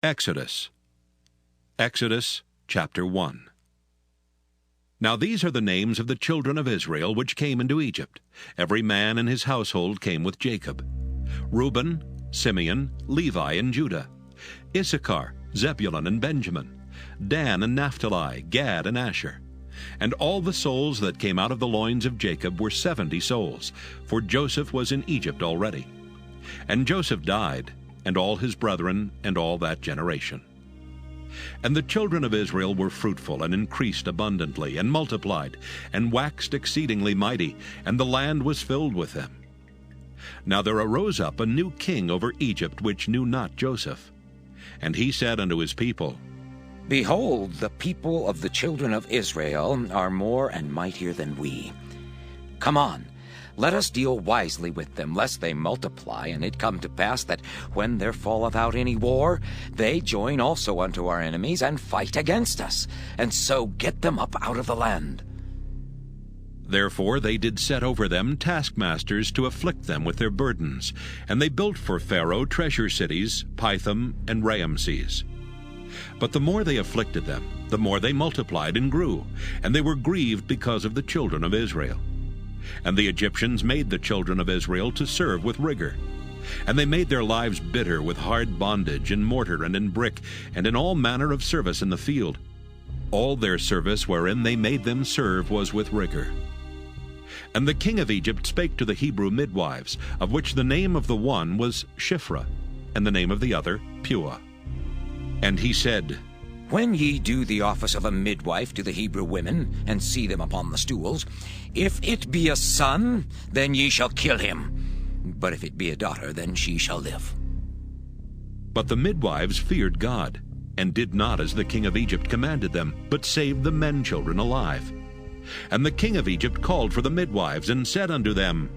Exodus. Exodus chapter 1. Now these are the names of the children of Israel which came into Egypt. Every man in his household came with Jacob: Reuben, Simeon, Levi, and Judah; Issachar, Zebulun, and Benjamin; Dan and Naphtali, Gad and Asher. And all the souls that came out of the loins of Jacob were 70 souls, for Joseph was in Egypt already. And Joseph died, and all his brethren, and all that generation. And the children of Israel were fruitful, and increased abundantly, and multiplied, and waxed exceedingly mighty, and the land was filled with them. Now there arose up a new king over Egypt, which knew not Joseph. And he said unto his people, Behold, the people of the children of Israel are more and mightier than we. Come on, let us deal wisely with them, lest they multiply, and it come to pass that when there falleth out any war, they join also unto our enemies, and fight against us, and so get them up out of the land. Therefore they did set over them taskmasters to afflict them with their burdens, and they built for Pharaoh treasure cities, Pithom and Raamses. But the more they afflicted them, the more they multiplied and grew, and they were grieved because of the children of Israel. And the Egyptians made the children of Israel to serve with rigor. And they made their lives bitter with hard bondage, in mortar and in brick, and in all manner of service in the field. All their service wherein they made them serve was with rigor. And the king of Egypt spake to the Hebrew midwives, of which the name of the one was Shiphrah, and the name of the other Puah. And he said, When ye do the office of a midwife to the Hebrew women, and see them upon the stools, if it be a son, then ye shall kill him. But if it be a daughter, then she shall live. But the midwives feared God, and did not as the king of Egypt commanded them, but saved the men children alive. And the king of Egypt called for the midwives, and said unto them,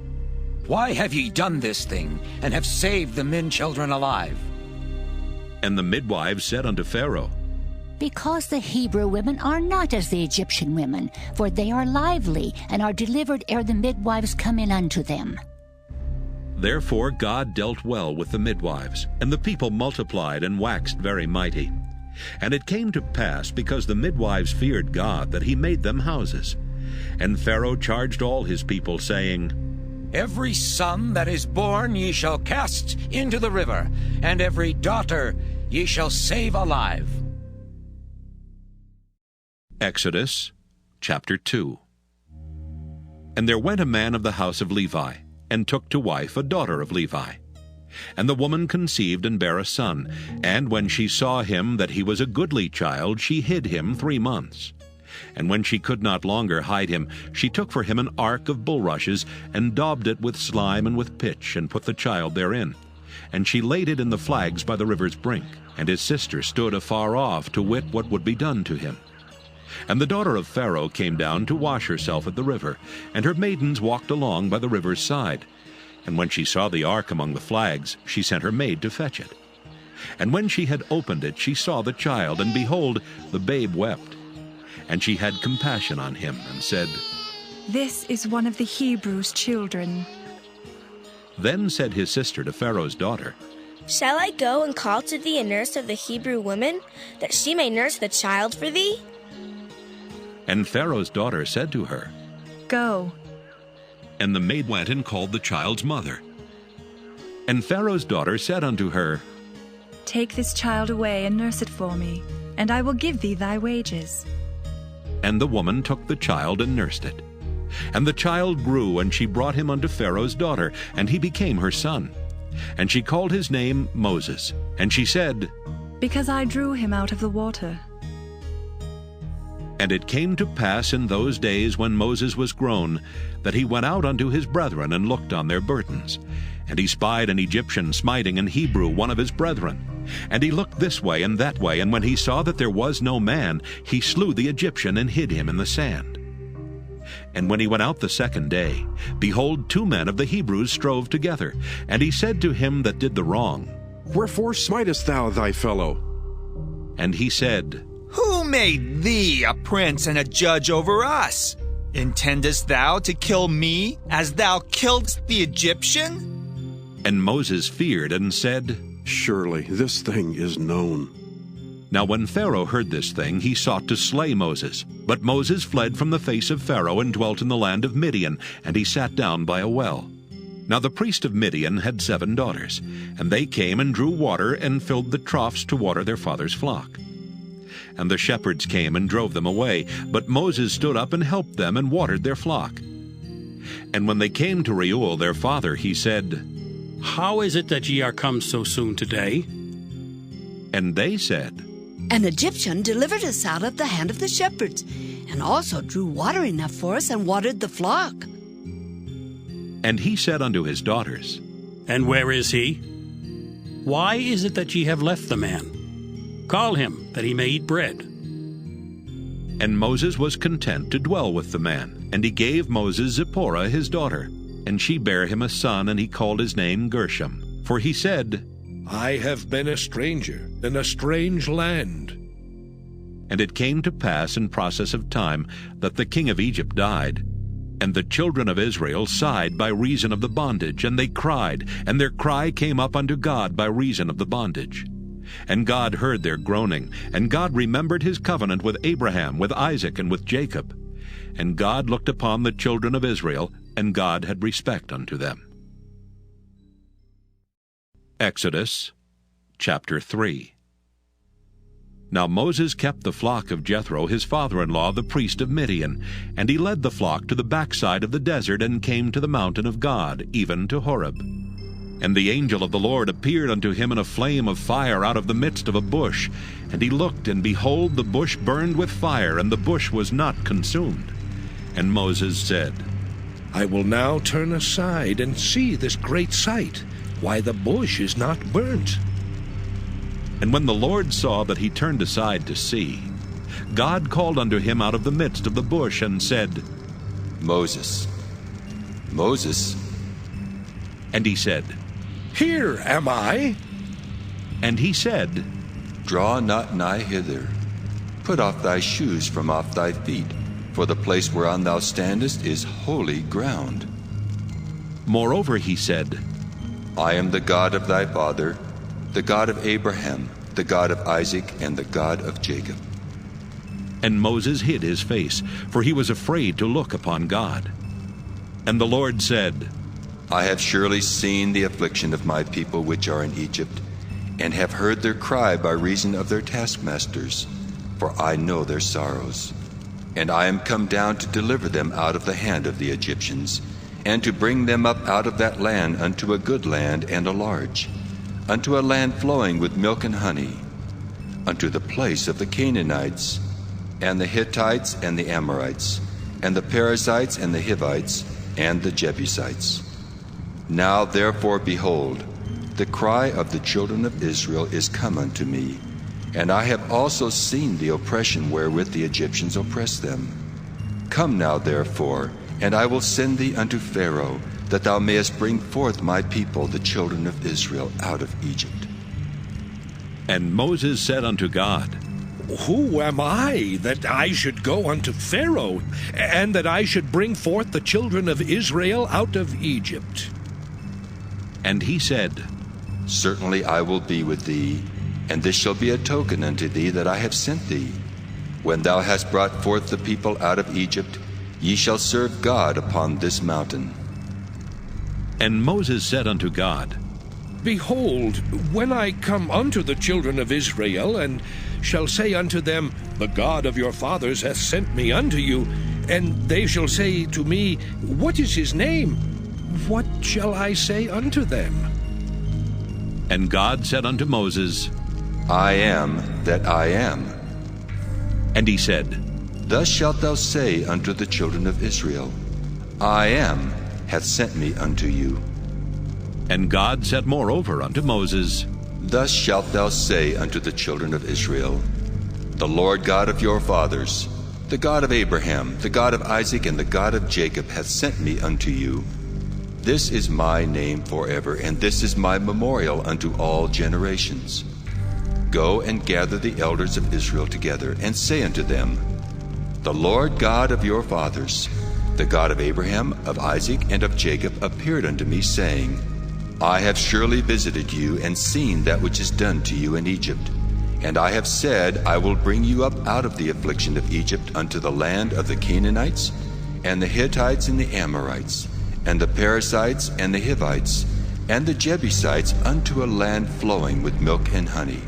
Why have ye done this thing, and have saved the men children alive? And the midwives said unto Pharaoh, Because the Hebrew women are not as the Egyptian women, for they are lively, and are delivered ere the midwives come in unto them. Therefore God dealt well with the midwives, and the people multiplied and waxed very mighty. And it came to pass, because the midwives feared God, that he made them houses. And Pharaoh charged all his people, saying, Every son that is born ye shall cast into the river, and every daughter ye shall save alive. Exodus chapter 2. And there went a man of the house of Levi, and took to wife a daughter of Levi. And the woman conceived and bare a son, and when she saw him that he was a goodly child, she hid him 3 months. And when she could not longer hide him, she took for him an ark of bulrushes, and daubed it with slime and with pitch, and put the child therein. And she laid it in the flags by the river's brink. And his sister stood afar off to wit what would be done to him. And the daughter of Pharaoh came down to wash herself at the river, and her maidens walked along by the river's side. And when she saw the ark among the flags, she sent her maid to fetch it. And when she had opened it, she saw the child, and behold, the babe wept. And she had compassion on him, and said, This is one of the Hebrews' children. Then said his sister to Pharaoh's daughter, Shall I go and call to thee a nurse of the Hebrew women, that she may nurse the child for thee? And Pharaoh's daughter said to her, Go. And the maid went and called the child's mother. And Pharaoh's daughter said unto her, Take this child away and nurse it for me, and I will give thee thy wages. And the woman took the child and nursed it. And the child grew, and she brought him unto Pharaoh's daughter, and he became her son. And she called his name Moses. And she said, Because I drew him out of the water. And it came to pass in those days when Moses was grown, that he went out unto his brethren, and looked on their burdens. And he spied an Egyptian smiting an Hebrew, one of his brethren. And he looked this way and that way, and when he saw that there was no man, he slew the Egyptian, and hid him in the sand. And when he went out the second day, behold, 2 men of the Hebrews strove together. And he said to him that did the wrong, Wherefore smitest thou thy fellow? And he said, Who made thee a prince and a judge over us? Intendest thou to kill me, as thou killedst the Egyptian? And Moses feared, and said, Surely this thing is known. Now when Pharaoh heard this thing, he sought to slay Moses. But Moses fled from the face of Pharaoh and dwelt in the land of Midian, and he sat down by a well. Now the priest of Midian had 7 daughters, and they came and drew water and filled the troughs to water their father's flock. And the shepherds came and drove them away, but Moses stood up and helped them and watered their flock. And when they came to Reuel their father, he said, How is it that ye are come so soon today? And they said, An Egyptian delivered us out of the hand of the shepherds, and also drew water enough for us and watered the flock. And he said unto his daughters, And where is he? Why is it that ye have left the man? Call him, that he may eat bread. And Moses was content to dwell with the man. And he gave Moses Zipporah his daughter. And she bare him a son, and he called his name Gershom. For he said, I have been a stranger in a strange land. And it came to pass in process of time that the king of Egypt died. And the children of Israel sighed by reason of the bondage, and they cried, and their cry came up unto God by reason of the bondage. And God heard their groaning, and God remembered his covenant with Abraham, with Isaac, and with Jacob. And God looked upon the children of Israel, and God had respect unto them. Exodus chapter 3. Now Moses kept the flock of Jethro his father-in-law, the priest of Midian, and he led the flock to the backside of the desert, and came to the mountain of God, even to Horeb. And the angel of the Lord appeared unto him in a flame of fire out of the midst of a bush. And he looked, and behold, the bush burned with fire, and the bush was not consumed. And Moses said, I will now turn aside and see this great sight, why the bush is not burnt. And when the Lord saw that he turned aside to see, God called unto him out of the midst of the bush, and said, Moses, Moses. And he said, Here am I. And he said, Draw not nigh hither. Put off thy shoes from off thy feet, for the place whereon thou standest is holy ground. Moreover he said, I am the God of thy father, the God of Abraham, the God of Isaac, and the God of Jacob. And Moses hid his face, for he was afraid to look upon God. And the Lord said, I have surely seen the affliction of my people which are in Egypt, and have heard their cry by reason of their taskmasters, for I know their sorrows. And I am come down to deliver them out of the hand of the Egyptians, and to bring them up out of that land unto a good land and a large, unto a land flowing with milk and honey, unto the place of the Canaanites, and the Hittites, and the Amorites, and the Perizzites, and the Hivites, and the Jebusites. Now therefore, behold, the cry of the children of Israel is come unto me, and I have also seen the oppression wherewith the Egyptians oppress them. Come now therefore, and I will send thee unto Pharaoh, that thou mayest bring forth my people, the children of Israel, out of Egypt. And Moses said unto God, Who am I, that I should go unto Pharaoh, and that I should bring forth the children of Israel out of Egypt? And he said, Certainly I will be with thee, and this shall be a token unto thee that I have sent thee. When thou hast brought forth the people out of Egypt, ye shall serve God upon this mountain. And Moses said unto God, Behold, when I come unto the children of Israel, and shall say unto them, The God of your fathers hath sent me unto you, and they shall say to me, What is his name? What shall I say unto them? And God said unto Moses, I am that I am. And he said, Thus shalt thou say unto the children of Israel, I am hath sent me unto you. And God said moreover unto Moses, Thus shalt thou say unto the children of Israel, The Lord God of your fathers, the God of Abraham, the God of Isaac, and the God of Jacob hath sent me unto you. This is my name forever, and this is my memorial unto all generations. Go and gather the elders of Israel together, and say unto them, The Lord God of your fathers, the God of Abraham, of Isaac, and of Jacob, appeared unto me, saying, I have surely visited you and seen that which is done to you in Egypt. And I have said, I will bring you up out of the affliction of Egypt unto the land of the Canaanites, and the Hittites and the Amorites, and the Perizzites and the Hivites, and the Jebusites unto a land flowing with milk and honey.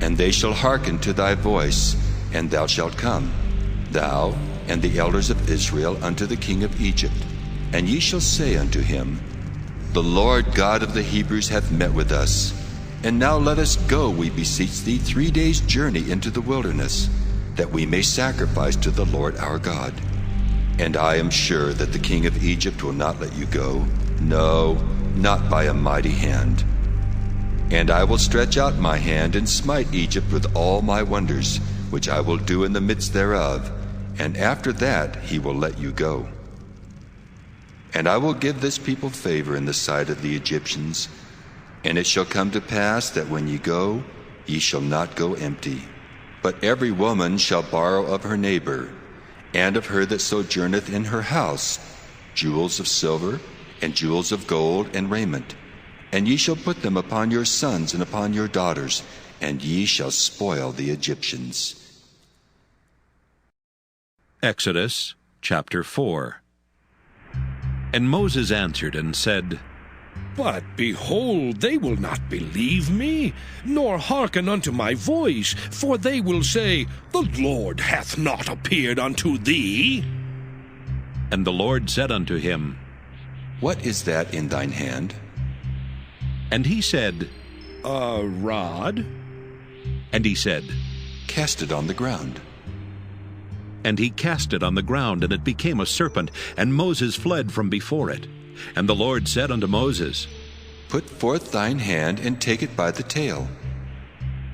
And they shall hearken to thy voice, and thou shalt come, thou and the elders of Israel, unto the king of Egypt. And ye shall say unto him, The Lord God of the Hebrews hath met with us. And now let us go, we beseech thee, 3 days' journey into the wilderness, that we may sacrifice to the Lord our God. And I am sure that the king of Egypt will not let you go, no, not by a mighty hand. And I will stretch out my hand and smite Egypt with all my wonders, which I will do in the midst thereof, and after that he will let you go. And I will give this people favor in the sight of the Egyptians. And it shall come to pass that when ye go, ye shall not go empty. But every woman shall borrow of her neighbor, and of her that sojourneth in her house, jewels of silver, and jewels of gold, and raiment. And ye shall put them upon your sons and upon your daughters, and ye shall spoil the Egyptians. Exodus chapter 4. And Moses answered and said, But behold, they will not believe me, nor hearken unto my voice, for they will say, The Lord hath not appeared unto thee. And the Lord said unto him, What is that in thine hand? And he said, A rod. And he said, Cast it on the ground. And he cast it on the ground, and it became a serpent, and Moses fled from before it. And the Lord said unto Moses, Put forth thine hand, and take it by the tail.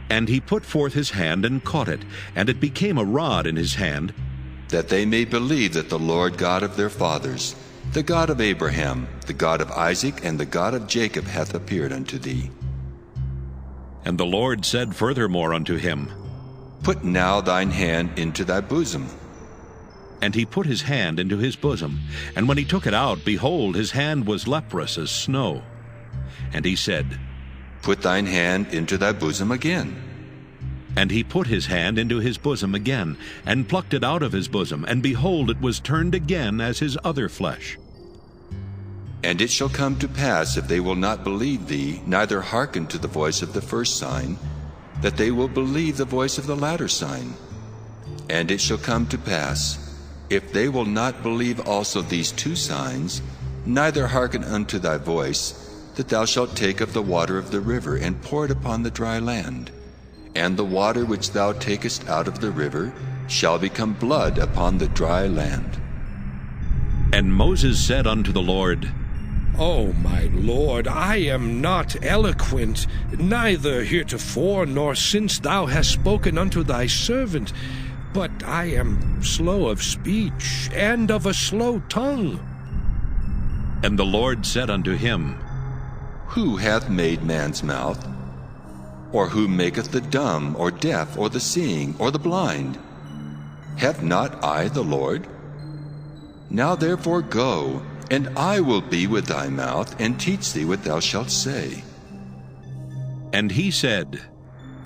And he put forth his hand, and caught it, and it became a rod in his hand, that they may believe that the Lord God of their fathers, the God of Abraham, the God of Isaac, and the God of Jacob hath appeared unto thee. And the Lord said furthermore unto him, Put now thine hand into thy bosom. And he put his hand into his bosom, and when he took it out, behold, his hand was leprous as snow. And he said, Put thine hand into thy bosom again. And he put his hand into his bosom again, and plucked it out of his bosom, and behold, it was turned again as his other flesh. And it shall come to pass, if they will not believe thee, neither hearken to the voice of the first sign, that they will believe the voice of the latter sign. And it shall come to pass, if they will not believe also these 2 signs, neither hearken unto thy voice, that thou shalt take of the water of the river, and pour it upon the dry land. And the water which thou takest out of the river shall become blood upon the dry land. And Moses said unto the Lord, O my Lord, I am not eloquent, neither heretofore nor since thou hast spoken unto thy servant, but I am slow of speech, and of a slow tongue. And the Lord said unto him, Who hath made man's mouth? Or who maketh the dumb, or deaf, or the seeing, or the blind? Have not I the Lord? Now therefore go, and I will be with thy mouth, and teach thee what thou shalt say. And he said,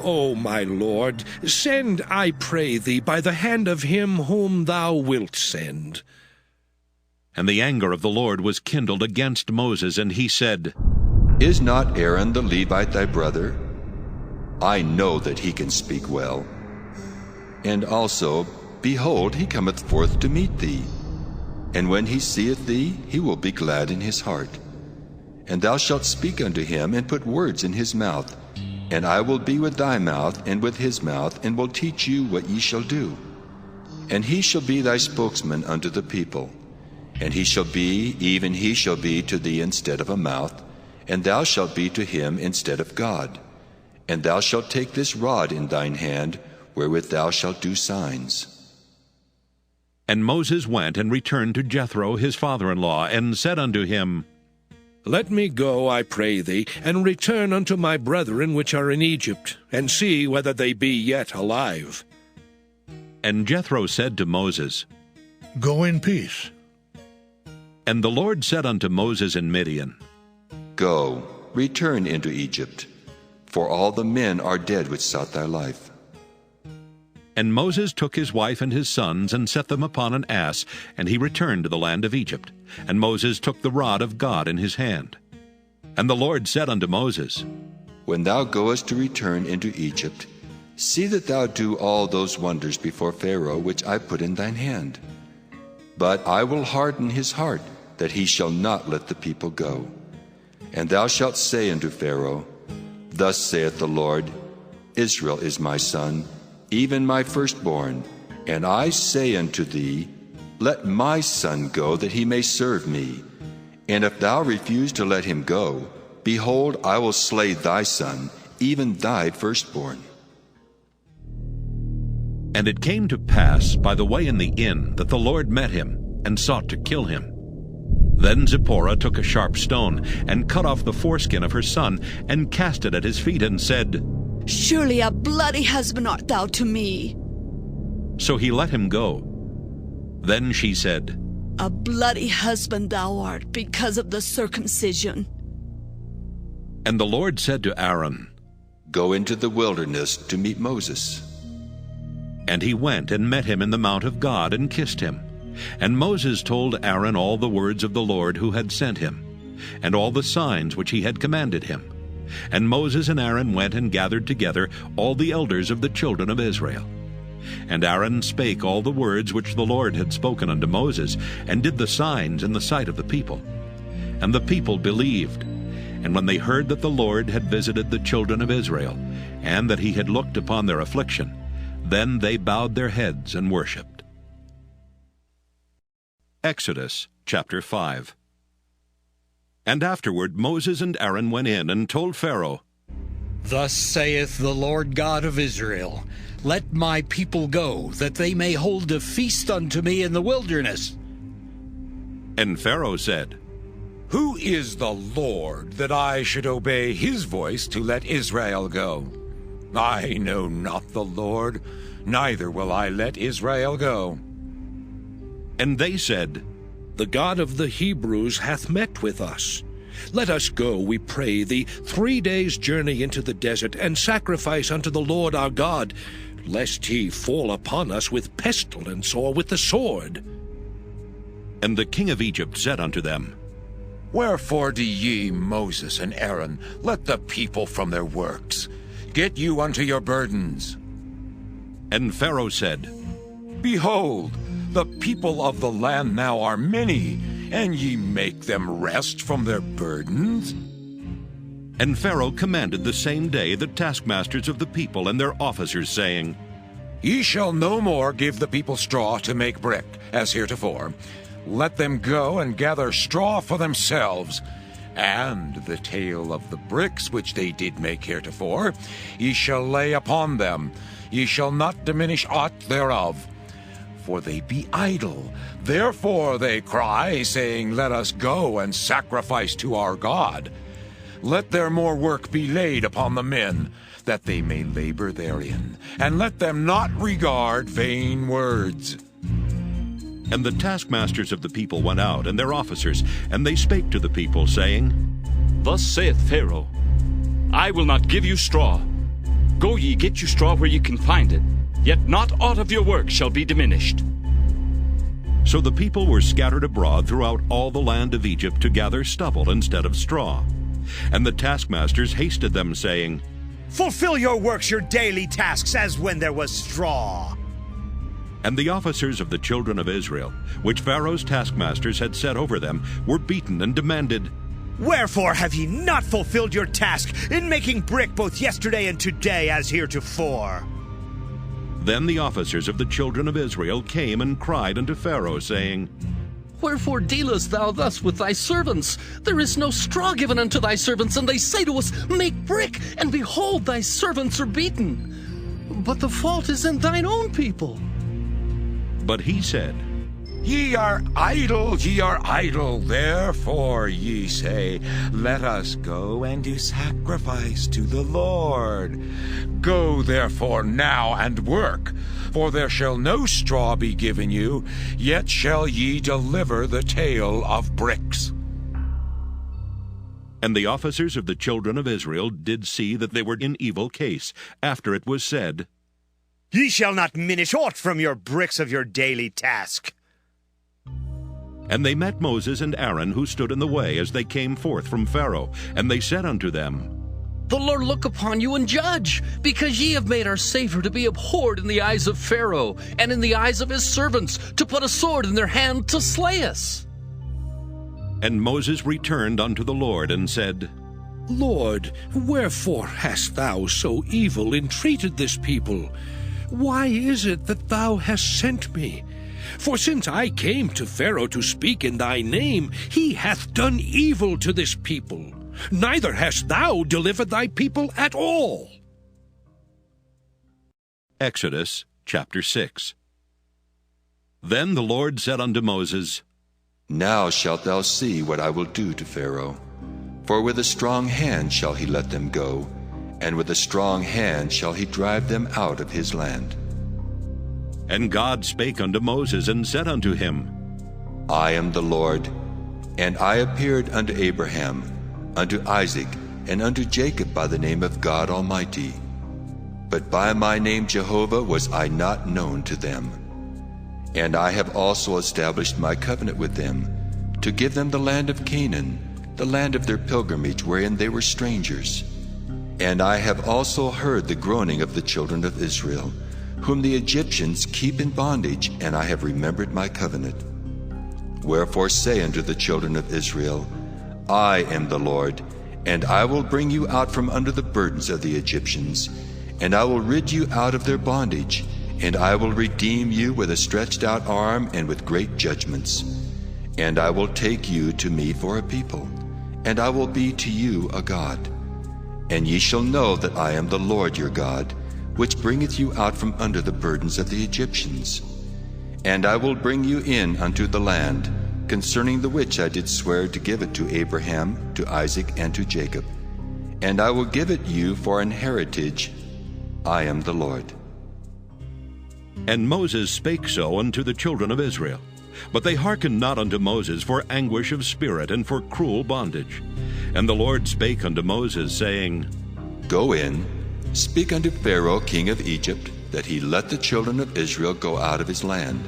O my Lord, send, I pray thee, by the hand of him whom thou wilt send. And the anger of the Lord was kindled against Moses, and he said, Is not Aaron the Levite thy brother? I know that he can speak well. And also, behold, he cometh forth to meet thee. And when he seeth thee, he will be glad in his heart. And thou shalt speak unto him, and put words in his mouth. And I will be with thy mouth, and with his mouth, and will teach you what ye shall do. And he shall be thy spokesman unto the people. And he shall be, even he shall be to thee instead of a mouth, and thou shalt be to him instead of God. And thou shalt take this rod in thine hand, wherewith thou shalt do signs. And Moses went and returned to Jethro his father-in-law, and said unto him, Let me go, I pray thee, and return unto my brethren which are in Egypt, and see whether they be yet alive. And Jethro said to Moses, Go in peace. And the Lord said unto Moses in Midian, Go, return into Egypt, for all the men are dead which sought thy life. And Moses took his wife and his sons, and set them upon an ass, and he returned to the land of Egypt. And Moses took the rod of God in his hand. And the Lord said unto Moses, When thou goest to return into Egypt, see that thou do all those wonders before Pharaoh which I put in thine hand. But I will harden his heart, that he shall not let the people go. And thou shalt say unto Pharaoh, Thus saith the Lord, Israel is my son, even my firstborn. And I say unto thee, Let my son go, that he may serve me. And if thou refuse to let him go, behold, I will slay thy son, even thy firstborn. And it came to pass by the way in the inn, that the Lord met him, and sought to kill him. Then Zipporah took a sharp stone, and cut off the foreskin of her son, and cast it at his feet, and said, Surely a bloody husband art thou to me. So he let him go. Then she said, A bloody husband thou art, because of the circumcision. And the Lord said to Aaron, Go into the wilderness to meet Moses. And he went and met him in the mount of God, and kissed him. And Moses told Aaron all the words of the Lord who had sent him, and all the signs which he had commanded him. And Moses and Aaron went and gathered together all the elders of the children of Israel. And Aaron spake all the words which the Lord had spoken unto Moses, and did the signs in the sight of the people. And the people believed. And when they heard that the Lord had visited the children of Israel, and that he had looked upon their affliction, then they bowed their heads and worshipped. Exodus chapter 5. And afterward Moses and Aaron went in and told Pharaoh, Thus saith the Lord God of Israel, Let my people go, that they may hold a feast unto me in the wilderness. And Pharaoh said, Who is the Lord, that I should obey his voice to let Israel go? I know not the Lord, neither will I let Israel go. And they said, The God of the Hebrews hath met with us. Let us go, we pray thee, 3 days' journey into the desert, and sacrifice unto the Lord our God, lest he fall upon us with pestilence or with the sword. And the king of Egypt said unto them, Wherefore do ye, Moses and Aaron, let the people from their works? Get you unto your burdens. And Pharaoh said, Behold, the people of the land now are many, and ye make them rest from their burdens? And Pharaoh commanded the same day the taskmasters of the people and their officers, saying, Ye shall no more give the people straw to make brick, as heretofore. Let them go and gather straw for themselves, and the tale of the bricks which they did make heretofore ye shall lay upon them. Ye shall not diminish aught thereof. For they be idle. Therefore they cry, saying, Let us go and sacrifice to our God. Let their more work be laid upon the men, that they may labor therein, and let them not regard vain words. And the taskmasters of the people went out, and their officers, and they spake to the people, saying, Thus saith Pharaoh, I will not give you straw. Go ye, get you straw where ye can find it, yet not aught of your work shall be diminished. So the people were scattered abroad throughout all the land of Egypt to gather stubble instead of straw. And the taskmasters hasted them, saying, Fulfill your works, your daily tasks, as when there was straw. And the officers of the children of Israel, which Pharaoh's taskmasters had set over them, were beaten and demanded, Wherefore have ye not fulfilled your task in making brick both yesterday and today as heretofore? Then the officers of the children of Israel came and cried unto Pharaoh, saying, Wherefore dealest thou thus with thy servants? There is no straw given unto thy servants, and they say to us, Make brick, and behold, thy servants are beaten. But the fault is in thine own people. But he said, Ye are idle, therefore ye say, Let us go and do sacrifice to the Lord. Go therefore now and work, for there shall no straw be given you, yet shall ye deliver the tale of bricks. And the officers of the children of Israel did see that they were in evil case, after it was said, Ye shall not minish aught from your bricks of your daily task. And they met Moses and Aaron, who stood in the way as they came forth from Pharaoh. And they said unto them, The Lord look upon you and judge, because ye have made our Savior to be abhorred in the eyes of Pharaoh, and in the eyes of his servants, to put a sword in their hand to slay us. And Moses returned unto the Lord, and said, Lord, wherefore hast thou so evil entreated this people? Why is it that thou hast sent me? For since I came to Pharaoh to speak in thy name, he hath done evil to this people. Neither hast thou delivered thy people at all. Exodus chapter 6. Then the Lord said unto Moses, Now shalt thou see what I will do to Pharaoh. For with a strong hand shall he let them go, and with a strong hand shall he drive them out of his land. And God spake unto Moses, and said unto him, I am the Lord, and I appeared unto Abraham, unto Isaac, and unto Jacob by the name of God Almighty. But by my name Jehovah was I not known to them. And I have also established my covenant with them, to give them the land of Canaan, the land of their pilgrimage wherein they were strangers. And I have also heard the groaning of the children of Israel, whom the Egyptians keep in bondage, and I have remembered my covenant. Wherefore say unto the children of Israel, I am the Lord, and I will bring you out from under the burdens of the Egyptians, and I will rid you out of their bondage, and I will redeem you with a stretched out arm and with great judgments. And I will take you to me for a people, and I will be to you a God. And ye shall know that I am the Lord your God, which bringeth you out from under the burdens of the Egyptians. And I will bring you in unto the land, concerning the which I did swear to give it to Abraham, to Isaac, and to Jacob. And I will give it you for an heritage. I am the Lord. And Moses spake so unto the children of Israel. But they hearkened not unto Moses for anguish of spirit and for cruel bondage. And the Lord spake unto Moses, saying, Go in, speak unto Pharaoh king of Egypt, that he let the children of Israel go out of his land.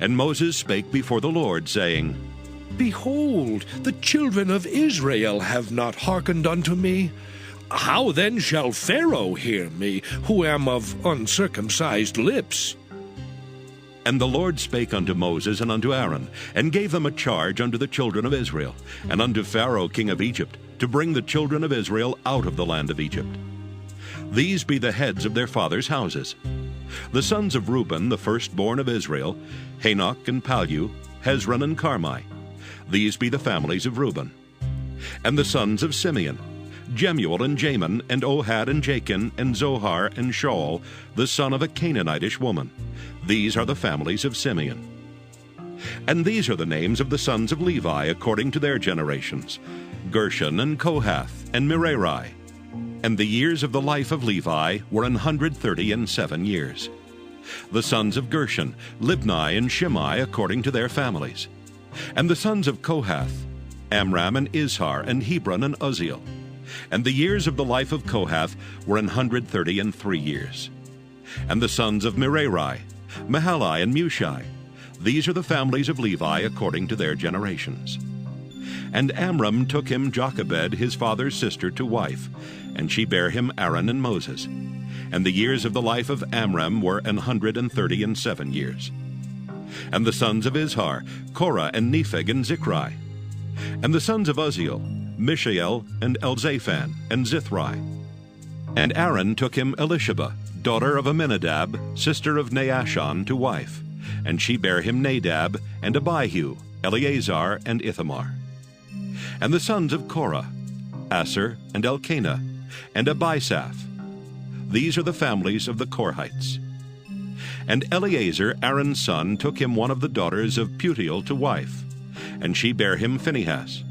And Moses spake before the Lord, saying, Behold, the children of Israel have not hearkened unto me. How then shall Pharaoh hear me, who am of uncircumcised lips? And the Lord spake unto Moses and unto Aaron, and gave them a charge unto the children of Israel, and unto Pharaoh king of Egypt, to bring the children of Israel out of the land of Egypt. These be the heads of their fathers' houses. The sons of Reuben, the firstborn of Israel, Hanok and Palu, Hezron and Carmi. These be the families of Reuben. And the sons of Simeon, Jemuel and Jamin, and Ohad and Jachin, and Zohar and Shaul, the son of a Canaanitish woman. These are the families of Simeon. And these are the names of the sons of Levi according to their generations, Gershon and Kohath and Merari. And the years of the life of Levi were 137 years. The sons of Gershon, Libni and Shimei according to their families. And the sons of Kohath, Amram and Izhar and Hebron and Uzziel. And the years of the life of Kohath were 133 years. And the sons of Merari, Mahali and Mushi. These are the families of Levi according to their generations. And Amram took him Jochebed, his father's sister, to wife, and she bare him Aaron and Moses. And the years of the life of Amram were 137 years. And the sons of Izhar, Korah and Nepheg and Zichri. And the sons of Uzziel, Mishael and Elzaphan and Zithri. And Aaron took him Elisheba, daughter of Aminadab, sister of Naashon, to wife, and she bare him Nadab and Abihu, Eleazar and Ithamar. And the sons of Korah, Asher and Elkanah, and Abisaph. These are the families of the Korhites. And Eleazar, Aaron's son, took him one of the daughters of Putiel to wife, and she bare him Phinehas.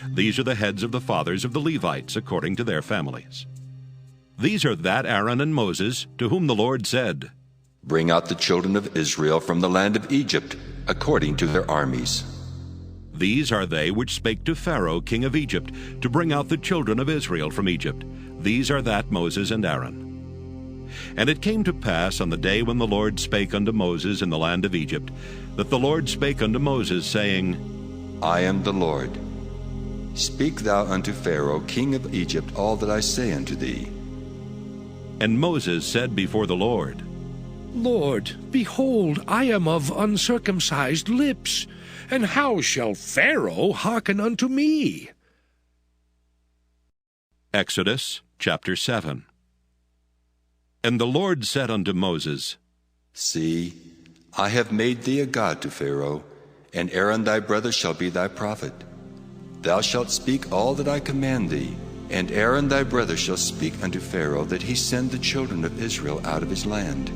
These are the heads of the fathers of the Levites according to their families. These are that Aaron and Moses, to whom the Lord said, Bring out the children of Israel from the land of Egypt, according to their armies. These are they which spake to Pharaoh king of Egypt, to bring out the children of Israel from Egypt. These are that Moses and Aaron. And it came to pass on the day when the Lord spake unto Moses in the land of Egypt, that the Lord spake unto Moses, saying, I am the Lord. Speak thou unto Pharaoh king of Egypt all that I say unto thee. And Moses said before the Lord, Lord, behold, I am of uncircumcised lips, and how shall Pharaoh hearken unto me? Exodus chapter 7. And the Lord said unto Moses, See, I have made thee a god to Pharaoh, and Aaron thy brother shall be thy prophet. Thou shalt speak all that I command thee, and Aaron thy brother shall speak unto Pharaoh, that he send the children of Israel out of his land.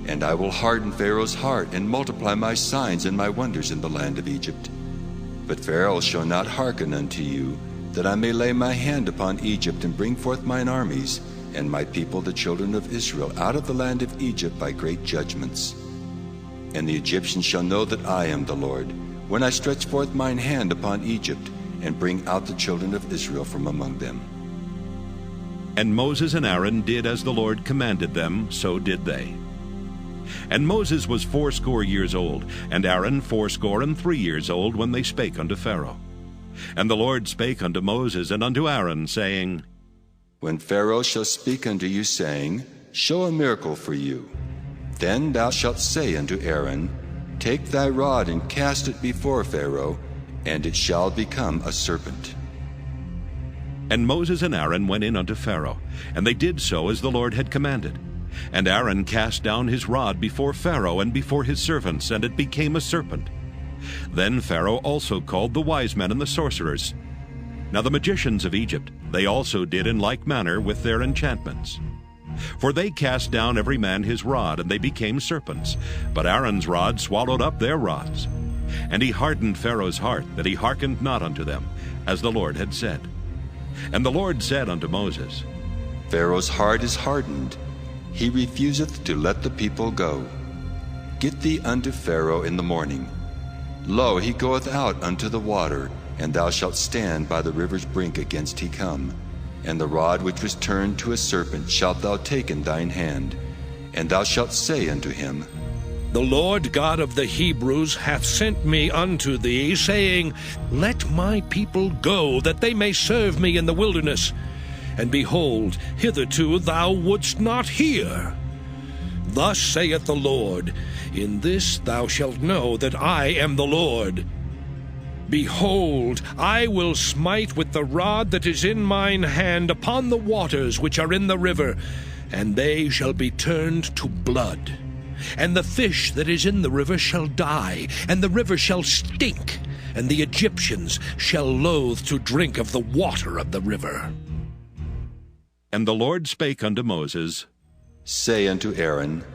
And I will harden Pharaoh's heart, and multiply my signs and my wonders in the land of Egypt. But Pharaoh shall not hearken unto you, that I may lay my hand upon Egypt, and bring forth mine armies, and my people the children of Israel out of the land of Egypt by great judgments. And the Egyptians shall know that I am the Lord, when I stretch forth mine hand upon Egypt, and bring out the children of Israel from among them. And Moses and Aaron did as the Lord commanded them, so did they. And Moses was 80 years old, and Aaron 83 years old, when they spake unto Pharaoh. And the Lord spake unto Moses and unto Aaron, saying, When Pharaoh shall speak unto you, saying, Show a miracle for you, then thou shalt say unto Aaron, Take thy rod and cast it before Pharaoh, and it shall become a serpent. And Moses and Aaron went in unto Pharaoh, and they did so as the Lord had commanded. And Aaron cast down his rod before Pharaoh and before his servants, and it became a serpent. Then Pharaoh also called the wise men and the sorcerers. Now the magicians of Egypt, they also did in like manner with their enchantments. For they cast down every man his rod, and they became serpents. But Aaron's rod swallowed up their rods. And he hardened Pharaoh's heart, that he hearkened not unto them, as the Lord had said. And the Lord said unto Moses, Pharaoh's heart is hardened, he refuseth to let the people go. Get thee unto Pharaoh in the morning. Lo, he goeth out unto the water, and thou shalt stand by the river's brink against he come. And the rod which was turned to a serpent shalt thou take in thine hand, and thou shalt say unto him, The Lord God of the Hebrews hath sent me unto thee, saying, Let my people go, that they may serve me in the wilderness. And behold, hitherto thou wouldst not hear. Thus saith the Lord, In this thou shalt know that I am the Lord. Behold, I will smite with the rod that is in mine hand upon the waters which are in the river, and they shall be turned to blood. And the fish that is in the river shall die, and the river shall stink, and the Egyptians shall loathe to drink of the water of the river. And the Lord spake unto Moses, Say unto Aaron,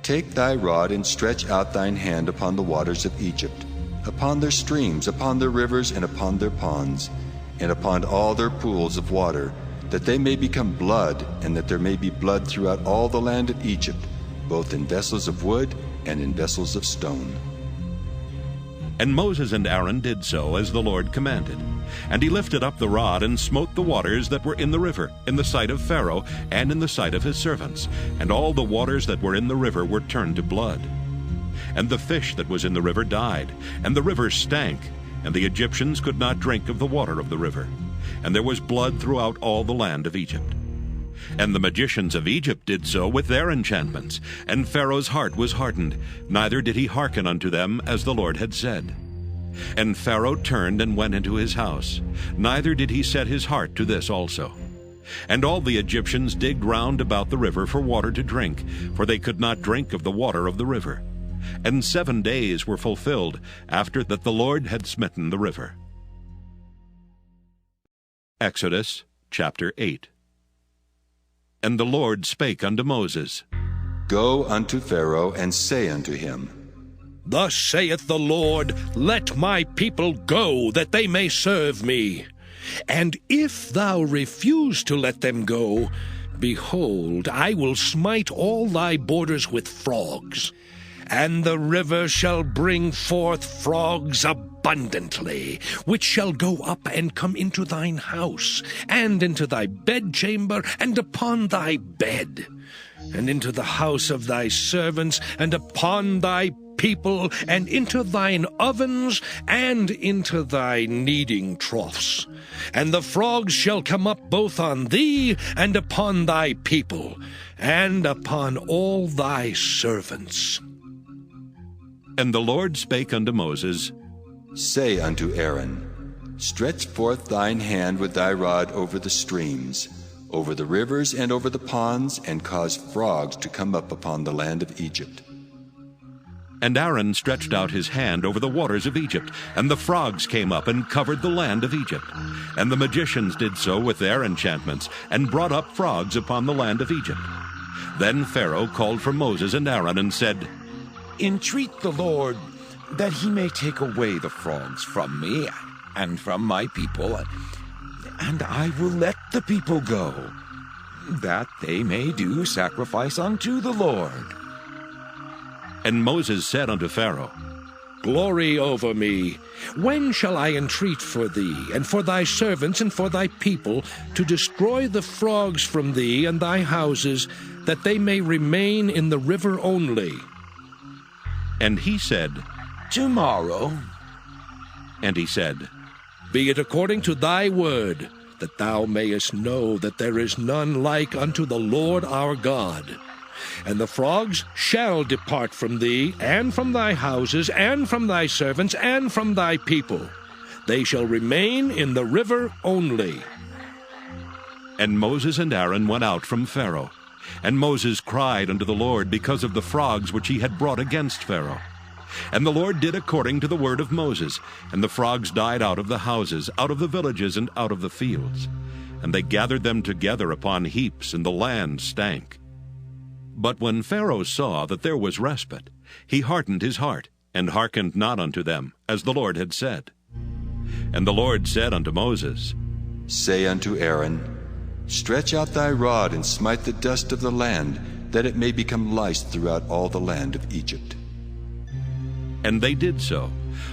Take thy rod and stretch out thine hand upon the waters of Egypt, upon their streams, upon their rivers, and upon their ponds, and upon all their pools of water, that they may become blood, and that there may be blood throughout all the land of Egypt, both in vessels of wood and in vessels of stone. And Moses and Aaron did so as the Lord commanded. And he lifted up the rod and smote the waters that were in the river, in the sight of Pharaoh, and in the sight of his servants. And all the waters that were in the river were turned to blood. And the fish that was in the river died, and the river stank, and the Egyptians could not drink of the water of the river. And there was blood throughout all the land of Egypt. And the magicians of Egypt did so with their enchantments, and Pharaoh's heart was hardened, neither did he hearken unto them as the Lord had said. And Pharaoh turned and went into his house, neither did he set his heart to this also. And all the Egyptians digged round about the river for water to drink, for they could not drink of the water of the river. And 7 days were fulfilled after that the Lord had smitten the river. Exodus chapter 8. And the Lord spake unto Moses, Go unto Pharaoh, and say unto him, Thus saith the Lord, Let my people go, that they may serve me. And if thou refuse to let them go, behold, I will smite all thy borders with frogs. And the river shall bring forth frogs abundantly, which shall go up and come into thine house, and into thy bedchamber, and upon thy bed, and into the house of thy servants, and upon thy people, and into thine ovens, and into thy kneading troughs. And the frogs shall come up both on thee, and upon thy people, and upon all thy servants. And the Lord spake unto Moses, Say unto Aaron, Stretch forth thine hand with thy rod over the streams, over the rivers and over the ponds, and cause frogs to come up upon the land of Egypt. And Aaron stretched out his hand over the waters of Egypt, and the frogs came up and covered the land of Egypt. And the magicians did so with their enchantments, and brought up frogs upon the land of Egypt. Then Pharaoh called for Moses and Aaron, and said, Entreat the Lord that he may take away the frogs from me and from my people, and I will let the people go, that they may do sacrifice unto the Lord. And Moses said unto Pharaoh, Glory over me. When shall I entreat for thee, and for thy servants, and for thy people, to destroy the frogs from thee and thy houses, that they may remain in the river only? And he said, Tomorrow. And he said, Be it according to thy word, that thou mayest know that there is none like unto the Lord our God. And the frogs shall depart from thee, and from thy houses, and from thy servants, and from thy people. They shall remain in the river only. And Moses and Aaron went out from Pharaoh. And Moses cried unto the Lord because of the frogs which he had brought against Pharaoh. And the Lord did according to the word of Moses, and the frogs died out of the houses, out of the villages, and out of the fields. And they gathered them together upon heaps, and the land stank. But when Pharaoh saw that there was respite, he hardened his heart, and hearkened not unto them, as the Lord had said. And the Lord said unto Moses, Say unto Aaron, Stretch out thy rod, and smite the dust of the land, that it may become lice throughout all the land of Egypt. And they did so.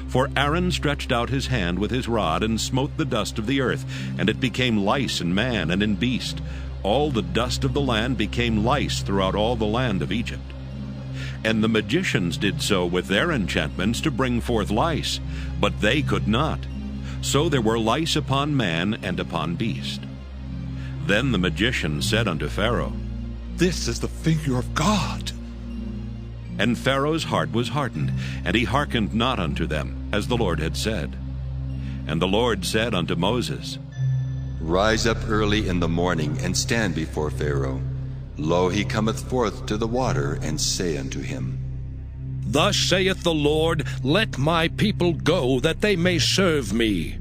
For Aaron stretched out his hand with his rod, and smote the dust of the earth, and it became lice in man and in beast. All the dust of the land became lice throughout all the land of Egypt. And the magicians did so with their enchantments to bring forth lice, but they could not. So there were lice upon man and upon beast. Then the magician said unto Pharaoh, This is the finger of God. And Pharaoh's heart was hardened, and he hearkened not unto them, as the Lord had said. And the Lord said unto Moses, Rise up early in the morning, and stand before Pharaoh. Lo, he cometh forth to the water, and say unto him, Thus saith the Lord, Let my people go, that they may serve me.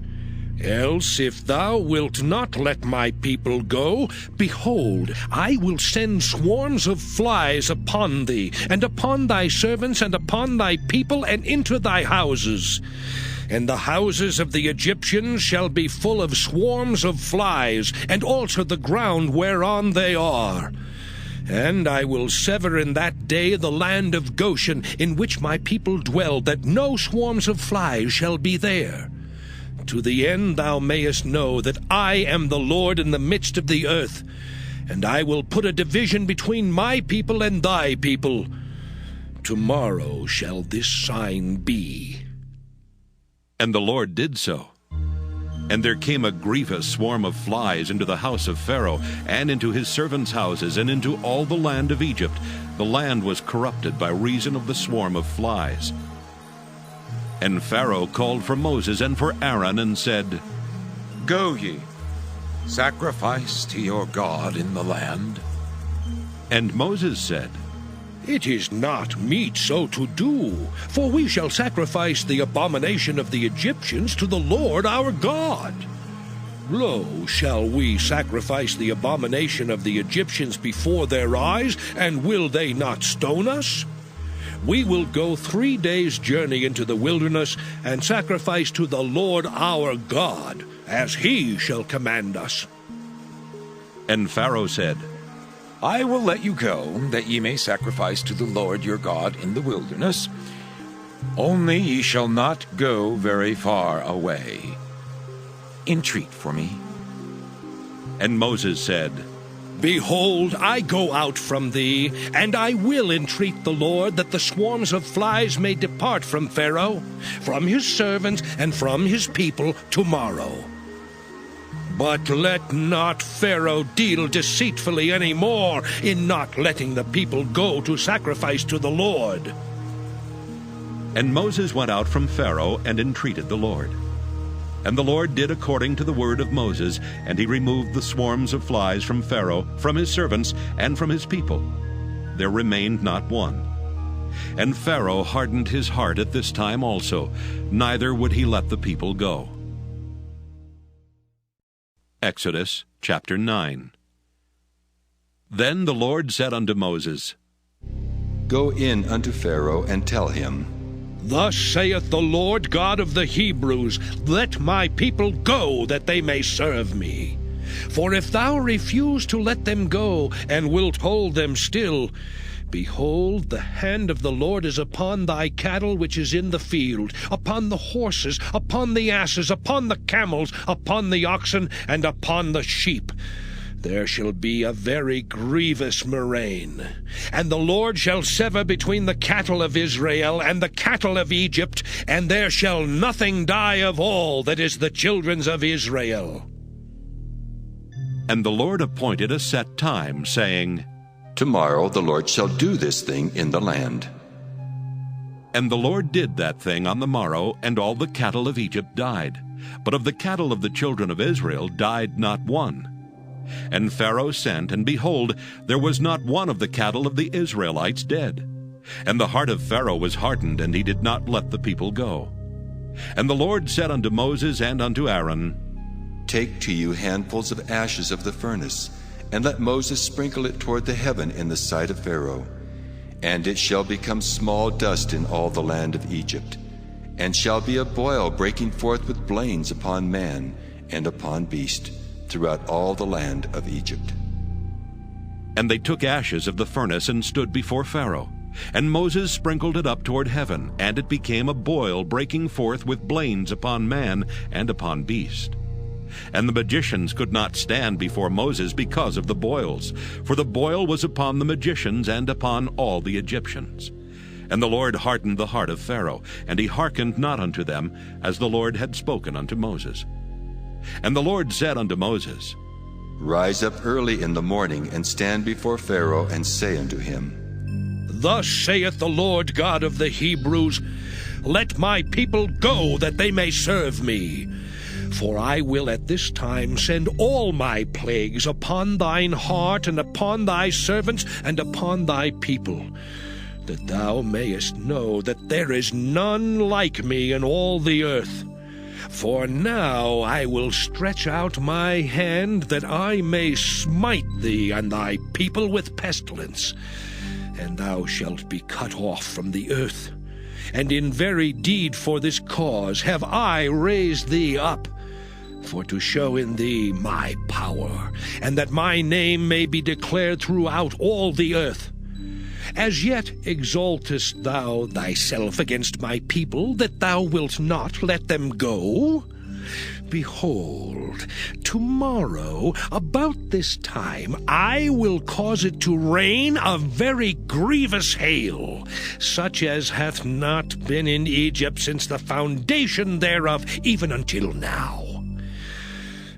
Else, if thou wilt not let my people go, behold, I will send swarms of flies upon thee, and upon thy servants, and upon thy people, and into thy houses. And the houses of the Egyptians shall be full of swarms of flies, and also the ground whereon they are. And I will sever in that day the land of Goshen, in which my people dwell, that no swarms of flies shall be there. To the end thou mayest know that I am the Lord in the midst of the earth. And I will put a division between my people and thy people. Tomorrow shall this sign be. And the Lord did so. And there came a grievous swarm of flies into the house of Pharaoh, and into his servants' houses, and into all the land of Egypt. The land was corrupted by reason of the swarm of flies. And Pharaoh called for Moses and for Aaron, and said, Go ye, sacrifice to your God in the land. And Moses said, It is not meet so to do, for we shall sacrifice the abomination of the Egyptians to the Lord our God. Lo, shall we sacrifice the abomination of the Egyptians before their eyes, and will they not stone us? We will go 3 days' journey into the wilderness, and sacrifice to the Lord our God, as he shall command us. And Pharaoh said, I will let you go, that ye may sacrifice to the Lord your God in the wilderness. Only ye shall not go very far away. Entreat for me. And Moses said, Behold, I go out from thee, and I will entreat the Lord that the swarms of flies may depart from Pharaoh, from his servants, and from his people tomorrow. But let not Pharaoh deal deceitfully any more in not letting the people go to sacrifice to the Lord. And Moses went out from Pharaoh and entreated the Lord. And the Lord did according to the word of Moses, and he removed the swarms of flies from Pharaoh, from his servants, and from his people. There remained not one. And Pharaoh hardened his heart at this time also, neither would he let the people go. Exodus chapter 9. Then the Lord said unto Moses, Go in unto Pharaoh, and tell him, Thus saith the Lord God of the Hebrews, Let my people go, that they may serve me. For if thou refuse to let them go, and wilt hold them still, behold, the hand of the Lord is upon thy cattle which is in the field, upon the horses, upon the asses, upon the camels, upon the oxen, and upon the sheep. There shall be a very grievous murrain. And the Lord shall sever between the cattle of Israel and the cattle of Egypt, and there shall nothing die of all that is the children's of Israel. And the Lord appointed a set time, saying, Tomorrow the Lord shall do this thing in the land. And the Lord did that thing on the morrow, and all the cattle of Egypt died. But of the cattle of the children of Israel died not one. And Pharaoh sent, and behold, there was not one of the cattle of the Israelites dead. And the heart of Pharaoh was hardened, and he did not let the people go. And the Lord said unto Moses and unto Aaron, Take to you handfuls of ashes of the furnace, and let Moses sprinkle it toward the heaven in the sight of Pharaoh. And it shall become small dust in all the land of Egypt, and shall be a boil breaking forth with blains upon man and upon beast, throughout all the land of Egypt. And they took ashes of the furnace and stood before Pharaoh. And Moses sprinkled it up toward heaven, and it became a boil breaking forth with blains upon man and upon beast. And the magicians could not stand before Moses because of the boils, for the boil was upon the magicians and upon all the Egyptians. And the Lord hardened the heart of Pharaoh, and he hearkened not unto them, as the Lord had spoken unto Moses. And the Lord said unto Moses, Rise up early in the morning, and stand before Pharaoh, and say unto him, Thus saith the Lord God of the Hebrews, Let my people go, that they may serve me. For I will at this time send all my plagues upon thine heart, and upon thy servants, and upon thy people, that thou mayest know that there is none like me in all the earth. For now I will stretch out my hand, that I may smite thee and thy people with pestilence, and thou shalt be cut off from the earth. And in very deed for this cause have I raised thee up, for to show in thee my power, and that my name may be declared throughout all the earth. As yet exaltest thou thyself against my people, that thou wilt not let them go? Behold, tomorrow, about this time, I will cause it to rain a very grievous hail, such as hath not been in Egypt since the foundation thereof, even until now.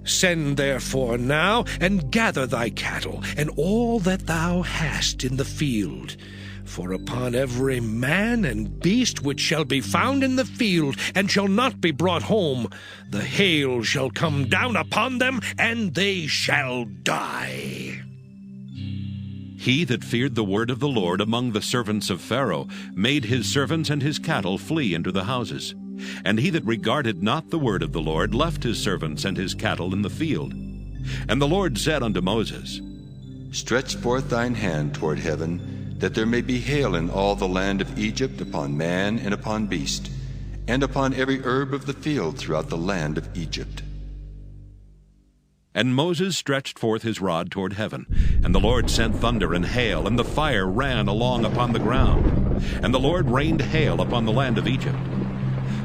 Send therefore now, and gather thy cattle, and all that thou hast in the field. For upon every man and beast which shall be found in the field, and shall not be brought home, the hail shall come down upon them, and they shall die. He that feared the word of the Lord among the servants of Pharaoh made his servants and his cattle flee into the houses. And he that regarded not the word of the Lord left his servants and his cattle in the field. And the Lord said unto Moses, Stretch forth thine hand toward heaven, that there may be hail in all the land of Egypt, upon man and upon beast, and upon every herb of the field throughout the land of Egypt. And Moses stretched forth his rod toward heaven, and the Lord sent thunder and hail, and the fire ran along upon the ground. And the Lord rained hail upon the land of Egypt.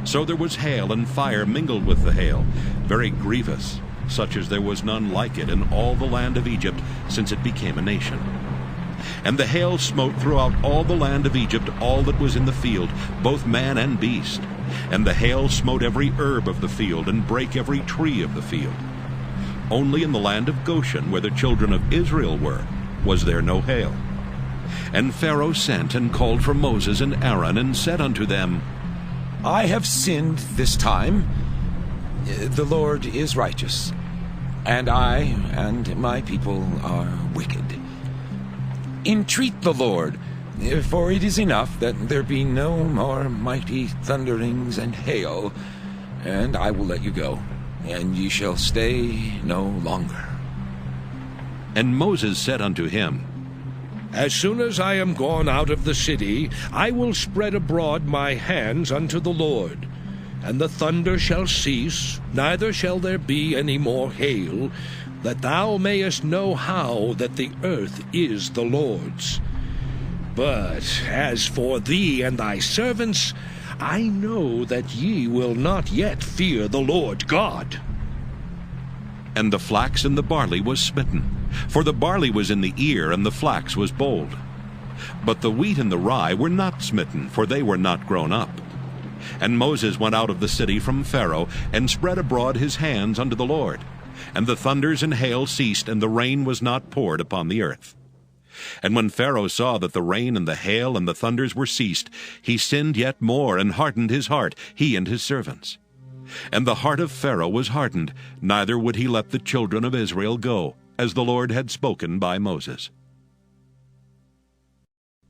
So there was hail and fire mingled with the hail, very grievous, such as there was none like it in all the land of Egypt since it became a nation. And the hail smote throughout all the land of Egypt all that was in the field, both man and beast. And the hail smote every herb of the field, and brake every tree of the field. Only in the land of Goshen, where the children of Israel were, was there no hail. And Pharaoh sent and called for Moses and Aaron, and said unto them, I have sinned this time. The Lord is righteous, and I and my people are wicked. Entreat the Lord, for it is enough that there be no more mighty thunderings and hail, and I will let you go, and ye shall stay no longer. And Moses said unto him, As soon as I am gone out of the city, I will spread abroad my hands unto the Lord. And the thunder shall cease, neither shall there be any more hail, that thou mayest know how that the earth is the Lord's. But as for thee and thy servants, I know that ye will not yet fear the Lord God. And the flax and the barley was smitten, for the barley was in the ear, and the flax was bold. But the wheat and the rye were not smitten, for they were not grown up. And Moses went out of the city from Pharaoh, and spread abroad his hands unto the Lord. And the thunders and hail ceased, and the rain was not poured upon the earth. And when Pharaoh saw that the rain and the hail and the thunders were ceased, he sinned yet more, and hardened his heart, he and his servants. And the heart of Pharaoh was hardened, neither would he let the children of Israel go, as the Lord had spoken by Moses.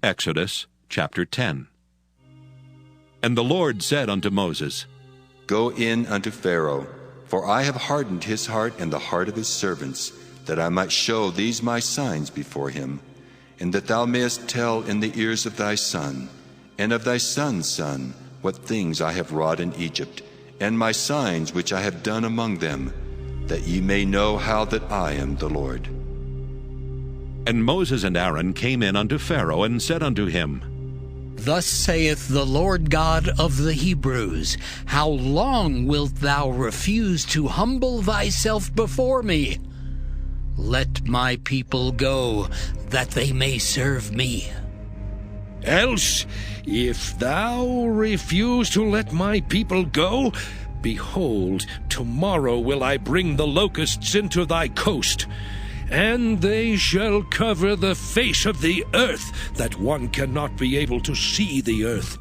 Exodus chapter 10. And the Lord said unto Moses, Go in unto Pharaoh, for I have hardened his heart and the heart of his servants, that I might show these my signs before him, and that thou mayest tell in the ears of thy son, and of thy son's son, what things I have wrought in Egypt, and my signs which I have done among them, that ye may know how that I am the Lord. And Moses and Aaron came in unto Pharaoh, and said unto him, Thus saith the Lord God of the Hebrews, How long wilt thou refuse to humble thyself before me? Let my people go, that they may serve me. Else, if thou refuse to let my people go, behold, tomorrow will I bring the locusts into thy coast, and they shall cover the face of the earth, that one cannot be able to see the earth.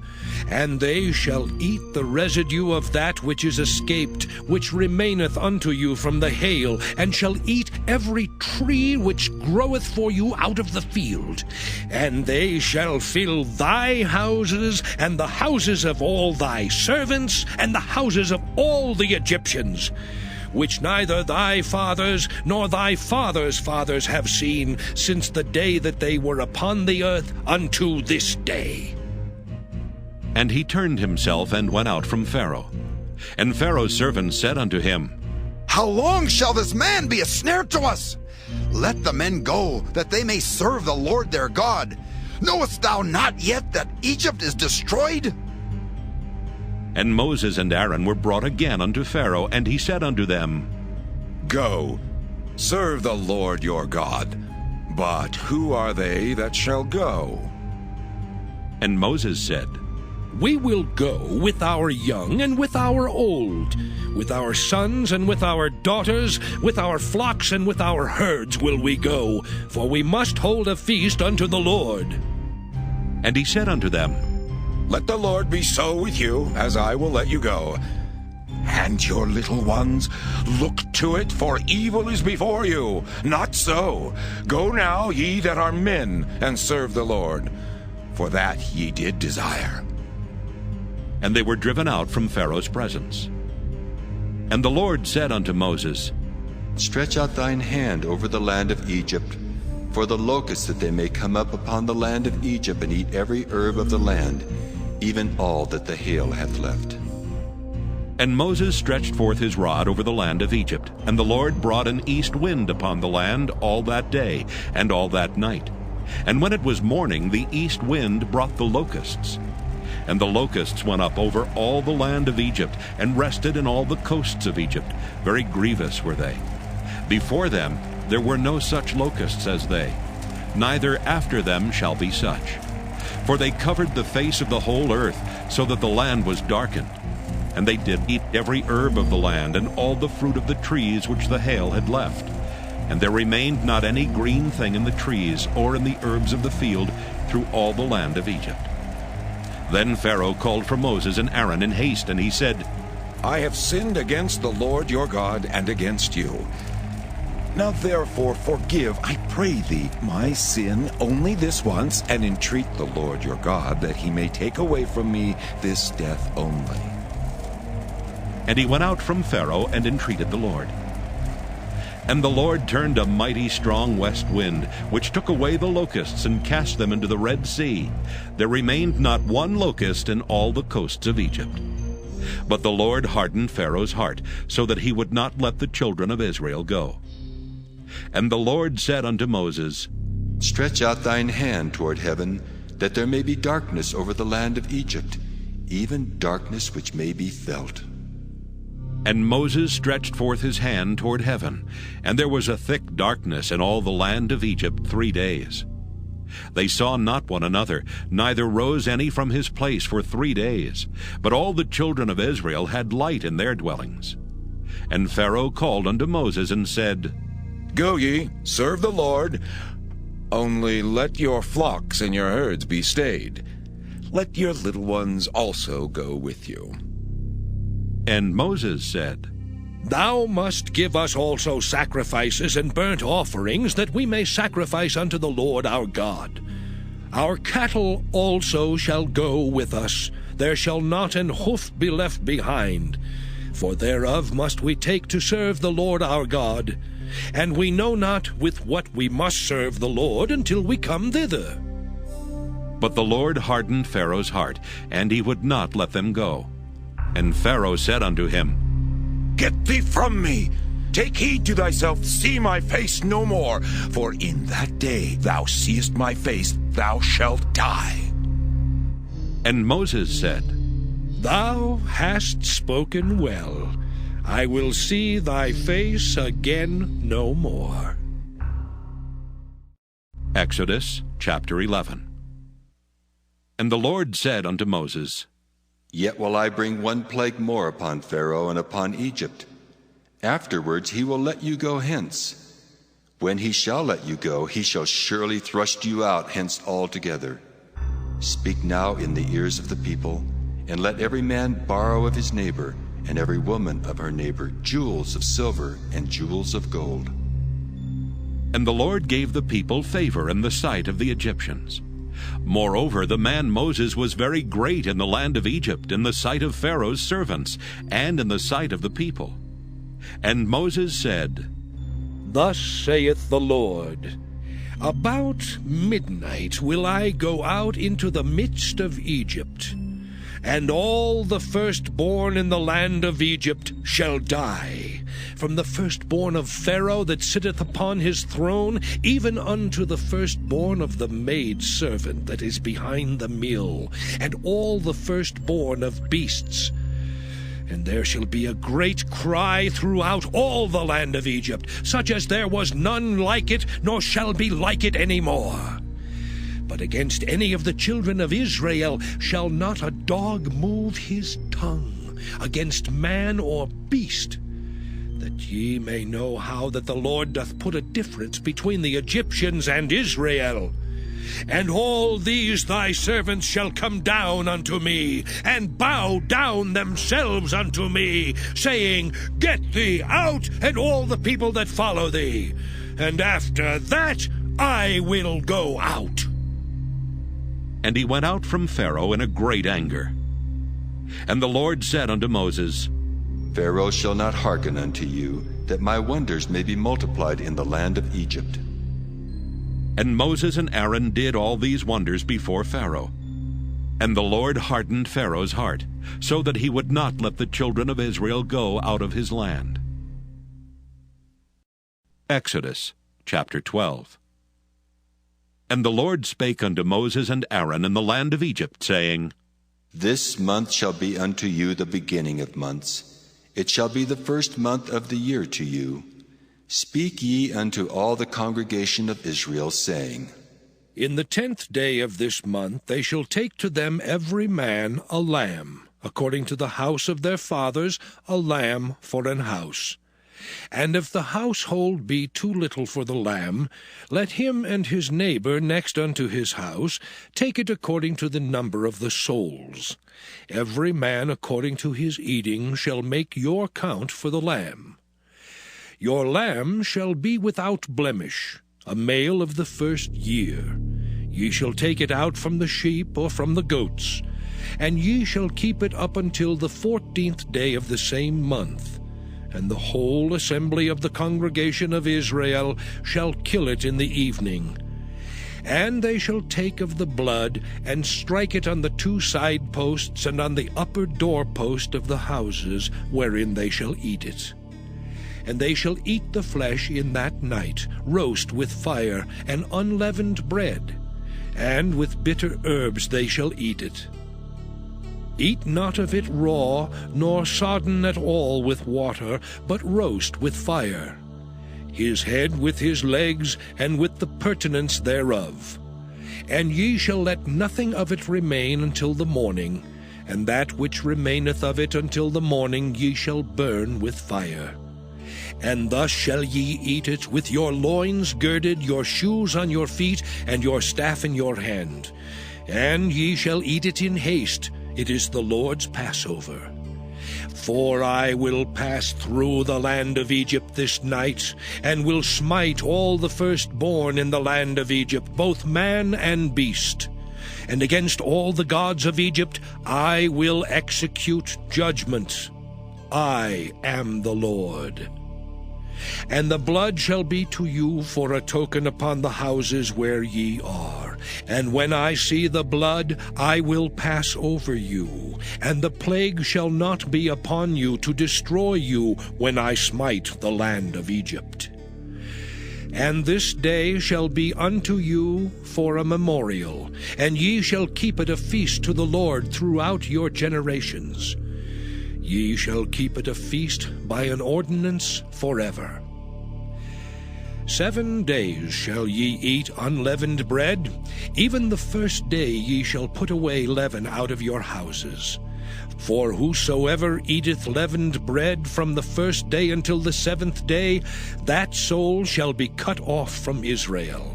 And they shall eat the residue of that which is escaped, which remaineth unto you from the hail, and shall eat every tree which groweth for you out of the field. And they shall fill thy houses, and the houses of all thy servants, and the houses of all the Egyptians, which neither thy fathers nor thy fathers' fathers have seen, since the day that they were upon the earth unto this day. And he turned himself and went out from Pharaoh. And Pharaoh's servants said unto him, How long shall this man be a snare to us? Let the men go, that they may serve the Lord their God. Knowest thou not yet that Egypt is destroyed? And Moses and Aaron were brought again unto Pharaoh, and he said unto them, Go, serve the Lord your God. But who are they that shall go? And Moses said, We will go with our young and with our old, with our sons and with our daughters, with our flocks and with our herds will we go, for we must hold a feast unto the Lord. And he said unto them, Let the Lord be so with you, as I will let you go. And your little ones, look to it, for evil is before you. Not so. Go now, ye that are men, and serve the Lord, for that ye did desire. And they were driven out from Pharaoh's presence. And the Lord said unto Moses, Stretch out thine hand over the land of Egypt, for the locusts, that they may come up upon the land of Egypt, and eat every herb of the land, even all that the hail hath left. And Moses stretched forth his rod over the land of Egypt, And the Lord brought an east wind upon the land all that day and all that night. And when it was morning, the east wind brought the locusts. And the locusts went up over all the land of Egypt, and rested in all the coasts of Egypt. Very grievous were they. Before them there were no such locusts as they, neither after them shall be such. For they covered the face of the whole earth, so that the land was darkened. And they did eat every herb of the land, and all the fruit of the trees which the hail had left. And there remained not any green thing in the trees, or in the herbs of the field, through all the land of Egypt. Then Pharaoh called for Moses and Aaron in haste, and he said, I have sinned against the Lord your God and against you. Now therefore forgive, I pray thee, my sin only this once, and entreat the Lord your God that he may take away from me this death only. And he went out from Pharaoh and entreated the Lord. And the Lord turned a mighty strong west wind, which took away the locusts and cast them into the Red Sea. There remained not one locust in all the coasts of Egypt. But the Lord hardened Pharaoh's heart, so that he would not let the children of Israel go. And the Lord said unto Moses, Stretch out thine hand toward heaven, that there may be darkness over the land of Egypt, even darkness which may be felt. And Moses stretched forth his hand toward heaven, and there was a thick darkness in all the land of Egypt 3 days. They saw not one another, neither rose any from his place for 3 days. But all the children of Israel had light in their dwellings. And Pharaoh called unto Moses and said, Go ye, serve the Lord, only let your flocks and your herds be stayed. Let your little ones also go with you. And Moses said, Thou must give us also sacrifices and burnt offerings, that we may sacrifice unto the Lord our God. Our cattle also shall go with us. There shall not an hoof be left behind. For thereof must we take to serve the Lord our God. And we know not with what we must serve the Lord until we come thither. But the Lord hardened Pharaoh's heart, and he would not let them go. And Pharaoh said unto him, Get thee from me! Take heed to thyself, see my face no more, for in that day thou seest my face, thou shalt die. And Moses said, Thou hast spoken well. I will see thy face again no more. Exodus chapter 11. And the Lord said unto Moses, Yet will I bring one plague more upon Pharaoh and upon Egypt. Afterwards he will let you go hence. When he shall let you go, he shall surely thrust you out hence altogether. Speak now in the ears of the people, and let every man borrow of his neighbor, and every woman of her neighbor, jewels of silver and jewels of gold. And the Lord gave the people favor in the sight of the Egyptians. Moreover, the man Moses was very great in the land of Egypt, in the sight of Pharaoh's servants, and in the sight of the people. And Moses said, Thus saith the Lord, About midnight will I go out into the midst of Egypt, and all the firstborn in the land of Egypt shall die, from the firstborn of Pharaoh that sitteth upon his throne, even unto the firstborn of the maidservant that is behind the mill, and all the firstborn of beasts. And there shall be a great cry throughout all the land of Egypt, such as there was none like it, nor shall be like it any more. But against any of the children of Israel shall not a dog move his tongue, against man or beast, that ye may know how that the Lord doth put a difference between the Egyptians and Israel. And all these thy servants shall come down unto me, and bow down themselves unto me, saying, Get thee out, and all the people that follow thee. And after that I will go out. And he went out from Pharaoh in a great anger. And the Lord said unto Moses, Pharaoh shall not hearken unto you, that my wonders may be multiplied in the land of Egypt. And Moses and Aaron did all these wonders before Pharaoh. And the Lord hardened Pharaoh's heart, so that he would not let the children of Israel go out of his land. Exodus chapter 12. And the Lord spake unto Moses and Aaron in the land of Egypt, saying, This month shall be unto you the beginning of months. It shall be the first month of the year to you. Speak ye unto all the congregation of Israel, saying, In the 10th day of this month they shall take to them every man a lamb, according to the house of their fathers, a lamb for an house. And if the household be too little for the lamb, let him and his neighbor next unto his house take it according to the number of the souls. Every man according to his eating shall make your count for the lamb. Your lamb shall be without blemish, a male of the first year. Ye shall take it out from the sheep or from the goats, and ye shall keep it up until the 14th day of the same month. And the whole assembly of the congregation of Israel shall kill it in the evening. And they shall take of the blood, and strike it on the 2 side posts and on the upper doorpost of the houses, wherein they shall eat it. And they shall eat the flesh in that night, roast with fire, and unleavened bread, and with bitter herbs they shall eat it. Eat not of it raw, nor sodden at all with water, but roast with fire, his head with his legs, and with the purtenance thereof. And ye shall let nothing of it remain until the morning, and that which remaineth of it until the morning ye shall burn with fire. And thus shall ye eat it, with your loins girded, your shoes on your feet, and your staff in your hand. And ye shall eat it in haste. It is the Lord's Passover. For I will pass through the land of Egypt this night, and will smite all the firstborn in the land of Egypt, both man and beast. And against all the gods of Egypt I will execute judgment. I am the Lord. And the blood shall be to you for a token upon the houses where ye are. And when I see the blood, I will pass over you, and the plague shall not be upon you to destroy you when I smite the land of Egypt. And this day shall be unto you for a memorial, and ye shall keep it a feast to the Lord throughout your generations. Ye shall keep it a feast by an ordinance forever. 7 days shall ye eat unleavened bread. Even the first day ye shall put away leaven out of your houses. For whosoever eateth leavened bread from the first day until the 7th day, that soul shall be cut off from Israel.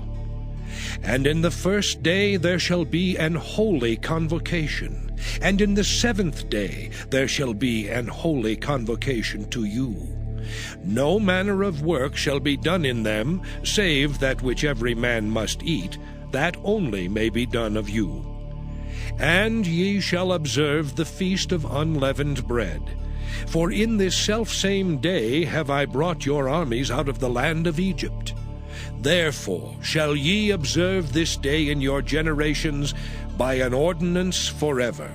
And in the first day there shall be an holy convocation, and in the 7th day there shall be an holy convocation to you. No manner of work shall be done in them, save that which every man must eat, that only may be done of you. And ye shall observe the feast of unleavened bread. For in this selfsame day have I brought your armies out of the land of Egypt. Therefore shall ye observe this day in your generations by an ordinance forever.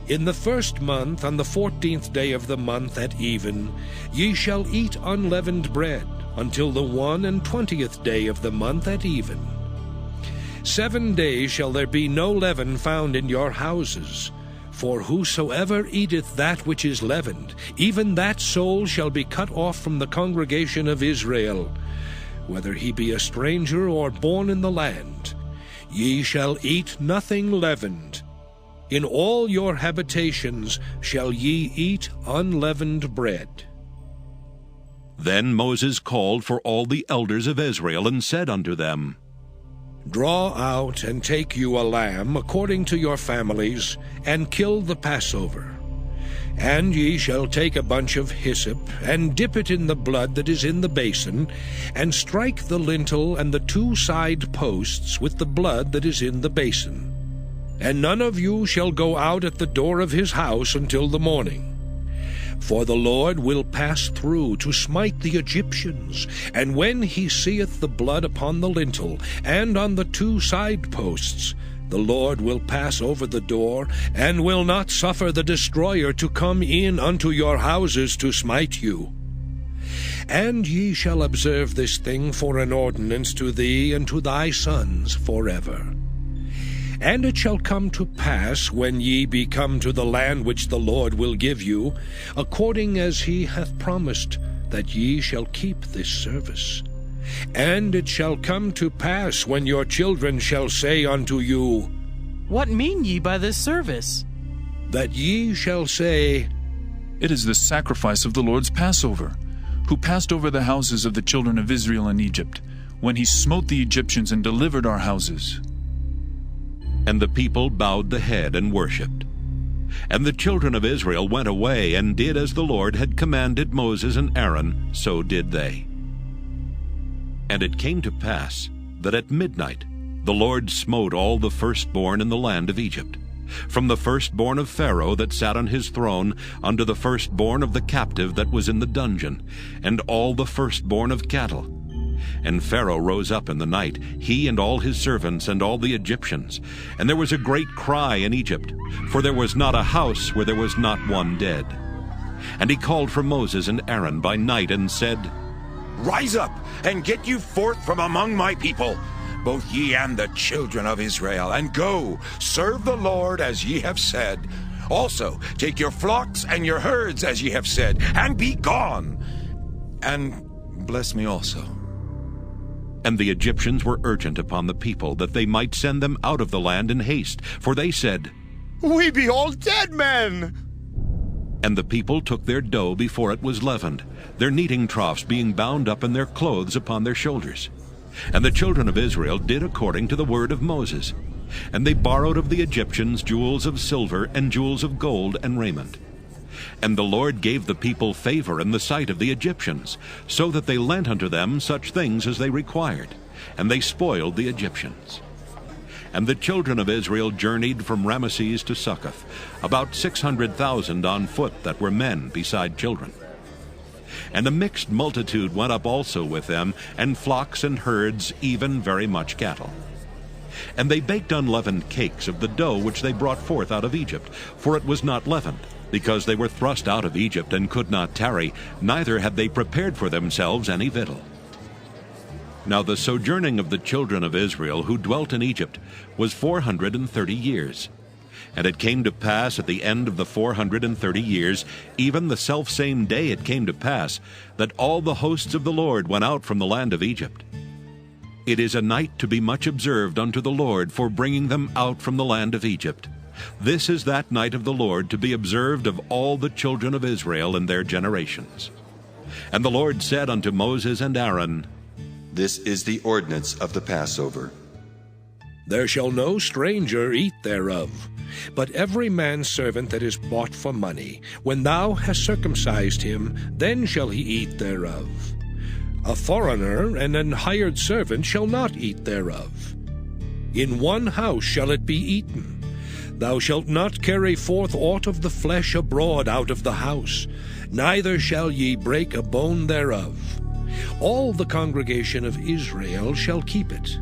In the 1st month, on the 14th day of the month at even, ye shall eat unleavened bread, until the 21st day of the month at even. 7 days shall there be no leaven found in your houses. For whosoever eateth that which is leavened, even that soul shall be cut off from the congregation of Israel, whether he be a stranger or born in the land. Ye shall eat nothing leavened. In all your habitations shall ye eat unleavened bread. Then Moses called for all the elders of Israel, and said unto them, Draw out and take you a lamb according to your families, and kill the Passover. And ye shall take a bunch of hyssop, and dip it in the blood that is in the basin, and strike the lintel and the 2 side posts with the blood that is in the basin. And none of you shall go out at the door of his house until the morning. For the Lord will pass through to smite the Egyptians, and when he seeth the blood upon the lintel and on the 2 side posts, the Lord will pass over the door, and will not suffer the destroyer to come in unto your houses to smite you. And ye shall observe this thing for an ordinance to thee and to thy sons forever. And it shall come to pass, when ye be come to the land which the Lord will give you, according as he hath promised, that ye shall keep this service. And it shall come to pass, when your children shall say unto you, What mean ye by this service? That ye shall say, It is the sacrifice of the Lord's Passover, who passed over the houses of the children of Israel in Egypt, when he smote the Egyptians and delivered our houses. And the people bowed the head and worshipped. And the children of Israel went away and did as the Lord had commanded Moses and Aaron, so did they. And it came to pass that at midnight the Lord smote all the firstborn in the land of Egypt, from the firstborn of Pharaoh that sat on his throne unto the firstborn of the captive that was in the dungeon, and all the firstborn of cattle. And Pharaoh rose up in the night, he and all his servants and all the Egyptians. And there was a great cry in Egypt, for there was not a house where there was not one dead. And he called for Moses and Aaron by night and said, Rise up, and get you forth from among my people, both ye and the children of Israel, and go, serve the Lord as ye have said. Also take your flocks and your herds as ye have said, and be gone. And bless me also. And the Egyptians were urgent upon the people, that they might send them out of the land in haste, for they said, We be all dead men. And the people took their dough before it was leavened, their kneading troughs being bound up in their clothes upon their shoulders. And the children of Israel did according to the word of Moses. And they borrowed of the Egyptians jewels of silver and jewels of gold and raiment. And the Lord gave the people favor in the sight of the Egyptians, so that they lent unto them such things as they required, and they spoiled the Egyptians. And the children of Israel journeyed from Ramesses to Succoth, about 600,000 on foot that were men beside children. And a mixed multitude went up also with them, and flocks and herds, even very much cattle. And they baked unleavened cakes of the dough which they brought forth out of Egypt, for it was not leavened, because they were thrust out of Egypt and could not tarry, neither had they prepared for themselves any victual. Now the sojourning of the children of Israel who dwelt in Egypt was 430 years. And it came to pass at the end of the 430 years, even the selfsame day it came to pass, that all the hosts of the Lord went out from the land of Egypt. It is a night to be much observed unto the Lord for bringing them out from the land of Egypt. This is that night of the Lord to be observed of all the children of Israel in their generations. And the Lord said unto Moses and Aaron, This is the ordinance of the Passover. There shall no stranger eat thereof, but every man's servant that is bought for money, when thou hast circumcised him, then shall he eat thereof. A foreigner and an hired servant shall not eat thereof. In one house shall it be eaten. Thou shalt not carry forth aught of the flesh abroad out of the house, neither shall ye break a bone thereof. All the congregation of Israel shall keep it.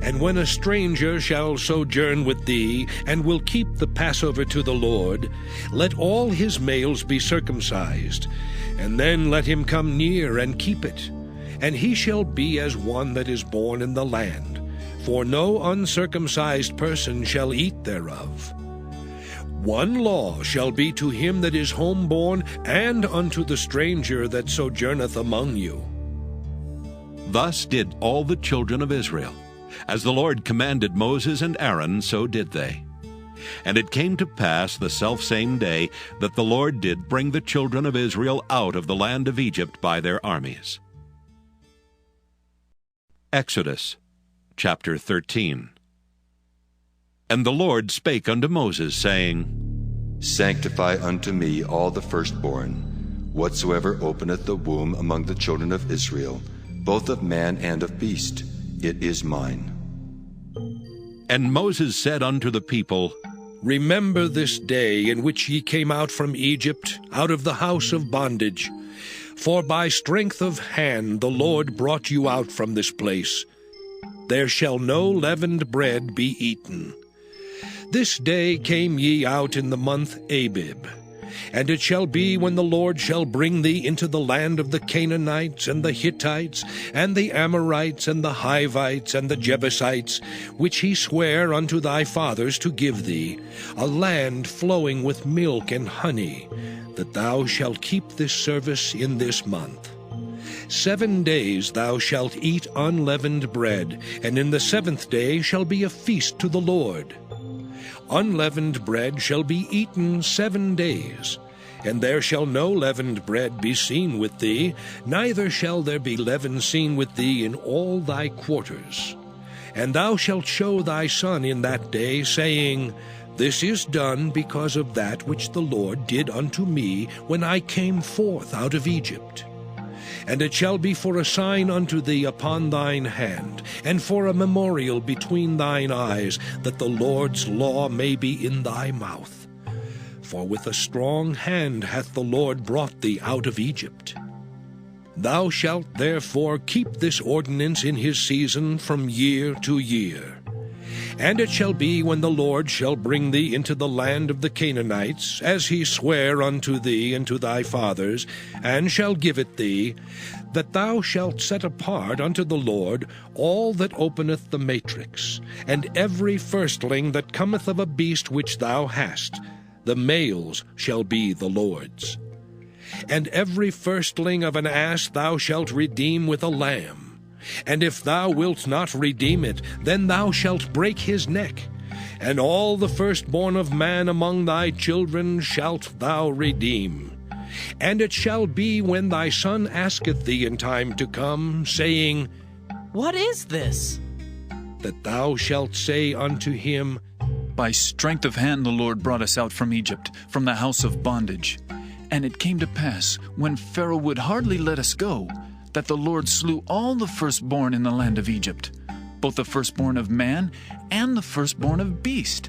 And when a stranger shall sojourn with thee, and will keep the Passover to the Lord, let all his males be circumcised, and then let him come near and keep it. And he shall be as one that is born in the land, for no uncircumcised person shall eat thereof. One law shall be to him that is homeborn, and unto the stranger that sojourneth among you. Thus did all the children of Israel. As the Lord commanded Moses and Aaron, so did they. And it came to pass the selfsame day that the Lord did bring the children of Israel out of the land of Egypt by their armies. Exodus chapter 13. And the Lord spake unto Moses, saying, Sanctify unto me all the firstborn, whatsoever openeth the womb among the children of Israel, both of man and of beast, it is mine. And Moses said unto the people, Remember this day in which ye came out from Egypt, out of the house of bondage. For by strength of hand the Lord brought you out from this place. There shall no leavened bread be eaten. This day came ye out in the month Abib. And it shall be, when the Lord shall bring thee into the land of the Canaanites, and the Hittites, and the Amorites, and the Hivites, and the Jebusites, which he sware unto thy fathers to give thee, a land flowing with milk and honey, that thou shalt keep this service in this month. 7 days thou shalt eat unleavened bread, and in the 7th day shall be a feast to the Lord. Unleavened bread shall be eaten 7 days, and there shall no leavened bread be seen with thee, neither shall there be leaven seen with thee in all thy quarters. And thou shalt show thy son in that day, saying, This is done because of that which the Lord did unto me when I came forth out of Egypt. And it shall be for a sign unto thee upon thine hand, and for a memorial between thine eyes, that the Lord's law may be in thy mouth. For with a strong hand hath the Lord brought thee out of Egypt. Thou shalt therefore keep this ordinance in his season from year to year. And it shall be, when the Lord shall bring thee into the land of the Canaanites, as he sware unto thee and to thy fathers, and shall give it thee, that thou shalt set apart unto the Lord all that openeth the matrix, and every firstling that cometh of a beast which thou hast, the males shall be the Lord's. And every firstling of an ass thou shalt redeem with a lamb. And if thou wilt not redeem it, then thou shalt break his neck. And all the firstborn of man among thy children shalt thou redeem. And it shall be, when thy son asketh thee in time to come, saying, What is this? That thou shalt say unto him, By strength of hand the Lord brought us out from Egypt, from the house of bondage. And it came to pass, when Pharaoh would hardly let us go, that the Lord slew all the firstborn in the land of Egypt, both the firstborn of man and the firstborn of beast.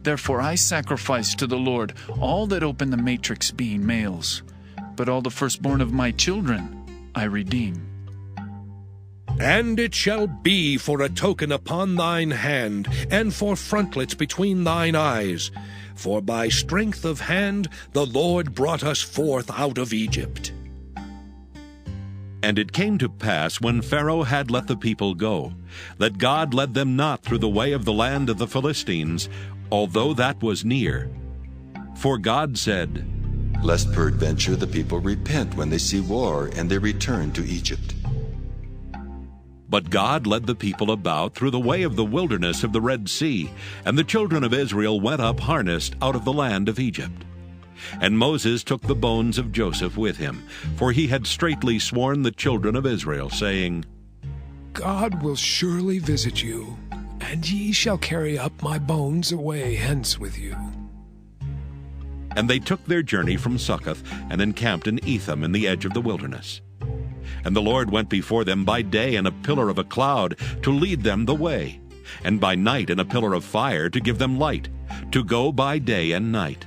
Therefore I sacrifice to the Lord all that open the matrix, being males. But all the firstborn of my children I redeem. And it shall be for a token upon thine hand, and for frontlets between thine eyes. For by strength of hand the Lord brought us forth out of Egypt. And it came to pass, when Pharaoh had let the people go, that God led them not through the way of the land of the Philistines, although that was near. For God said, Lest peradventure the people repent when they see war, and they return to Egypt. But God led the people about through the way of the wilderness of the Red Sea, and the children of Israel went up harnessed out of the land of Egypt. And Moses took the bones of Joseph with him, for he had straitly sworn the children of Israel, saying, God will surely visit you, and ye shall carry up my bones away hence with you. And they took their journey from Succoth, and encamped in Etham in the edge of the wilderness. And the Lord went before them by day in a pillar of a cloud, to lead them the way, and by night in a pillar of fire, to give them light, to go by day and night.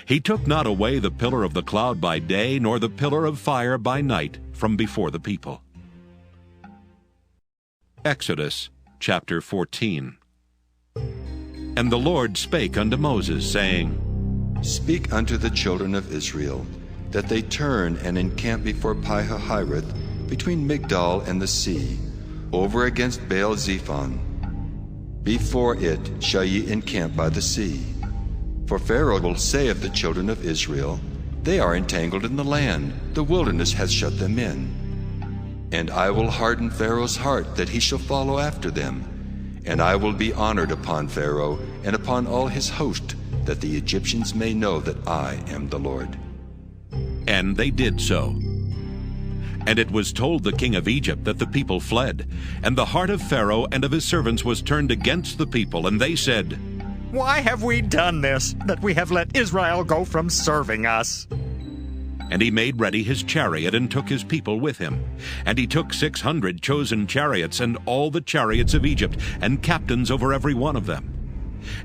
He took not away the pillar of the cloud by day, nor the pillar of fire by night from before the people. Exodus chapter 14. And the Lord spake unto Moses, saying, Speak unto the children of Israel, that they turn and encamp before Pihahiroth, between Migdol and the sea, over against Baal-zephon. Before it shall ye encamp by the sea. For Pharaoh will say of the children of Israel, They are entangled in the land, the wilderness hath shut them in. And I will harden Pharaoh's heart, that he shall follow after them. And I will be honored upon Pharaoh, and upon all his host, that the Egyptians may know that I am the Lord. And they did so. And it was told the king of Egypt that the people fled, and the heart of Pharaoh and of his servants was turned against the people, and they said, Why have we done this, that we have let Israel go from serving us? And he made ready his chariot, and took his people with him. And he took 600 chosen chariots, and all the chariots of Egypt, and captains over every one of them.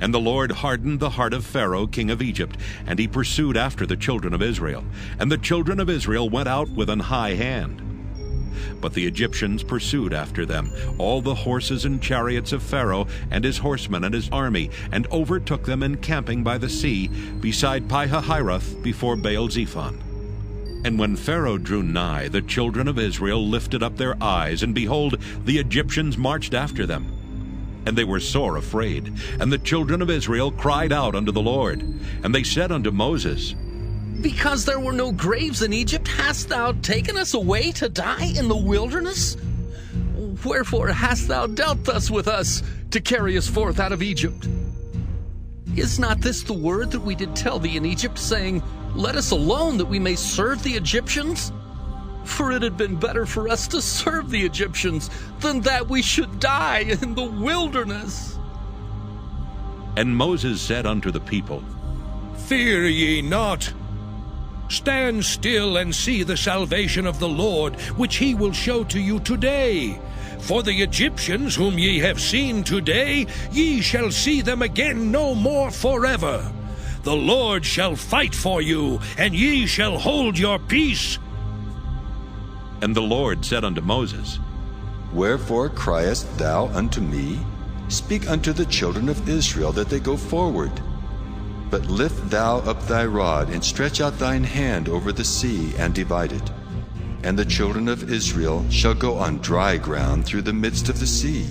And the Lord hardened the heart of Pharaoh king of Egypt, and he pursued after the children of Israel. And the children of Israel went out with an high hand. But the Egyptians pursued after them, all the horses and chariots of Pharaoh and his horsemen and his army, and overtook them encamping by the sea, beside Pi-hahiroth, before Baal-zephon. And when Pharaoh drew nigh, the children of Israel lifted up their eyes, and behold, the Egyptians marched after them. And they were sore afraid. And the children of Israel cried out unto the Lord. And they said unto Moses, Because there were no graves in Egypt, hast thou taken us away to die in the wilderness? Wherefore hast thou dealt thus with us, to carry us forth out of Egypt? Is not this the word that we did tell thee in Egypt, saying, Let us alone, that we may serve the Egyptians? For it had been better for us to serve the Egyptians, than that we should die in the wilderness. And Moses said unto the people, Fear ye not. Stand still and see the salvation of the Lord, which he will show to you today. For the Egyptians whom ye have seen today, ye shall see them again no more forever. The Lord shall fight for you, and ye shall hold your peace. And the Lord said unto Moses, Wherefore criest thou unto me? Speak unto the children of Israel that they go forward. But lift thou up thy rod, and stretch out thine hand over the sea, and divide it. And the children of Israel shall go on dry ground through the midst of the sea.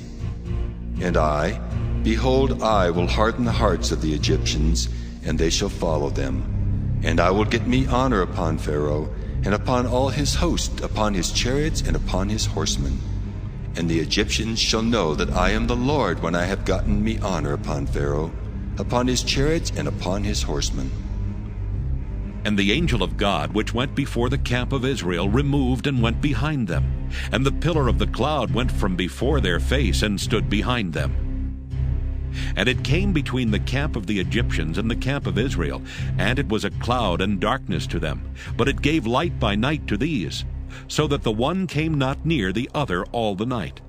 And I, behold, I will harden the hearts of the Egyptians, and they shall follow them. And I will get me honor upon Pharaoh, and upon all his host, upon his chariots, and upon his horsemen. And the Egyptians shall know that I am the Lord, when I have gotten me honor upon Pharaoh, upon his chariots, and upon his horsemen. And the angel of God, which went before the camp of Israel, removed and went behind them. And the pillar of the cloud went from before their face, and stood behind them. And it came between the camp of the Egyptians and the camp of Israel, and it was a cloud and darkness to them, but it gave light by night to these, so that the one came not near the other all the night.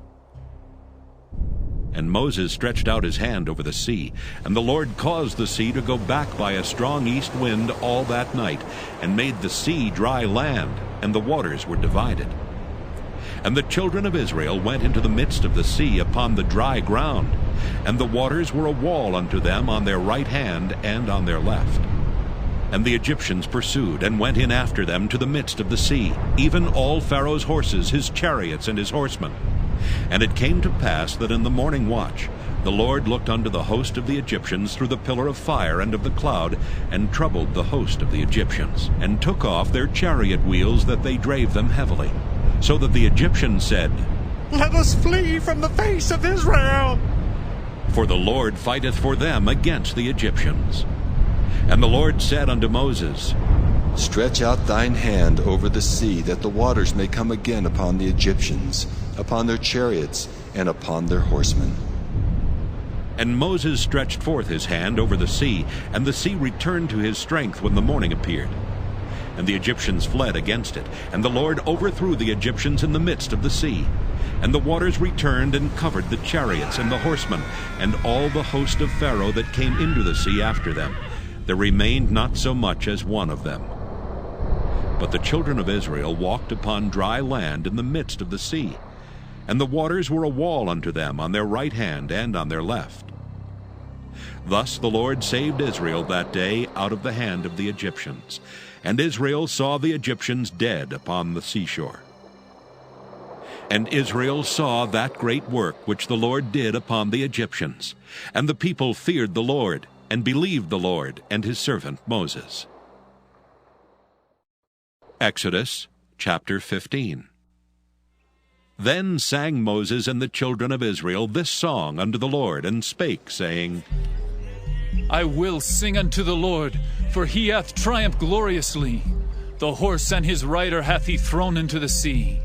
And Moses stretched out his hand over the sea, and the Lord caused the sea to go back by a strong east wind all that night, and made the sea dry land, and the waters were divided. And the children of Israel went into the midst of the sea upon the dry ground, and the waters were a wall unto them on their right hand and on their left. And the Egyptians pursued, and went in after them to the midst of the sea, even all Pharaoh's horses, his chariots, and his horsemen. And it came to pass that in the morning watch the Lord looked unto the host of the Egyptians through the pillar of fire and of the cloud, and troubled the host of the Egyptians, and took off their chariot wheels, that they drave them heavily. So that the Egyptians said, Let us flee from the face of Israel. For the Lord fighteth for them against the Egyptians. And the Lord said unto Moses, Stretch out thine hand over the sea, that the waters may come again upon the Egyptians, upon their chariots, and upon their horsemen. And Moses stretched forth his hand over the sea, and the sea returned to his strength when the morning appeared. And the Egyptians fled against it, and the Lord overthrew the Egyptians in the midst of the sea. And the waters returned and covered the chariots and the horsemen, and all the host of Pharaoh that came into the sea after them. There remained not so much as one of them. But the children of Israel walked upon dry land in the midst of the sea, and the waters were a wall unto them on their right hand and on their left. Thus the Lord saved Israel that day out of the hand of the Egyptians. And Israel saw the Egyptians dead upon the seashore. And Israel saw that great work which the Lord did upon the Egyptians. And the people feared the Lord, and believed the Lord and his servant Moses. Exodus chapter 15. Then sang Moses and the children of Israel this song unto the Lord, and spake, saying, I will sing unto the Lord, for he hath triumphed gloriously. The horse and his rider hath he thrown into the sea.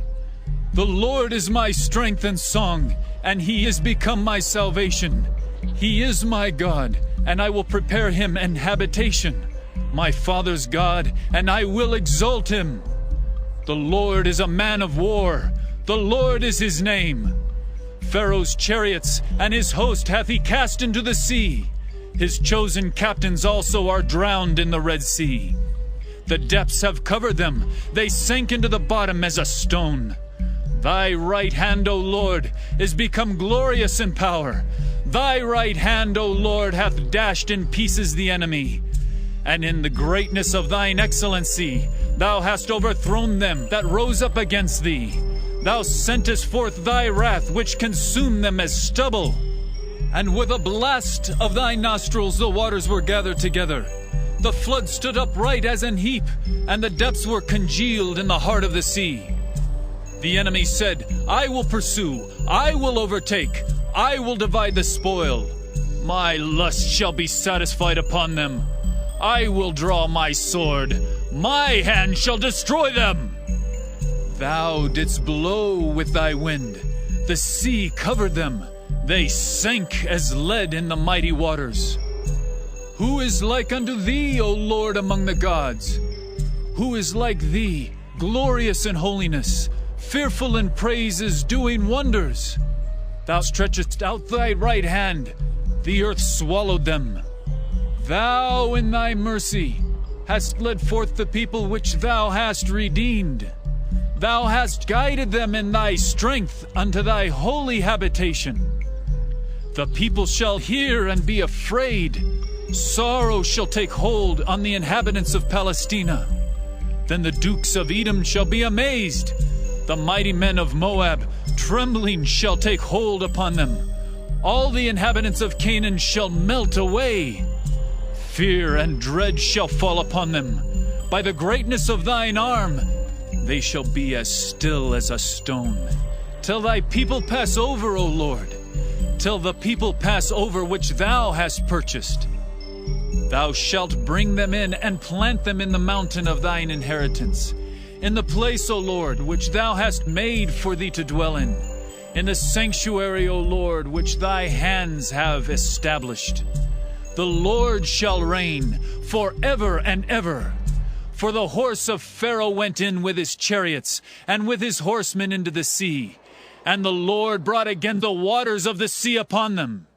The Lord is my strength and song, and he is become my salvation. He is my God, and I will prepare him an habitation, my father's God, and I will exalt him. The Lord is a man of war, the Lord is his name. Pharaoh's chariots and his host hath he cast into the sea. His chosen captains also are drowned in the Red Sea. The depths have covered them, they sank into the bottom as a stone. Thy right hand, O Lord, is become glorious in power. Thy right hand, O Lord, hath dashed in pieces the enemy. And in the greatness of thine excellency, thou hast overthrown them that rose up against thee. Thou sentest forth thy wrath, which consumed them as stubble. And with a blast of thy nostrils the waters were gathered together. The flood stood upright as an heap, and the depths were congealed in the heart of the sea. The enemy said, I will pursue, I will overtake, I will divide the spoil. My lust shall be satisfied upon them. I will draw my sword, my hand shall destroy them. Thou didst blow with thy wind, the sea covered them, they sank as lead in the mighty waters. Who is like unto thee, O Lord, among the gods? Who is like thee, glorious in holiness, fearful in praises, doing wonders? Thou stretchest out thy right hand, the earth swallowed them. Thou in thy mercy hast led forth the people which thou hast redeemed. Thou hast guided them in thy strength unto thy holy habitation. The people shall hear and be afraid. Sorrow shall take hold on the inhabitants of Palestina. Then the dukes of Edom shall be amazed. The mighty men of Moab, trembling, shall take hold upon them. All the inhabitants of Canaan shall melt away. Fear and dread shall fall upon them. By the greatness of thine arm, they shall be as still as a stone. Till thy people pass over, O Lord, till the people pass over which thou hast purchased. Thou shalt bring them in and plant them in the mountain of thine inheritance, in the place, O Lord, which thou hast made for thee to dwell in the sanctuary, O Lord, which thy hands have established. The Lord shall reign forever and ever. For the horse of Pharaoh went in with his chariots and with his horsemen into the sea, and the Lord brought again the waters of the sea upon them.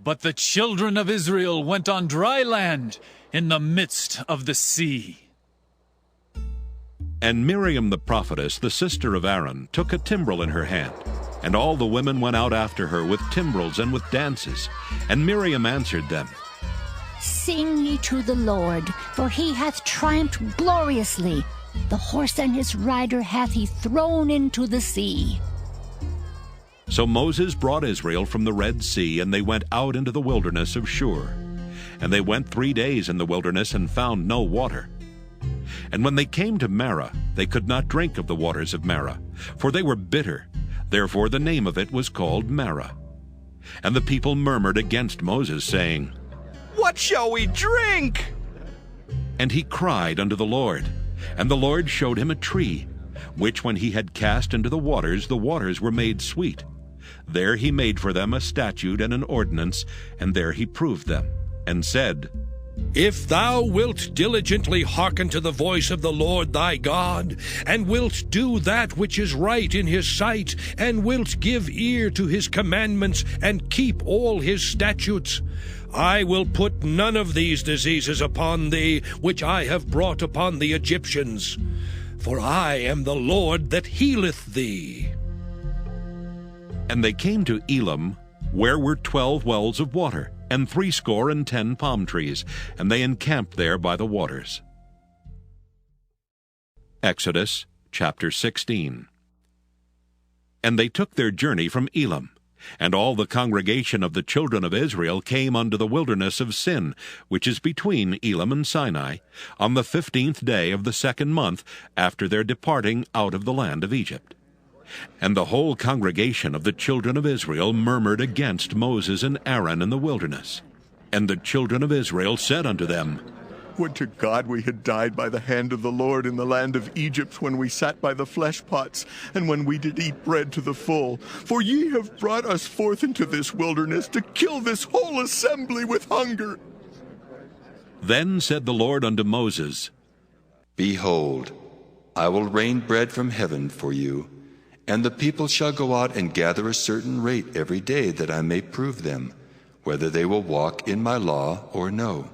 But the children of Israel went on dry land in the midst of the sea. And Miriam the prophetess, the sister of Aaron, took a timbrel in her hand, and all the women went out after her with timbrels and with dances. And Miriam answered them, Sing ye to the Lord, for he hath triumphed gloriously. The horse and his rider hath he thrown into the sea. So Moses brought Israel from the Red Sea, and they went out into the wilderness of Shur. And they went 3 days in the wilderness and found no water. And when they came to Marah, they could not drink of the waters of Marah, for they were bitter. Therefore the name of it was called Marah. And the people murmured against Moses, saying, What shall we drink? And he cried unto the Lord, and the Lord showed him a tree, which when he had cast into the waters were made sweet. There he made for them a statute and an ordinance, and there he proved them, and said, If thou wilt diligently hearken to the voice of the Lord thy God, and wilt do that which is right in his sight, and wilt give ear to his commandments, and keep all his statutes, I will put none of these diseases upon thee, which I have brought upon the Egyptians. For I am the Lord that healeth thee. And they came to Elim, where were 12 wells of water, and 70 palm trees, and they encamped there by the waters. Exodus chapter 16. And they took their journey from Elim, and all the congregation of the children of Israel came unto the wilderness of Sin, which is between Elim and Sinai, on the 15th day of the 2nd month after their departing out of the land of Egypt. And the whole congregation of the children of Israel murmured against Moses and Aaron in the wilderness. And the children of Israel said unto them, Would to God we had died by the hand of the Lord in the land of Egypt, when we sat by the flesh pots, and when we did eat bread to the full. For ye have brought us forth into this wilderness to kill this whole assembly with hunger. Then said the Lord unto Moses, Behold, I will rain bread from heaven for you, and the people shall go out and gather a certain rate every day, that I may prove them, whether they will walk in my law or no.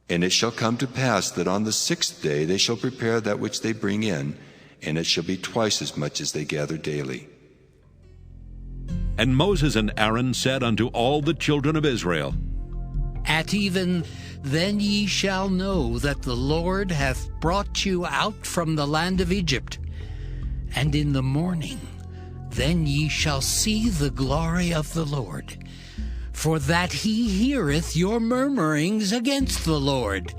And it shall come to pass that on the 6th day they shall prepare that which they bring in, and it shall be twice as much as they gather daily. And Moses and Aaron said unto all the children of Israel, At even then ye shall know that the Lord hath brought you out from the land of Egypt. And in the morning then ye shall see the glory of the Lord, for that he heareth your murmurings against the Lord.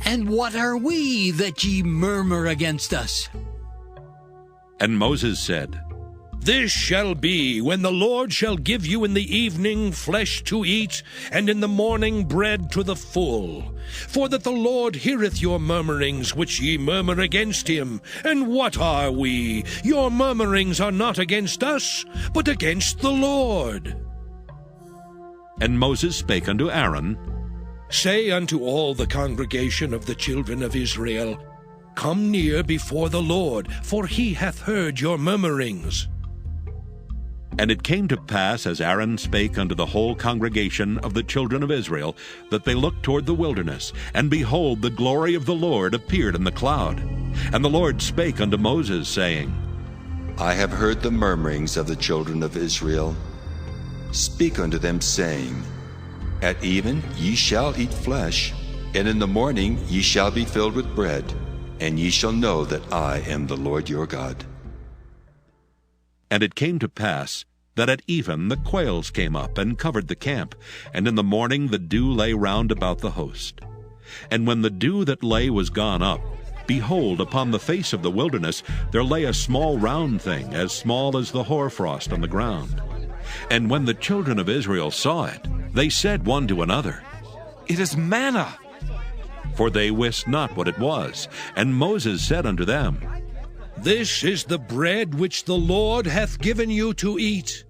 And what are we that ye murmur against us? And Moses said, This shall be when the Lord shall give you in the evening flesh to eat, and in the morning bread to the full. For that the Lord heareth your murmurings which ye murmur against him. And what are we? Your murmurings are not against us, but against the Lord. And Moses spake unto Aaron, Say unto all the congregation of the children of Israel, Come near before the Lord, for he hath heard your murmurings. And it came to pass, as Aaron spake unto the whole congregation of the children of Israel, that they looked toward the wilderness, and behold, the glory of the Lord appeared in the cloud. And the Lord spake unto Moses, saying, I have heard the murmurings of the children of Israel. Speak unto them, saying, At even ye shall eat flesh, and in the morning ye shall be filled with bread, and ye shall know that I am the Lord your God. And it came to pass that at even the quails came up and covered the camp, and in the morning the dew lay round about the host. And when the dew that lay was gone up, behold, upon the face of the wilderness there lay a small round thing, as small as the hoarfrost on the ground. And when the children of Israel saw it, they said one to another, It is manna. For they wist not what it was. And Moses said unto them, This is the bread which the Lord hath given you to eat.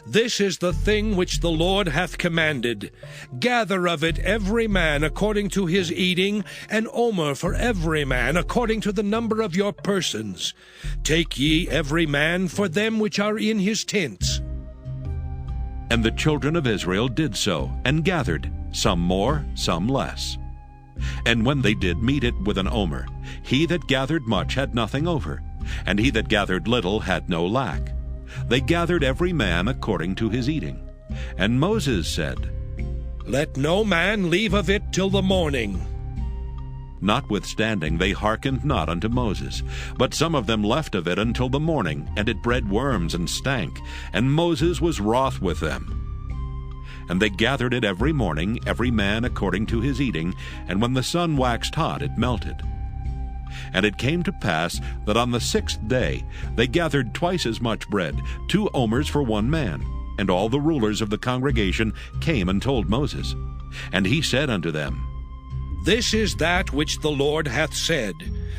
This is the thing which the Lord hath commanded. Gather of it every man according to his eating, an omer for every man according to the number of your persons. Take ye every man for them which are in his tents. And the children of Israel did so, and gathered, some more, some less. And when they did meet it with an omer, he that gathered much had nothing over, and he that gathered little had no lack. They gathered every man according to his eating. And Moses said, Let no man leave of it till the morning. Notwithstanding they hearkened not unto Moses, but some of them left of it until the morning, and it bred worms and stank, and Moses was wroth with them. And they gathered it every morning, every man according to his eating, and when the sun waxed hot, it melted. And it came to pass that on the 6th day they gathered twice as much bread, 2 omers for one man. And all the rulers of the congregation came and told Moses. And he said unto them, This is that which the Lord hath said.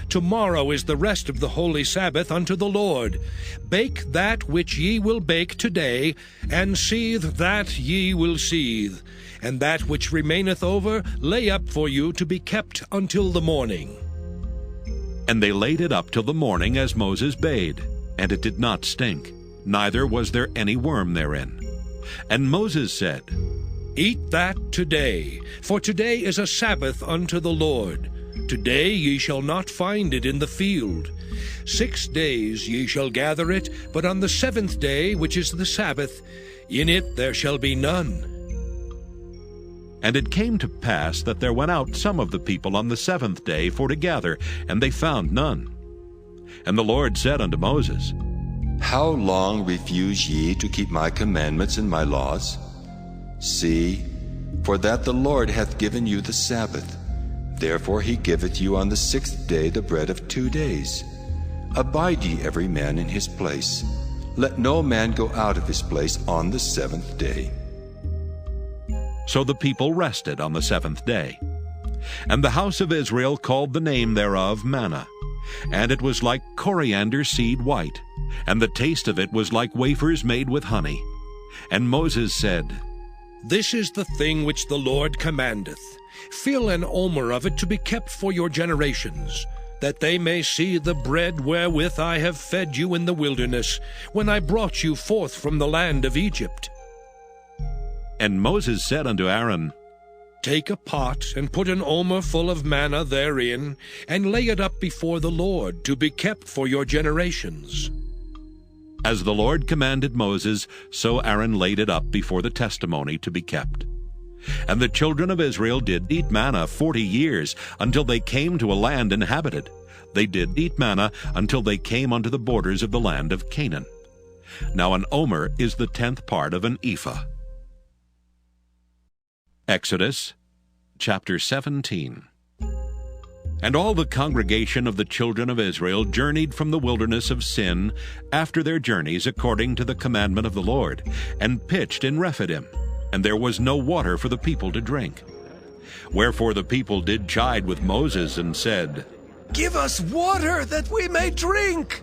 Tomorrow is the rest of the holy Sabbath unto the Lord. Bake that which ye will bake today, and seethe that ye will seethe. And that which remaineth over lay up for you to be kept until the morning. And they laid it up till the morning, as Moses bade. And it did not stink, neither was there any worm therein. And Moses said, Eat that today, for today is a Sabbath unto the Lord. Today ye shall not find it in the field. 6 days ye shall gather it, but on the 7th day, which is the Sabbath, in it there shall be none. And it came to pass that there went out some of the people on the 7th day for to gather, and they found none. And the Lord said unto Moses, How long refuse ye to keep my commandments and my laws? See, for that the Lord hath given you the Sabbath. Therefore he giveth you on the 6th day the bread of 2 days. Abide ye every man in his place. Let no man go out of his place on the 7th day. So the people rested on the 7th day. And the house of Israel called the name thereof manna. And it was like coriander seed white, and the taste of it was like wafers made with honey. And Moses said, This is the thing which the Lord commandeth. Fill an omer of it to be kept for your generations, that they may see the bread wherewith I have fed you in the wilderness, when I brought you forth from the land of Egypt. And Moses said unto Aaron, Take a pot, and put an omer full of manna therein, and lay it up before the Lord, to be kept for your generations. As the Lord commanded Moses, so Aaron laid it up before the testimony to be kept. And the children of Israel did eat manna 40 years, until they came to a land inhabited. They did eat manna until they came unto the borders of the land of Canaan. Now an omer is the 10th part of an ephah. Exodus chapter 17. And all the congregation of the children of Israel journeyed from the wilderness of Sin after their journeys according to the commandment of the Lord, and pitched in Rephidim, and there was no water for the people to drink. Wherefore the people did chide with Moses, and said, Give us water that we may drink.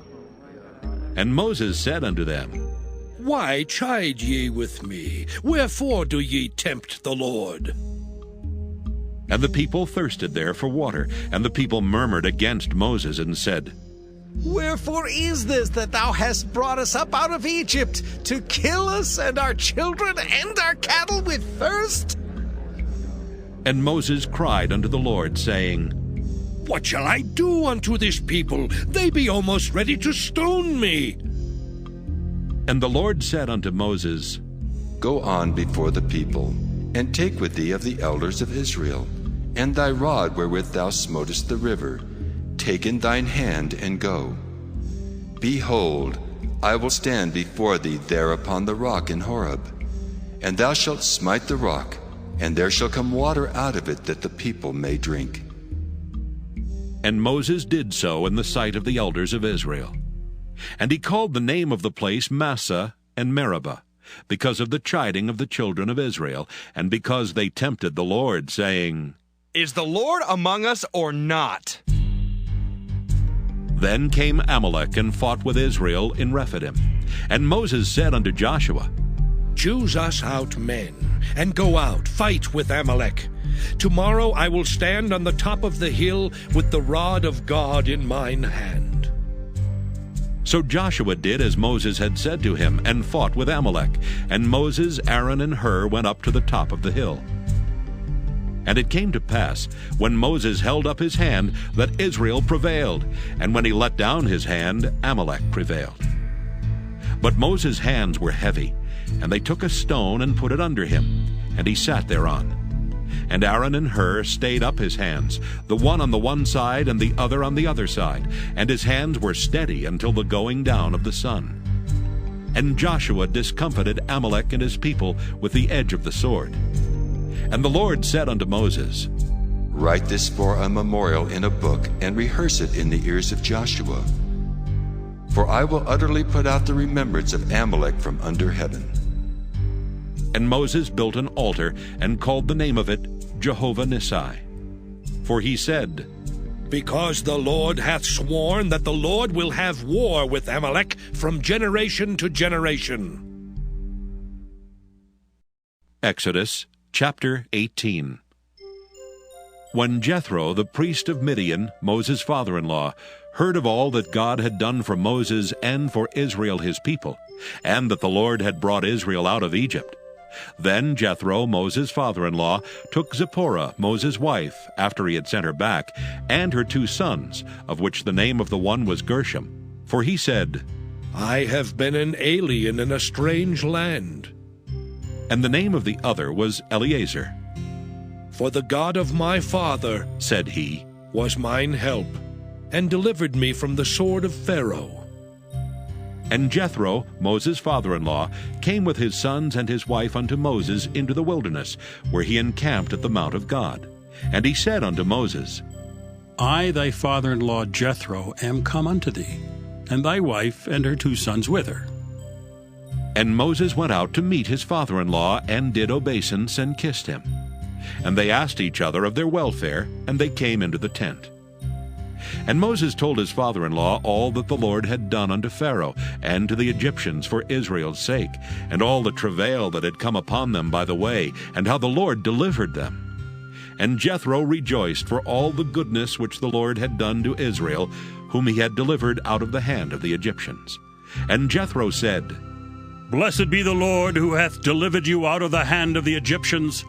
And Moses said unto them, Why chide ye with me? Wherefore do ye tempt the Lord? And the people thirsted there for water, and the people murmured against Moses, and said, Wherefore is this that thou hast brought us up out of Egypt, to kill us and our children and our cattle with thirst? And Moses cried unto the Lord, saying, What shall I do unto this people? They be almost ready to stone me. And the Lord said unto Moses, Go on before the people, and take with thee of the elders of Israel, and thy rod wherewith thou smotest the river, take in thine hand, and go. Behold, I will stand before thee there upon the rock in Horeb, and thou shalt smite the rock, and there shall come water out of it, that the people may drink. And Moses did so in the sight of the elders of Israel. And he called the name of the place Massah and Meribah, because of the chiding of the children of Israel, and because they tempted the Lord, saying, Is the Lord among us or not? Then came Amalek and fought with Israel in Rephidim. And Moses said unto Joshua, Choose us out men, and go out, fight with Amalek. Tomorrow I will stand on the top of the hill with the rod of God in mine hand. So Joshua did as Moses had said to him, and fought with Amalek. And Moses, Aaron, and Hur went up to the top of the hill. And it came to pass, when Moses held up his hand, that Israel prevailed, and when he let down his hand, Amalek prevailed. But Moses' hands were heavy, and they took a stone and put it under him, and he sat thereon. And Aaron and Hur stayed up his hands, the one on the one side and the other on the other side, and his hands were steady until the going down of the sun. And Joshua discomfited Amalek and his people with the edge of the sword. And the Lord said unto Moses, Write this for a memorial in a book, and rehearse it in the ears of Joshua. For I will utterly put out the remembrance of Amalek from under heaven. And Moses built an altar, and called the name of it Jehovah Nissi. For he said, Because the Lord hath sworn that the Lord will have war with Amalek from generation to generation. Exodus chapter 18. When Jethro, the priest of Midian, Moses' father-in-law, heard of all that God had done for Moses and for Israel his people, and that the Lord had brought Israel out of Egypt, then Jethro, Moses' father-in-law, took Zipporah, Moses' wife, after he had sent her back, and her 2 sons, of which the name of the one was Gershom. For he said, I have been an alien in a strange land. And the name of the other was Eleazar. For the God of my father, said he, was mine help, and delivered me from the sword of Pharaoh. And Jethro, Moses' father-in-law, came with his sons and his wife unto Moses into the wilderness, where he encamped at the mount of God. And he said unto Moses, I, thy father-in-law Jethro, am come unto thee, and thy wife and her 2 sons with her. And Moses went out to meet his father-in-law, and did obeisance, and kissed him. And they asked each other of their welfare, and they came into the tent. And Moses told his father-in-law all that the Lord had done unto Pharaoh, and to the Egyptians for Israel's sake, and all the travail that had come upon them by the way, and how the Lord delivered them. And Jethro rejoiced for all the goodness which the Lord had done to Israel, whom he had delivered out of the hand of the Egyptians. And Jethro said, Blessed be the Lord, who hath delivered you out of the hand of the Egyptians.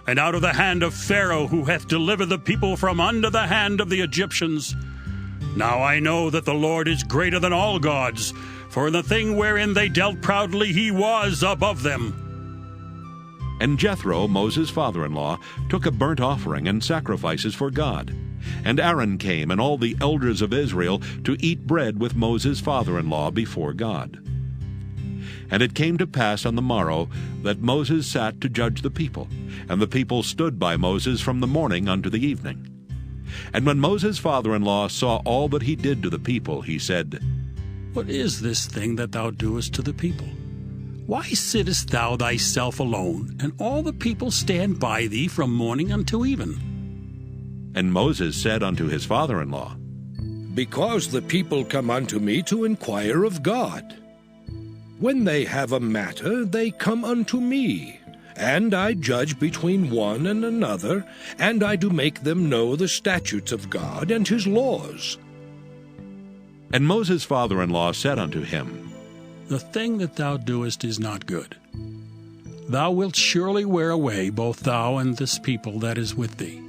and out of the hand of Pharaoh, who hath delivered the people from under the hand of the Egyptians. Now I know that the Lord is greater than all gods, for in the thing wherein they dealt proudly he was above them. And Jethro, Moses' father-in-law, took a burnt offering and sacrifices for God. And Aaron came, and all the elders of Israel, to eat bread with Moses' father-in-law before God. And it came to pass on the morrow that Moses sat to judge the people, and the people stood by Moses from the morning unto the evening. And when Moses' father-in-law saw all that he did to the people, he said, What is this thing that thou doest to the people? Why sittest thou thyself alone, and all the people stand by thee from morning until even? And Moses said unto his father-in-law, Because the people come unto me to inquire of God. When they have a matter, they come unto me, and I judge between one and another, and I do make them know the statutes of God and his laws. And Moses' father-in-law said unto him, The thing that thou doest is not good. Thou wilt surely wear away both thou and this people that is with thee.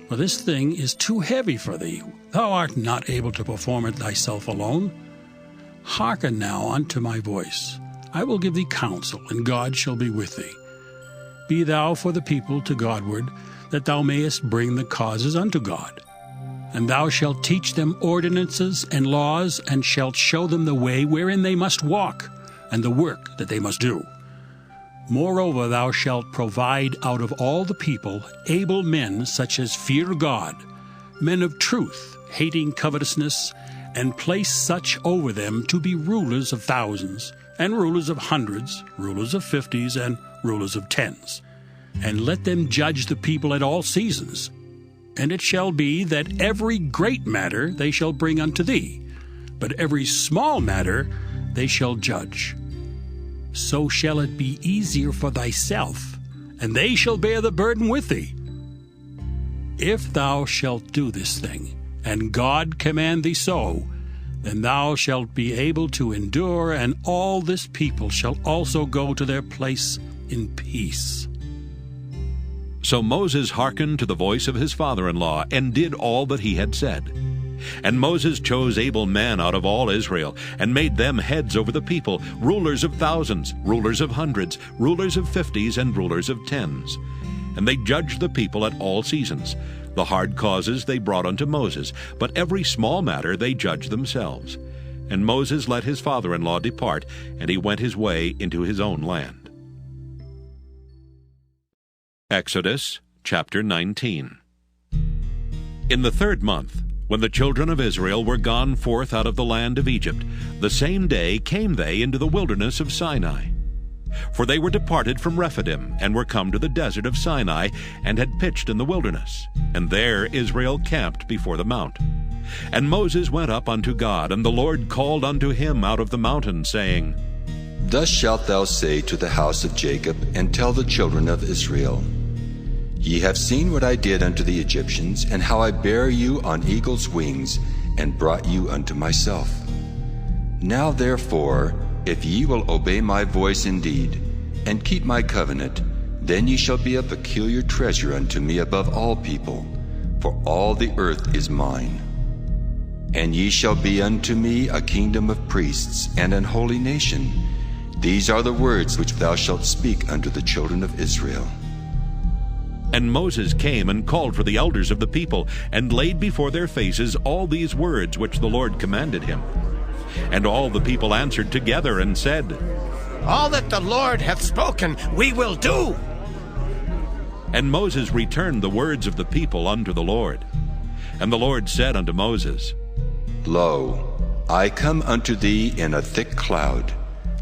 For this thing is too heavy for thee. Thou art not able to perform it thyself alone. Hearken now unto my voice. I will give thee counsel, and God shall be with thee. Be thou for the people to Godward, that thou mayest bring the causes unto God. And thou shalt teach them ordinances and laws, and shalt show them the way wherein they must walk, and the work that they must do. Moreover, thou shalt provide out of all the people able men such as fear God, men of truth, hating covetousness, and place such over them to be rulers of thousands, and rulers of hundreds, rulers of 50s, and rulers of 10s. And let them judge the people at all seasons. And it shall be that every great matter they shall bring unto thee, but every small matter they shall judge. So shall it be easier for thyself, and they shall bear the burden with thee. If thou shalt do this thing, and God command thee so, then thou shalt be able to endure, and all this people shall also go to their place in peace. So Moses hearkened to the voice of his father-in-law, and did all that he had said. And Moses chose able men out of all Israel, and made them heads over the people, rulers of thousands, rulers of hundreds, rulers of 50s, and rulers of 10s. And they judged the people at all seasons. The hard causes they brought unto Moses, but every small matter they judged themselves. And Moses let his father-in-law depart, and he went his way into his own land. Exodus chapter 19. In the 3rd month, when the children of Israel were gone forth out of the land of Egypt, the same day came they into the wilderness of Sinai. For they were departed from Rephidim, and were come to the desert of Sinai, and had pitched in the wilderness. And there Israel camped before the mount. And Moses went up unto God, and the Lord called unto him out of the mountain, saying, Thus shalt thou say to the house of Jacob, and tell the children of Israel, Ye have seen what I did unto the Egyptians, and how I bare you on eagle's wings, and brought you unto myself. Now therefore, if ye will obey my voice indeed, and keep my covenant, then ye shall be a peculiar treasure unto me above all people, for all the earth is mine. And ye shall be unto me a kingdom of priests, and an holy nation. These are the words which thou shalt speak unto the children of Israel. And Moses came and called for the elders of the people, and laid before their faces all these words which the Lord commanded him. And all the people answered together and said, All that the Lord hath spoken, we will do. And Moses returned the words of the people unto the Lord. And the Lord said unto Moses, Lo, I come unto thee in a thick cloud,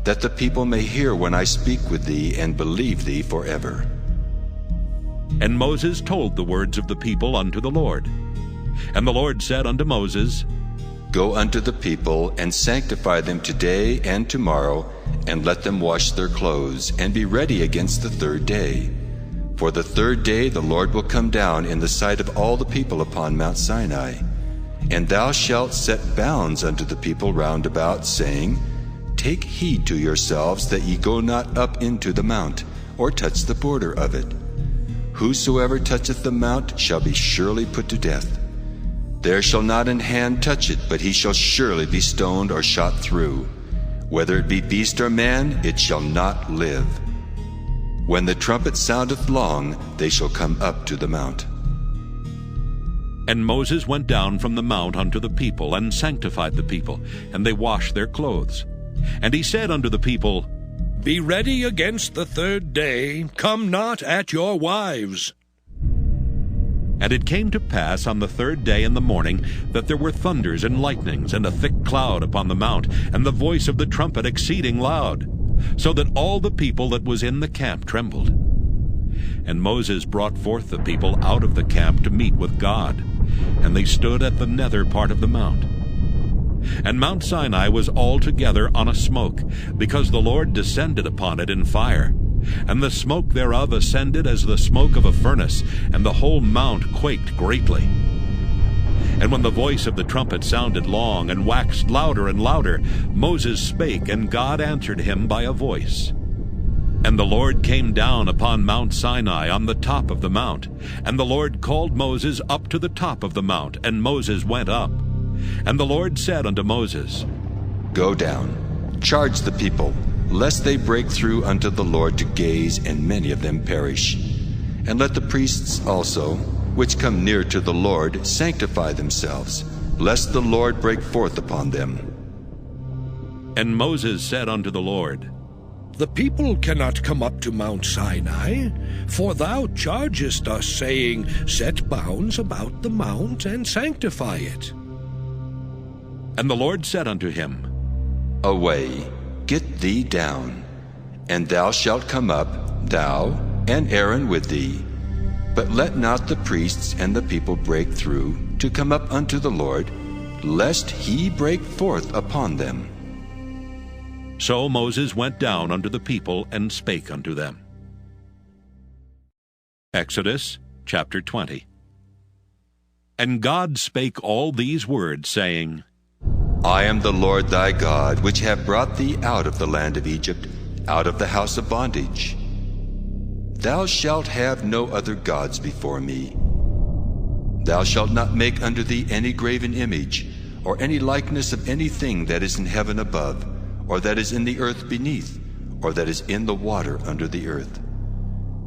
that the people may hear when I speak with thee, and believe thee forever. And Moses told the words of the people unto the Lord. And the Lord said unto Moses, Go unto the people, and sanctify them today and tomorrow, and let them wash their clothes, and be ready against the 3rd day. For the 3rd day the Lord will come down in the sight of all the people upon Mount Sinai. And thou shalt set bounds unto the people round about, saying, Take heed to yourselves that ye go not up into the mount, or touch the border of it. Whosoever toucheth the mount shall be surely put to death. There shall not an hand touch it, but he shall surely be stoned or shot through. Whether it be beast or man, it shall not live. When the trumpet soundeth long, they shall come up to the mount. And Moses went down from the mount unto the people, and sanctified the people, and they washed their clothes. And he said unto the people, Be ready against the third day, come not at your wives. And it came to pass on the third day in the morning that there were thunders and lightnings, and a thick cloud upon the mount, and the voice of the trumpet exceeding loud, so that all the people that was in the camp trembled. And Moses brought forth the people out of the camp to meet with God, and they stood at the nether part of the mount. And Mount Sinai was altogether on a smoke, because the Lord descended upon it in fire. And the smoke thereof ascended as the smoke of a furnace, and the whole mount quaked greatly. And when the voice of the trumpet sounded long, and waxed louder and louder, Moses spake, and God answered him by a voice. And the Lord came down upon Mount Sinai on the top of the mount. And the Lord called Moses up to the top of the mount, and Moses went up. And the Lord said unto Moses, Go down, charge the people, lest they break through unto the Lord to gaze, and many of them perish. And let the priests also, which come near to the Lord, sanctify themselves, lest the Lord break forth upon them. And Moses said unto the Lord, The people cannot come up to Mount Sinai, for thou chargest us, saying, Set bounds about the mount, and sanctify it. And the Lord said unto him, Away, get thee down, and thou shalt come up, thou and Aaron with thee. But let not the priests and the people break through to come up unto the Lord, lest he break forth upon them. So Moses went down unto the people, and spake unto them. Exodus chapter 20. And God spake all these words, saying, I am the Lord thy God, which have brought thee out of the land of Egypt, out of the house of bondage. Thou shalt have no other gods before me. Thou shalt not make unto thee any graven image, or any likeness of anything that is in heaven above, or that is in the earth beneath, or that is in the water under the earth.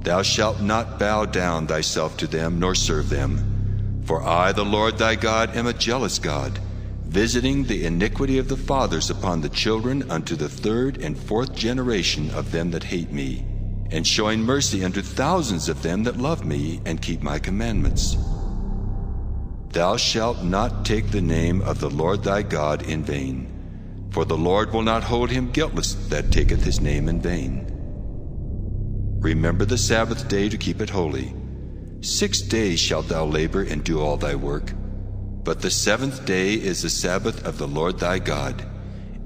Thou shalt not bow down thyself to them, nor serve them. For I, the Lord thy God, am a jealous God, visiting the iniquity of the fathers upon the children unto the third and fourth generation of them that hate me, and showing mercy unto thousands of them that love me and keep my commandments. Thou shalt not take the name of the Lord thy God in vain, for the Lord will not hold him guiltless that taketh his name in vain. Remember the Sabbath day to keep it holy. 6 days shalt thou labor and do all thy work. But the seventh day is the Sabbath of the Lord thy God.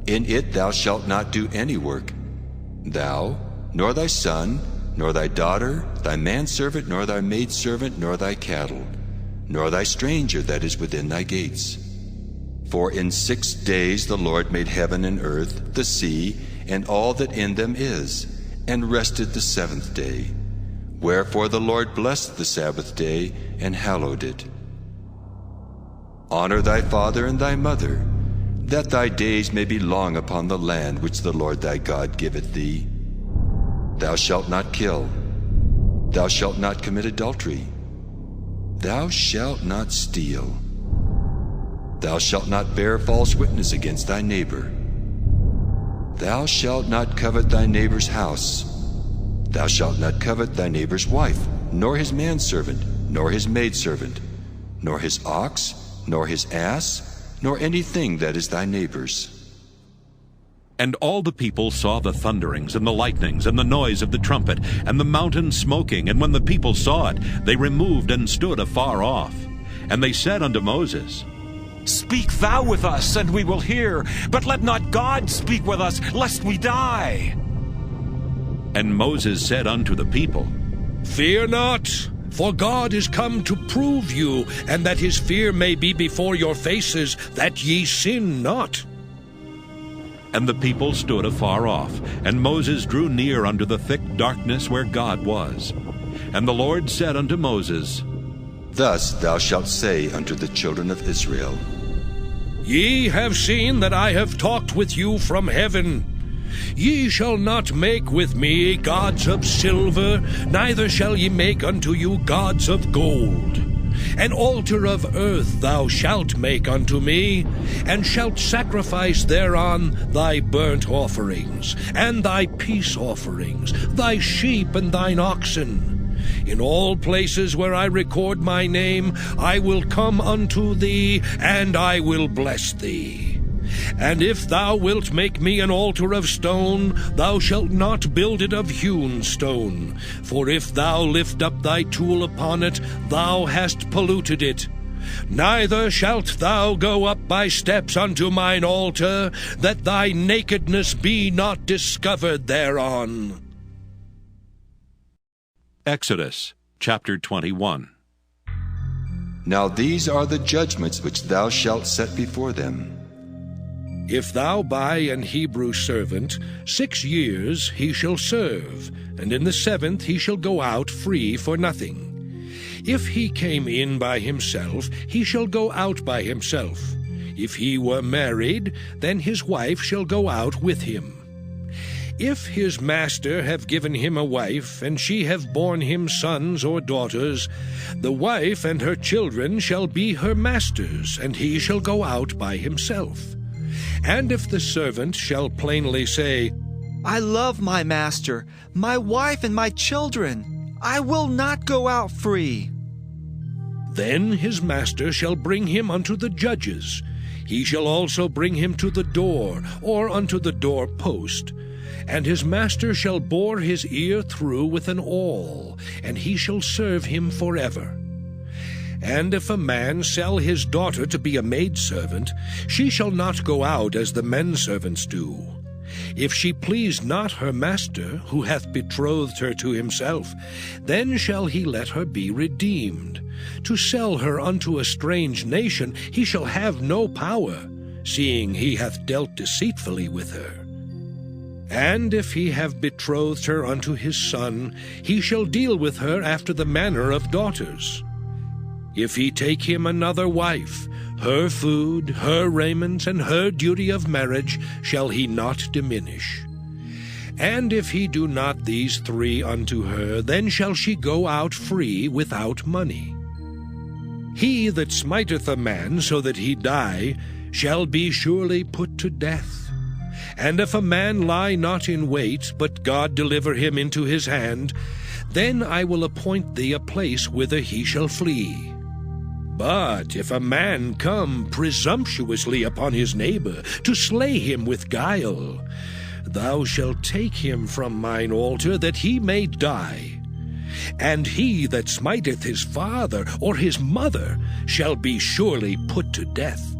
In it thou shalt not do any work, thou, nor thy son, nor thy daughter, thy manservant, nor thy maidservant, nor thy cattle, nor thy stranger that is within thy gates. For in 6 days the Lord made heaven and earth, the sea, and all that in them is, and rested the seventh day. Wherefore the Lord blessed the Sabbath day, and hallowed it. Honor thy father and thy mother, that thy days may be long upon the land which the Lord thy God giveth thee. Thou shalt not kill. Thou shalt not commit adultery. Thou shalt not steal. Thou shalt not bear false witness against thy neighbor. Thou shalt not covet thy neighbor's house. Thou shalt not covet thy neighbor's wife, nor his manservant, nor his maidservant, nor his ox, nor his ass, nor anything that is thy neighbor's. And all the people saw the thunderings, and the lightnings, and the noise of the trumpet, and the mountain smoking. And when the people saw it, they removed and stood afar off. And they said unto Moses, Speak thou with us, and we will hear, but let not God speak with us, lest we die. And Moses said unto the people, Fear not, for God is come to prove you, and that his fear may be before your faces, that ye sin not. And the people stood afar off, and Moses drew near unto the thick darkness where God was. And the Lord said unto Moses, Thus thou shalt say unto the children of Israel, Ye have seen that I have talked with you from heaven. Ye shall not make with me gods of silver, neither shall ye make unto you gods of gold. An altar of earth thou shalt make unto me, and shalt sacrifice thereon thy burnt offerings, and thy peace offerings, thy sheep and thine oxen. In all places where I record my name, I will come unto thee, and I will bless thee. And if thou wilt make me an altar of stone, thou shalt not build it of hewn stone. For if thou lift up thy tool upon it, thou hast polluted it. Neither shalt thou go up by steps unto mine altar, that thy nakedness be not discovered thereon. Exodus chapter 21. Now these are the judgments which thou shalt set before them. If thou buy an Hebrew servant, 6 years he shall serve, and in the 7th he shall go out free for nothing. If he came in by himself, he shall go out by himself. If he were married, then his wife shall go out with him. If his master have given him a wife, and she have borne him sons or daughters, the wife and her children shall be her master's, and he shall go out by himself. And if the servant shall plainly say, I love my master, my wife and my children, I will not go out free, then his master shall bring him unto the judges. He shall also bring him to the door, or unto the door post. And his master shall bore his ear through with an awl, and he shall serve him forever. And if a man sell his daughter to be a maidservant, she shall not go out as the men servants do. If she please not her master, who hath betrothed her to himself, then shall he let her be redeemed. To sell her unto a strange nation he shall have no power, seeing he hath dealt deceitfully with her. And if he have betrothed her unto his son, he shall deal with her after the manner of daughters. If he take him another wife, her food, her raiment, and her duty of marriage shall he not diminish. And if he do not these 3 unto her, then shall she go out free without money. He that smiteth a man so that he die shall be surely put to death. And if a man lie not in wait, but God deliver him into his hand, then I will appoint thee a place whither he shall flee. But if a man come presumptuously upon his neighbor, to slay him with guile, thou shalt take him from mine altar, that he may die. And he that smiteth his father or his mother shall be surely put to death.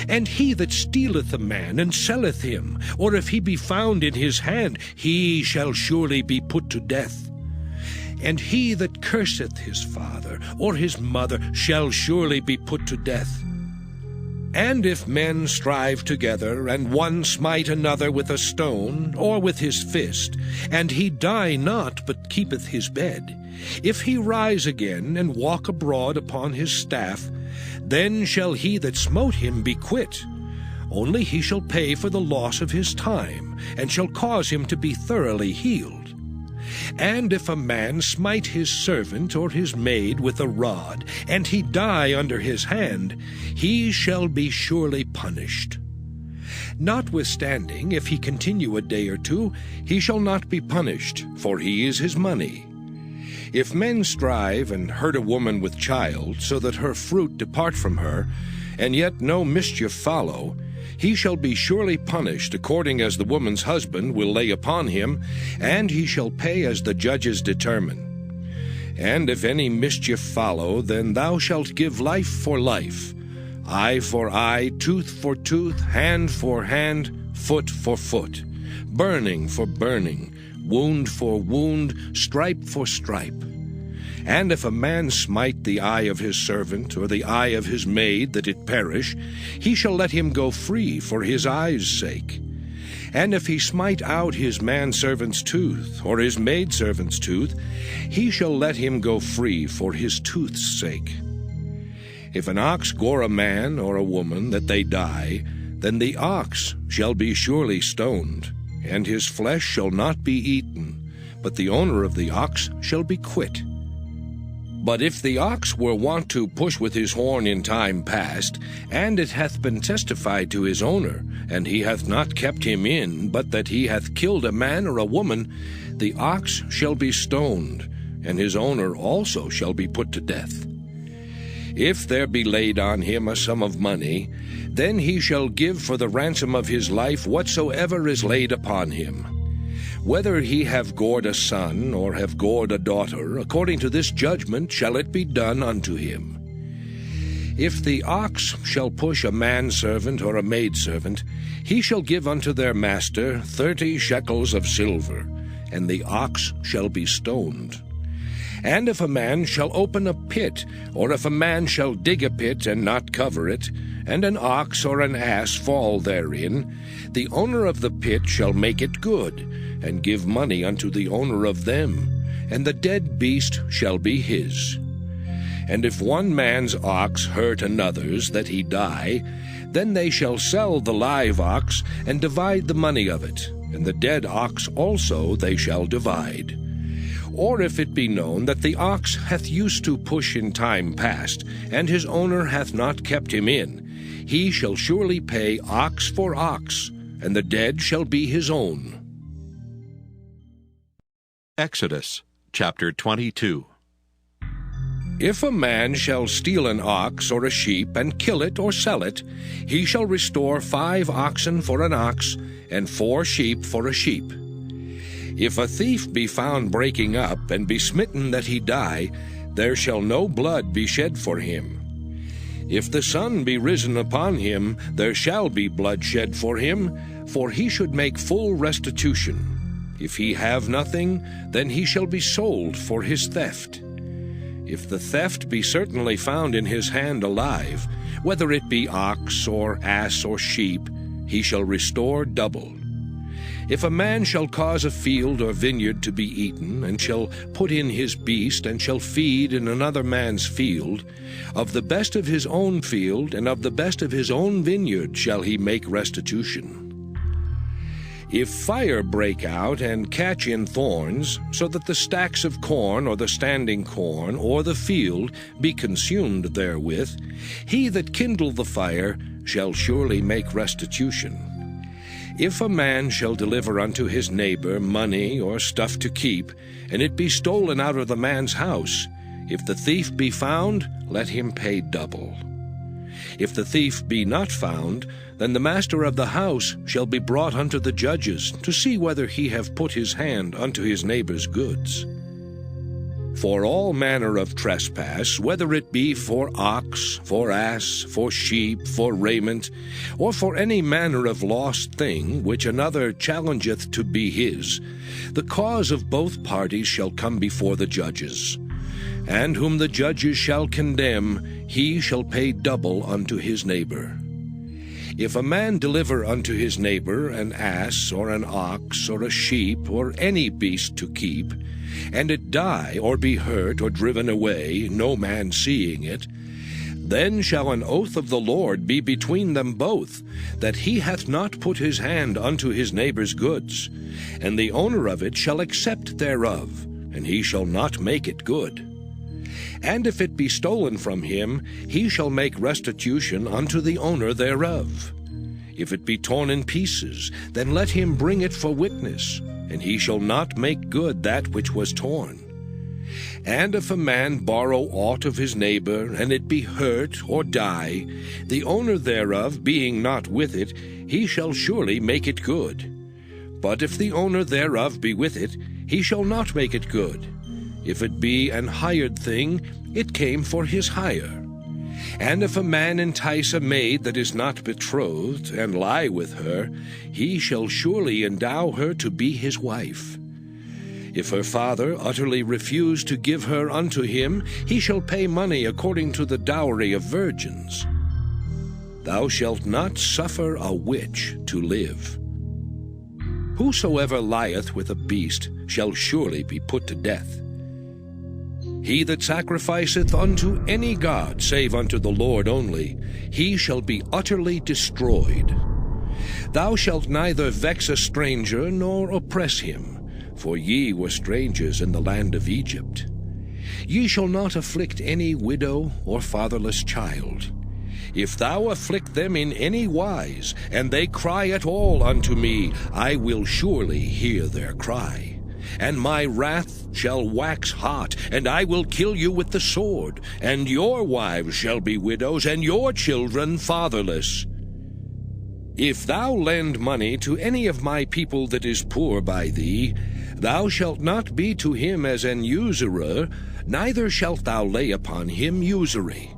And he that stealeth a man and selleth him, or if he be found in his hand, he shall surely be put to death. And he that curseth his father or his mother shall surely be put to death. And if men strive together, and one smite another with a stone, or with his fist, and he die not, but keepeth his bed, if he rise again, and walk abroad upon his staff, then shall he that smote him be quit. Only he shall pay for the loss of his time, and shall cause him to be thoroughly healed. And if a man smite his servant or his maid with a rod, and he die under his hand, he shall be surely punished. Notwithstanding, if he continue a day or 2, he shall not be punished, for he is his money. If men strive and hurt a woman with child, so that her fruit depart from her, and yet no mischief follow, he shall be surely punished according as the woman's husband will lay upon him, and he shall pay as the judges determine. And if any mischief follow, then thou shalt give life for life, eye for eye, tooth for tooth, hand for hand, foot for foot, burning for burning, wound for wound, stripe for stripe. And if a man smite the eye of his servant, or the eye of his maid, that it perish, he shall let him go free for his eye's sake. And if he smite out his manservant's tooth, or his maidservant's tooth, he shall let him go free for his tooth's sake. If an ox gore a man or a woman that they die, then the ox shall be surely stoned, and his flesh shall not be eaten, but the owner of the ox shall be quit. But if the ox were wont to push with his horn in time past, and it hath been testified to his owner, and he hath not kept him in, but that he hath killed a man or a woman, the ox shall be stoned, and his owner also shall be put to death. If there be laid on him a sum of money, then he shall give for the ransom of his life whatsoever is laid upon him. Whether he have gored a son, or have gored a daughter, according to this judgment shall it be done unto him. If the ox shall push a manservant or a maidservant, he shall give unto their master 30 shekels of silver, and the ox shall be stoned. And if a man shall open a pit, or if a man shall dig a pit and not cover it, and an ox or an ass fall therein, the owner of the pit shall make it good, and give money unto the owner of them, and the dead beast shall be his. And if one man's ox hurt another's, that he die, then they shall sell the live ox, and divide the money of it, and the dead ox also they shall divide. Or if it be known that the ox hath used to push in time past, and his owner hath not kept him in, he shall surely pay ox for ox, and the dead shall be his own. Exodus chapter 22. If a man shall steal an ox or a sheep, and kill it or sell it, he shall restore 5 oxen for an ox, and 4 sheep for a sheep. If a thief be found breaking up, and be smitten that he die, there shall no blood be shed for him. If the sun be risen upon him, there shall be blood shed for him, for he should make full restitution. If he have nothing, then he shall be sold for his theft. If the theft be certainly found in his hand alive, whether it be ox or ass or sheep, he shall restore double. If a man shall cause a field or vineyard to be eaten, and shall put in his beast, and shall feed in another man's field, of the best of his own field and of the best of his own vineyard shall he make restitution. If fire break out and catch in thorns, so that the stacks of corn or the standing corn or the field be consumed therewith, he that kindled the fire shall surely make restitution. If a man shall deliver unto his neighbor money or stuff to keep, and it be stolen out of the man's house, if the thief be found, let him pay double. If the thief be not found, then the master of the house shall be brought unto the judges, to see whether he have put his hand unto his neighbor's goods. For all manner of trespass, whether it be for ox, for ass, for sheep, for raiment, or for any manner of lost thing which another challengeth to be his, the cause of both parties shall come before the judges. And whom the judges shall condemn, he shall pay double unto his neighbor. If a man deliver unto his neighbor an ass, or an ox, or a sheep, or any beast to keep, and it die, or be hurt, or driven away, no man seeing it, then shall an oath of the Lord be between them both, that he hath not put his hand unto his neighbor's goods, and the owner of it shall accept thereof, and he shall not make it good. And if it be stolen from him, he shall make restitution unto the owner thereof. If it be torn in pieces, then let him bring it for witness, and he shall not make good that which was torn. And if a man borrow aught of his neighbor, and it be hurt or die, the owner thereof being not with it, he shall surely make it good. But if the owner thereof be with it, he shall not make it good. If it be an hired thing, it came for his hire. And if a man entice a maid that is not betrothed, and lie with her, he shall surely endow her to be his wife. If her father utterly refuse to give her unto him, he shall pay money according to the dowry of virgins. Thou shalt not suffer a witch to live. Whosoever lieth with a beast shall surely be put to death. He that sacrificeth unto any god save unto the Lord only, he shall be utterly destroyed. Thou shalt neither vex a stranger nor oppress him, for ye were strangers in the land of Egypt. Ye shall not afflict any widow or fatherless child. If thou afflict them in any wise, and they cry at all unto me, I will surely hear their cry. And my wrath shall wax hot, and I will kill you with the sword, and your wives shall be widows, and your children fatherless. If thou lend money to any of my people that is poor by thee, thou shalt not be to him as an usurer, neither shalt thou lay upon him usury.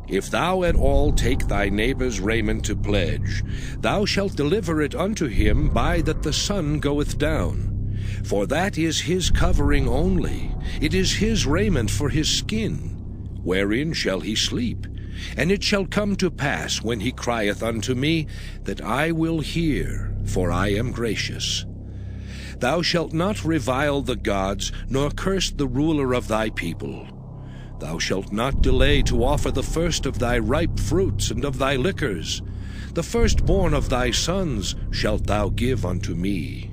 If thou at all take thy neighbor's raiment to pledge, thou shalt deliver it unto him by that the sun goeth down. For that is his covering only, it is his raiment for his skin. Wherein shall he sleep? And it shall come to pass, when he crieth unto me, that I will hear, for I am gracious. Thou shalt not revile the gods, nor curse the ruler of thy people. Thou shalt not delay to offer the first of thy ripe fruits and of thy liquors. The firstborn of thy sons shalt thou give unto me.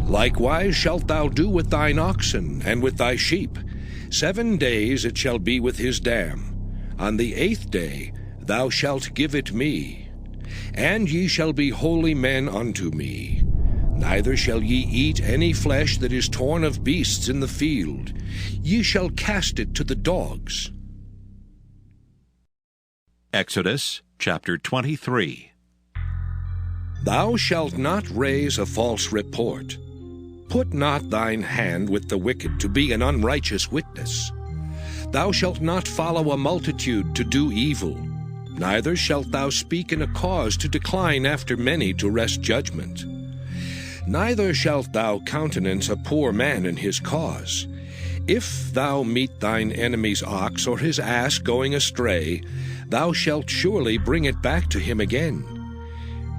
Likewise shalt thou do with thine oxen and with thy sheep. 7 days it shall be with his dam. On the 8th day thou shalt give it me. And ye shall be holy men unto me. Neither shall ye eat any flesh that is torn of beasts in the field. Ye shall cast it to the dogs. Exodus chapter 23. Thou shalt not raise a false report. Put not thine hand with the wicked to be an unrighteous witness. Thou shalt not follow a multitude to do evil, neither shalt thou speak in a cause to decline after many to wrest judgment. Neither shalt thou countenance a poor man in his cause. If thou meet thine enemy's ox or his ass going astray, thou shalt surely bring it back to him again.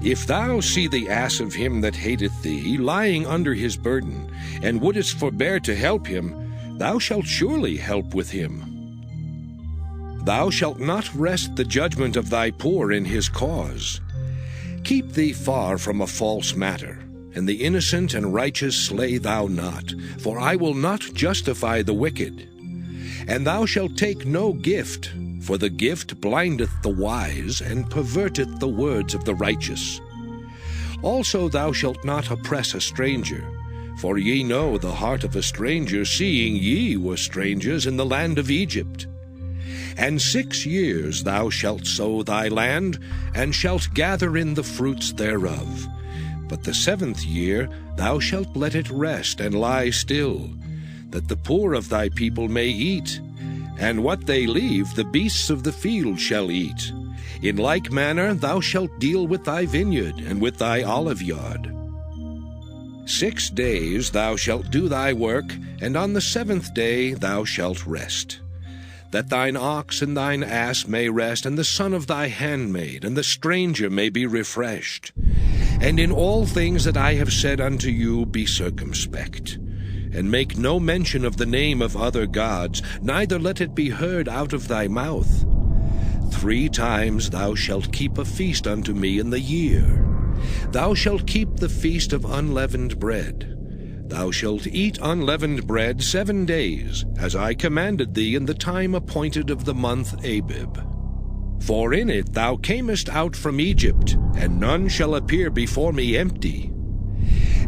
If thou see the ass of him that hateth thee lying under his burden, and wouldest forbear to help him, thou shalt surely help with him. Thou shalt not wrest the judgment of thy poor in his cause. Keep thee far from a false matter, and the innocent and righteous slay thou not, for I will not justify the wicked. And thou shalt take no gift, for the gift blindeth the wise, and perverteth the words of the righteous. Also thou shalt not oppress a stranger, for ye know the heart of a stranger, seeing ye were strangers in the land of Egypt. And 6 years thou shalt sow thy land, and shalt gather in the fruits thereof. But the 7th year thou shalt let it rest and lie still, that the poor of thy people may eat, and what they leave the beasts of the field shall eat. In like manner thou shalt deal with thy vineyard and with thy oliveyard. 6 days thou shalt do thy work, and on the 7th day thou shalt rest. That thine ox and thine ass may rest, and the son of thy handmaid, and the stranger may be refreshed. And in all things that I have said unto you be circumspect. And make no mention of the name of other gods, neither let it be heard out of thy mouth. 3 times thou shalt keep a feast unto me in the year. Thou shalt keep the feast of unleavened bread. Thou shalt eat unleavened bread 7 days, as I commanded thee in the time appointed of the month Abib. For in it thou camest out from Egypt, and none shall appear before me empty.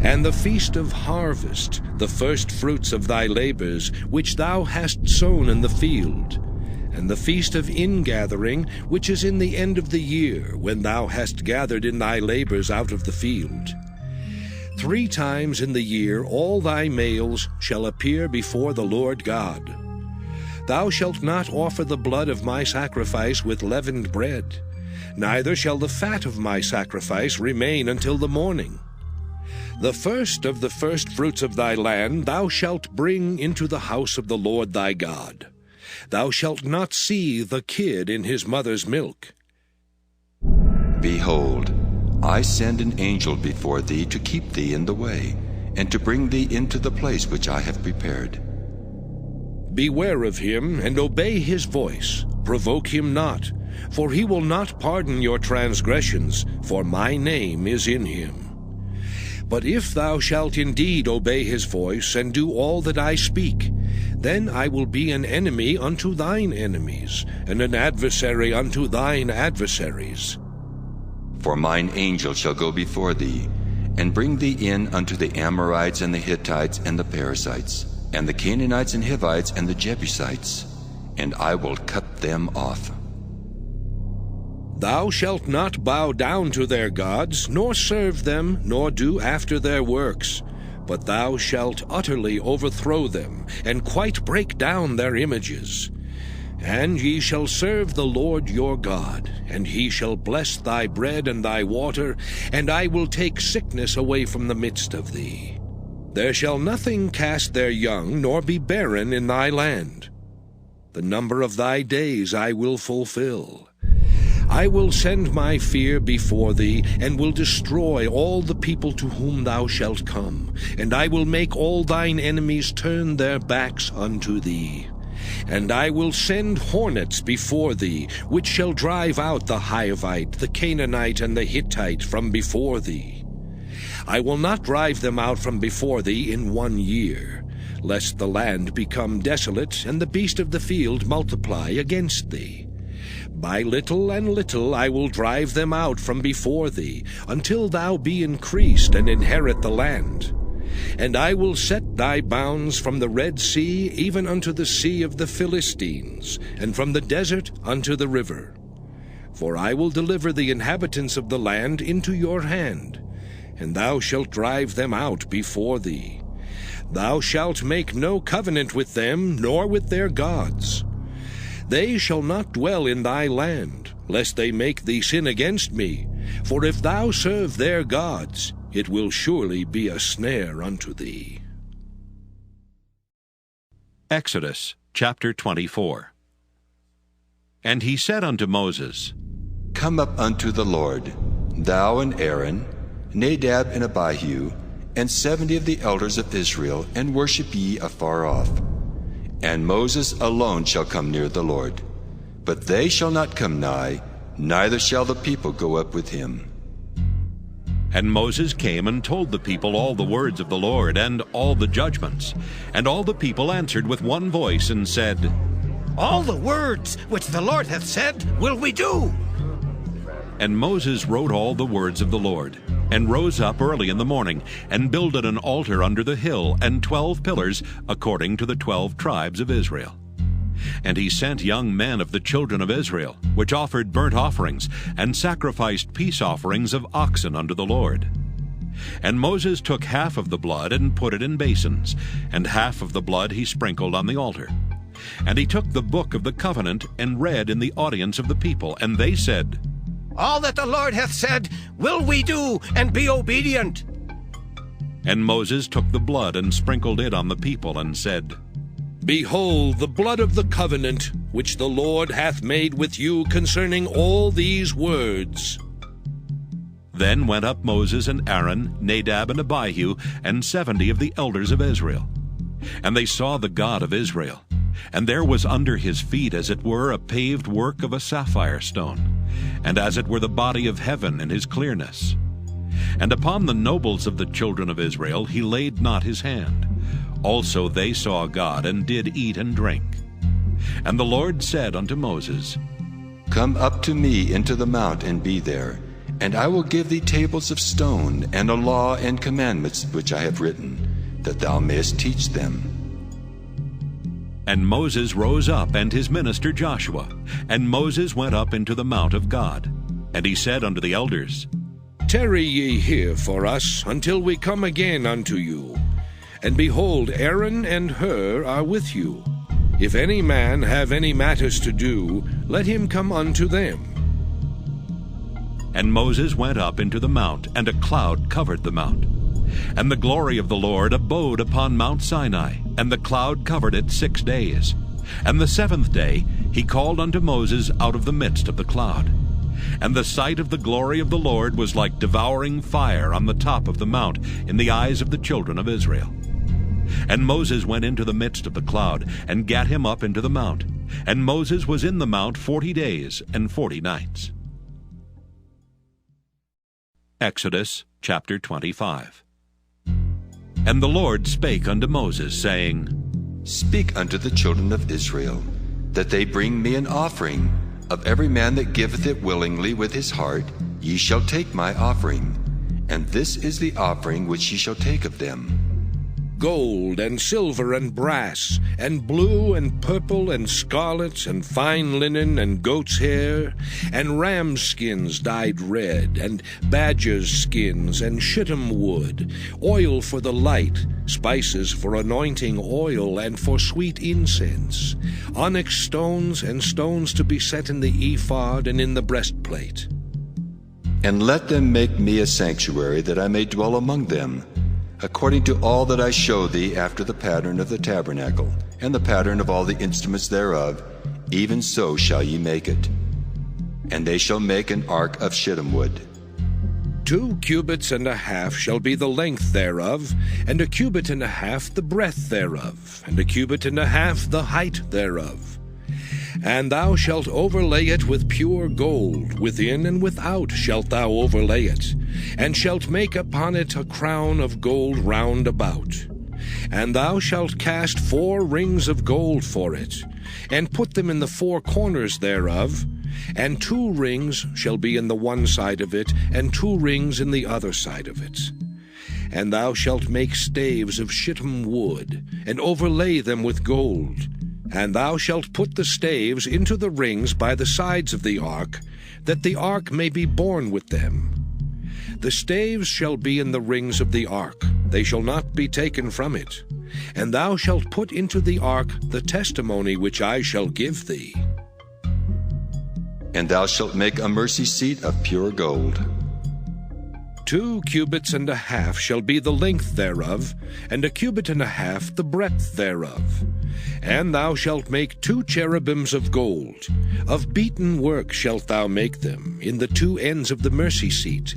And the feast of harvest, the first fruits of thy labors, which thou hast sown in the field. And the feast of ingathering, which is in the end of the year, when thou hast gathered in thy labors out of the field. 3 times in the year all thy males shall appear before the Lord God. Thou shalt not offer the blood of my sacrifice with leavened bread, neither shall the fat of my sacrifice remain until the morning. The first of the firstfruits of thy land thou shalt bring into the house of the Lord thy God. Thou shalt not see the kid in his mother's milk. Behold, I send an angel before thee to keep thee in the way, and to bring thee into the place which I have prepared. Beware of him, and obey his voice. Provoke him not, for he will not pardon your transgressions, for my name is in him. But if thou shalt indeed obey his voice, and do all that I speak, then I will be an enemy unto thine enemies, and an adversary unto thine adversaries. For mine angel shall go before thee, and bring thee in unto the Amorites and the Hittites and the Perizzites, and the Canaanites and Hivites and the Jebusites, and I will cut them off. Thou shalt not bow down to their gods, nor serve them, nor do after their works, but thou shalt utterly overthrow them, and quite break down their images. And ye shall serve the Lord your God, and he shall bless thy bread and thy water, and I will take sickness away from the midst of thee. There shall nothing cast their young, nor be barren in thy land. The number of thy days I will fulfill. I will send my fear before thee, and will destroy all the people to whom thou shalt come, and I will make all thine enemies turn their backs unto thee. And I will send hornets before thee, which shall drive out the Hivite, the Canaanite, and the Hittite from before thee. I will not drive them out from before thee in 1 year, lest the land become desolate, and the beast of the field multiply against thee. By little and little I will drive them out from before thee, until thou be increased and inherit the land. And I will set thy bounds from the Red Sea even unto the sea of the Philistines, and from the desert unto the river. For I will deliver the inhabitants of the land into your hand, and thou shalt drive them out before thee. Thou shalt make no covenant with them, nor with their gods. They shall not dwell in thy land, lest they make thee sin against me. For if thou serve their gods, it will surely be a snare unto thee. Exodus chapter 24. And he said unto Moses, Come up unto the Lord, thou and Aaron, Nadab and Abihu, and 70 of the elders of Israel, and worship ye afar off. And Moses alone shall come near the Lord. But they shall not come nigh, neither shall the people go up with him. And Moses came and told the people all the words of the Lord, and all the judgments. And all the people answered with one voice, and said, All the words which the Lord hath said will we do. And Moses wrote all the words of the Lord, and rose up early in the morning, and builded an altar under the hill, and 12 pillars, according to the 12 tribes of Israel. And he sent young men of the children of Israel, which offered burnt offerings, and sacrificed peace offerings of oxen unto the Lord. And Moses took half of the blood, and put it in basins, and half of the blood he sprinkled on the altar. And he took the book of the covenant, and read in the audience of the people, and they said, All that the Lord hath said will we do, and be obedient. And Moses took the blood, and sprinkled it on the people, and said, Behold the blood of the covenant, which the Lord hath made with you concerning all these words. Then went up Moses and Aaron, Nadab and Abihu, and 70 of the elders of Israel. And they saw the God of Israel. And there was under his feet as it were a paved work of a sapphire stone, and as it were the body of heaven in his clearness. And upon the nobles of the children of Israel he laid not his hand. Also they saw God, and did eat and drink. And the Lord said unto Moses, Come up to me into the mount, and be there, and I will give thee tables of stone, and a law and commandments which I have written, that thou mayest teach them. And Moses rose up, and his minister Joshua. And Moses went up into the mount of God. And he said unto the elders, Tarry ye here for us, until we come again unto you. And behold, Aaron and Hur are with you. If any man have any matters to do, let him come unto them. And Moses went up into the mount, and a cloud covered the mount. And the glory of the Lord abode upon Mount Sinai, and the cloud covered it 6 days. And the 7th day he called unto Moses out of the midst of the cloud. And the sight of the glory of the Lord was like devouring fire on the top of the mount in the eyes of the children of Israel. And Moses went into the midst of the cloud, and gat him up into the mount. And Moses was in the mount 40 days and 40 nights. Exodus chapter 25. And the Lord spake unto Moses, saying, Speak unto the children of Israel, that they bring me an offering. Of every man that giveth it willingly with his heart, ye shall take my offering. And this is the offering which ye shall take of them: gold and silver and brass, and blue and purple and scarlet, and fine linen and goat's hair, and ram's skins dyed red, and badger's skins, and shittim wood, oil for the light, spices for anointing oil and for sweet incense, onyx stones, and stones to be set in the ephod and in the breastplate. And let them make me a sanctuary, that I may dwell among them, according to all that I show thee, after the pattern of the tabernacle, and the pattern of all the instruments thereof, even so shall ye make it. And they shall make an ark of shittim wood. 2 cubits and a half shall be the length thereof, and 1 cubit and a half the breadth thereof, and 1 cubit and a half the height thereof. And thou shalt overlay it with pure gold, within and without shalt thou overlay it, and shalt make upon it a crown of gold round about. And thou shalt cast 4 rings of gold for it, and put them in the 4 corners thereof, and 2 rings shall be in the one side of it, and 2 rings in the other side of it. And thou shalt make staves of shittim wood, and overlay them with gold. And thou shalt put the staves into the rings by the sides of the ark, that the ark may be borne with them. The staves shall be in the rings of the ark, they shall not be taken from it. And thou shalt put into the ark the testimony which I shall give thee. And thou shalt make a mercy seat of pure gold. 2 cubits and a half shall be the length thereof, and 1 cubit and a half the breadth thereof. And thou shalt make 2 cherubims of gold. Of beaten work shalt thou make them, in the 2 ends of the mercy seat.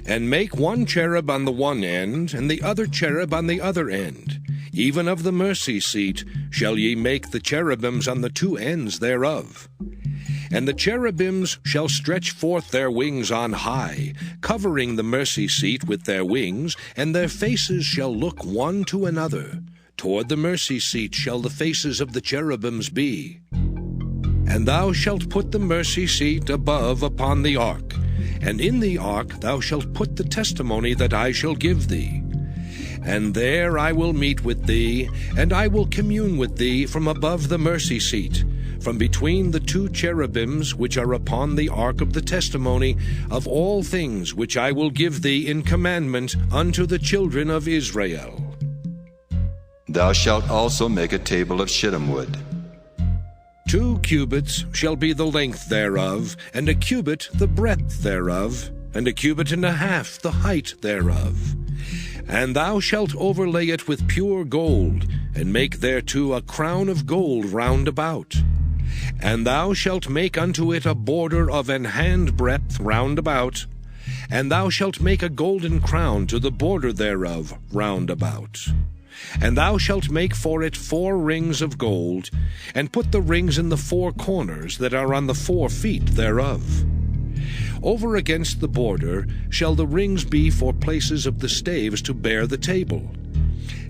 And make 1 cherub on the one end, and the other cherub on the other end. Even of the mercy seat shall ye make the cherubims on the 2 ends thereof. And the cherubims shall stretch forth their wings on high, covering the mercy seat with their wings, and their faces shall look one to another. Toward the mercy seat shall the faces of the cherubims be. And thou shalt put the mercy seat above upon the ark, and in the ark thou shalt put the testimony that I shall give thee. And there I will meet with thee, and I will commune with thee from above the mercy seat, from between the 2 cherubims which are upon the ark of the testimony, of all things which I will give thee in commandment unto the children of Israel. Thou shalt also make a table of shittim wood. 2 cubits shall be the length thereof, and 1 cubit the breadth thereof, and 1 cubit and a half the height thereof. And thou shalt overlay it with pure gold, and make thereto a crown of gold round about. And thou shalt make unto it a border of an handbreadth round about. And thou shalt make a golden crown to the border thereof round about. And thou shalt make for it 4 rings of gold, and put the rings in the 4 corners that are on the 4 feet thereof. Over against the border shall the rings be for places of the staves to bear the table.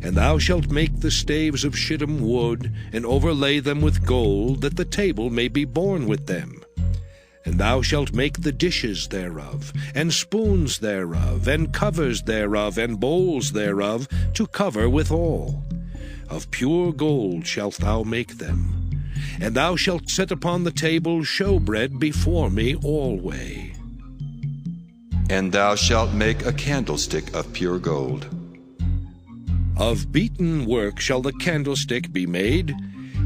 And thou shalt make the staves of shittim wood, and overlay them with gold, that the table may be borne with them. And thou shalt make the dishes thereof, and spoons thereof, and covers thereof, and bowls thereof, to cover withal. Of pure gold shalt thou make them. And thou shalt set upon the table showbread before me alway. And thou shalt make a candlestick of pure gold. Of beaten work shall the candlestick be made.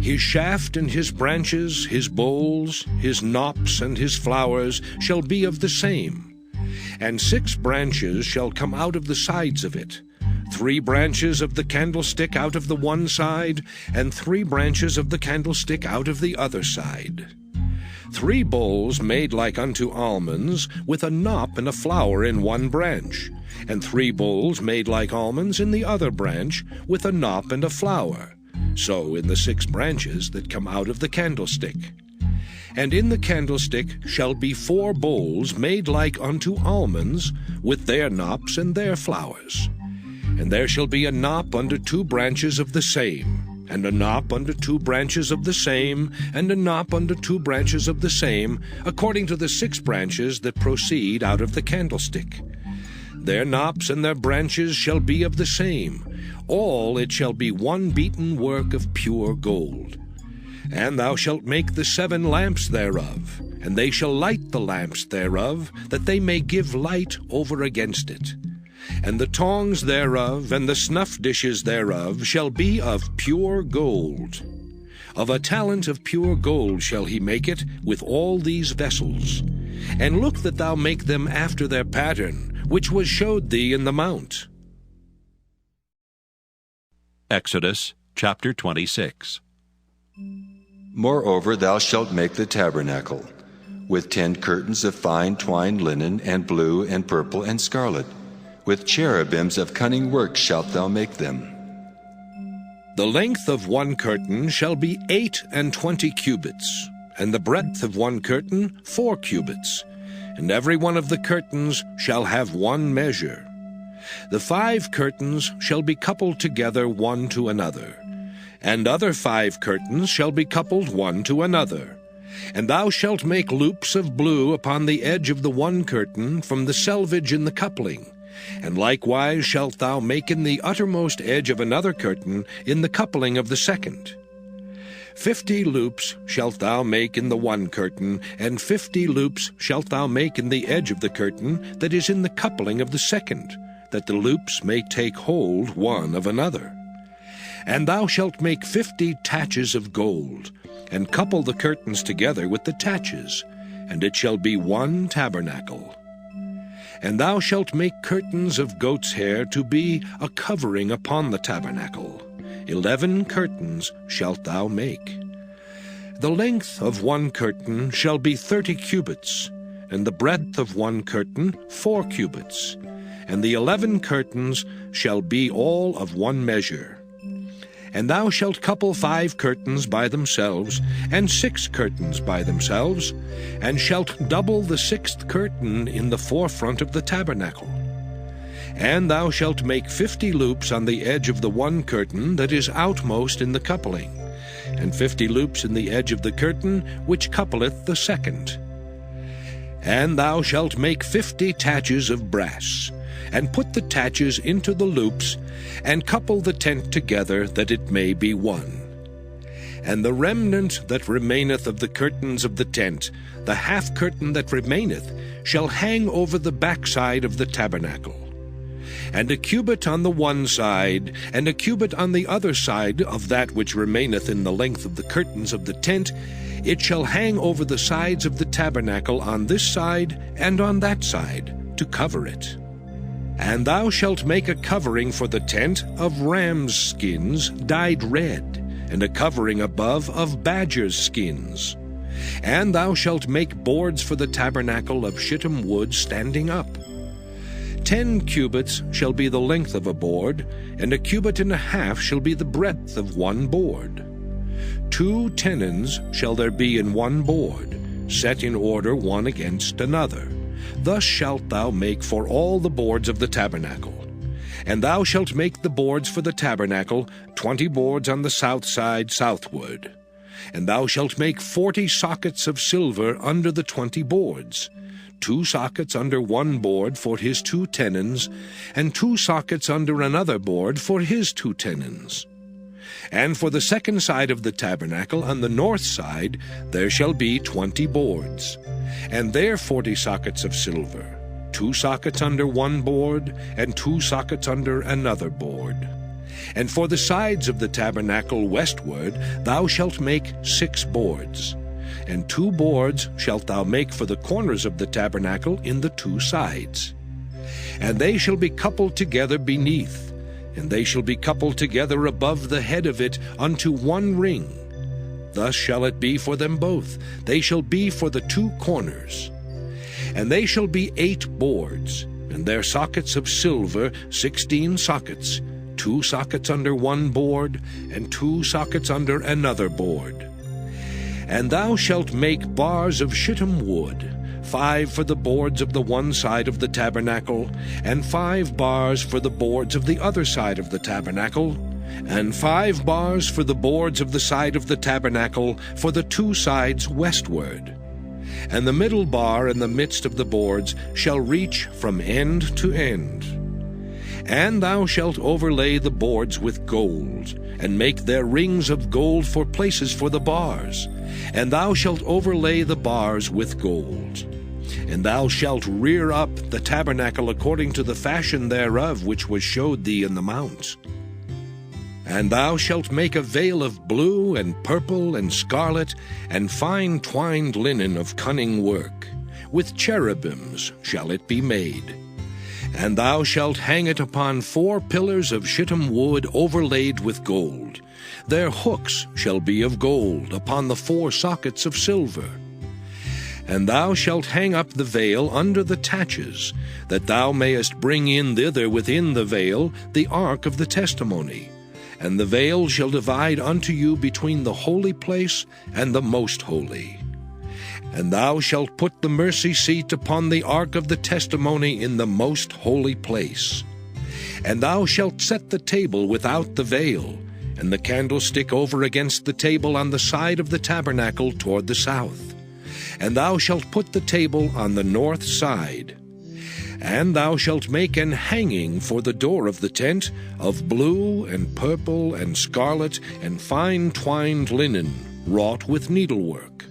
His shaft and his branches, his bowls, his knops and his flowers shall be of the same. And 6 branches shall come out of the sides of it, 3 branches of the candlestick out of the one side, and 3 branches of the candlestick out of the other side. 3 bowls made like unto almonds, with a knop and a flower in one branch, and 3 bowls made like almonds in the other branch, with a knop and a flower, so in the 6 branches that come out of the candlestick. And in the candlestick shall be 4 bowls made like unto almonds, with their knops and their flowers. And there shall be a knop under 2 branches of the same, and a knop under 2 branches of the same, and a knop under 2 branches of the same, according to the 6 branches that proceed out of the candlestick. Their knops and their branches shall be of the same. All it shall be one beaten work of pure gold. And thou shalt make the 7 lamps thereof, and they shall light the lamps thereof, that they may give light over against it. And the tongs thereof and the snuff dishes thereof shall be of pure gold. Of a talent of pure gold shall he make it with all these vessels. And look that thou make them after their pattern, which was showed thee in the mount. Exodus chapter 26. Moreover, thou shalt make the tabernacle, with 10 curtains of fine twined linen, and blue, and purple, and scarlet. With cherubims of cunning work shalt thou make them. The length of one curtain shall be 28 cubits, and the breadth of one curtain 4 cubits, and every one of the curtains shall have one measure. The 5 curtains shall be coupled together one to another, and other 5 curtains shall be coupled one to another. And thou shalt make loops of blue upon the edge of the one curtain from the selvage in the coupling, and likewise shalt thou make in the uttermost edge of another curtain in the coupling of the second. 50 loops shalt thou make in the one curtain, and 50 loops shalt thou make in the edge of the curtain that is in the coupling of the second, that the loops may take hold one of another. And thou shalt make 50 taches of gold, and couple the curtains together with the taches, and it shall be one tabernacle. And thou shalt make curtains of goat's hair to be a covering upon the tabernacle. 11 curtains shalt thou make. The length of one curtain shall be 30 cubits, and the breadth of one curtain 4 cubits, and the 11 curtains shall be all of one measure. And thou shalt couple 5 curtains by themselves, and 6 curtains by themselves, and shalt double the 6th curtain in the forefront of the tabernacle. And thou shalt make 50 loops on the edge of the one curtain that is outmost in the coupling, and 50 loops in the edge of the curtain which coupleth the second. And thou shalt make 50 taches of brass, and put the taches into the loops, and couple the tent together, that it may be one. And the remnant that remaineth of the curtains of the tent, the half curtain that remaineth, shall hang over the backside of the tabernacle. And a cubit on the one side, and a cubit on the other side of that which remaineth in the length of the curtains of the tent, it shall hang over the sides of the tabernacle on this side and on that side, to cover it. And thou shalt make a covering for the tent of ram's skins dyed red, and a covering above of badger's skins. And thou shalt make boards for the tabernacle of shittim wood standing up. 10 cubits shall be the length of a board, and 1.5 cubits shall be the breadth of one board. 2 tenons shall there be in one board, set in order one against another. Thus shalt thou make for all the boards of the tabernacle. And thou shalt make the boards for the tabernacle, 20 boards on the south side southward. And thou shalt make 40 sockets of silver under the 20 boards, 2 sockets under one board for his 2 tenons, and 2 sockets under another board for his 2 tenons. And for the second side of the tabernacle, on the north side, there shall be 20 boards, and there 40 sockets of silver, 2 sockets under one board, and 2 sockets under another board. And for the sides of the tabernacle westward thou shalt make 6 boards, and 2 boards shalt thou make for the corners of the tabernacle in the 2 sides. And they shall be coupled together beneath, and they shall be coupled together above the head of it unto one ring. thus shall it be for them both. They shall be for the 2 corners. And they shall be 8 boards, and their sockets of silver 16 sockets, 2 sockets under one board, and 2 sockets under another board. And thou shalt make bars of shittim wood, 5 for the boards of the one side of the tabernacle, and 5 bars for the boards of the other side of the tabernacle, and 5 bars for the boards of the side of the tabernacle for the 2 sides westward. And the middle bar in the midst of the boards shall reach from end to end. And thou shalt overlay the boards with gold, and make their rings of gold for places for the bars. And thou shalt overlay the bars with gold. And thou shalt rear up the tabernacle according to the fashion thereof which was showed thee in the mount. And thou shalt make a veil of blue and purple and scarlet, and fine twined linen of cunning work. With cherubims shall it be made. And thou shalt hang it upon 4 pillars of shittim wood overlaid with gold. Their hooks shall be of gold upon the 4 sockets of silver. And thou shalt hang up the veil under the taches, that thou mayest bring in thither within the veil the ark of the testimony. And the veil shall divide unto you between the holy place and the most holy. And thou shalt put the mercy seat upon the ark of the testimony in the most holy place. And thou shalt set the table without the veil, and the candlestick over against the table on the side of the tabernacle toward the south. And thou shalt put the table on the north side. And thou shalt make an hanging for the door of the tent of blue and purple and scarlet and fine twined linen, wrought with needlework.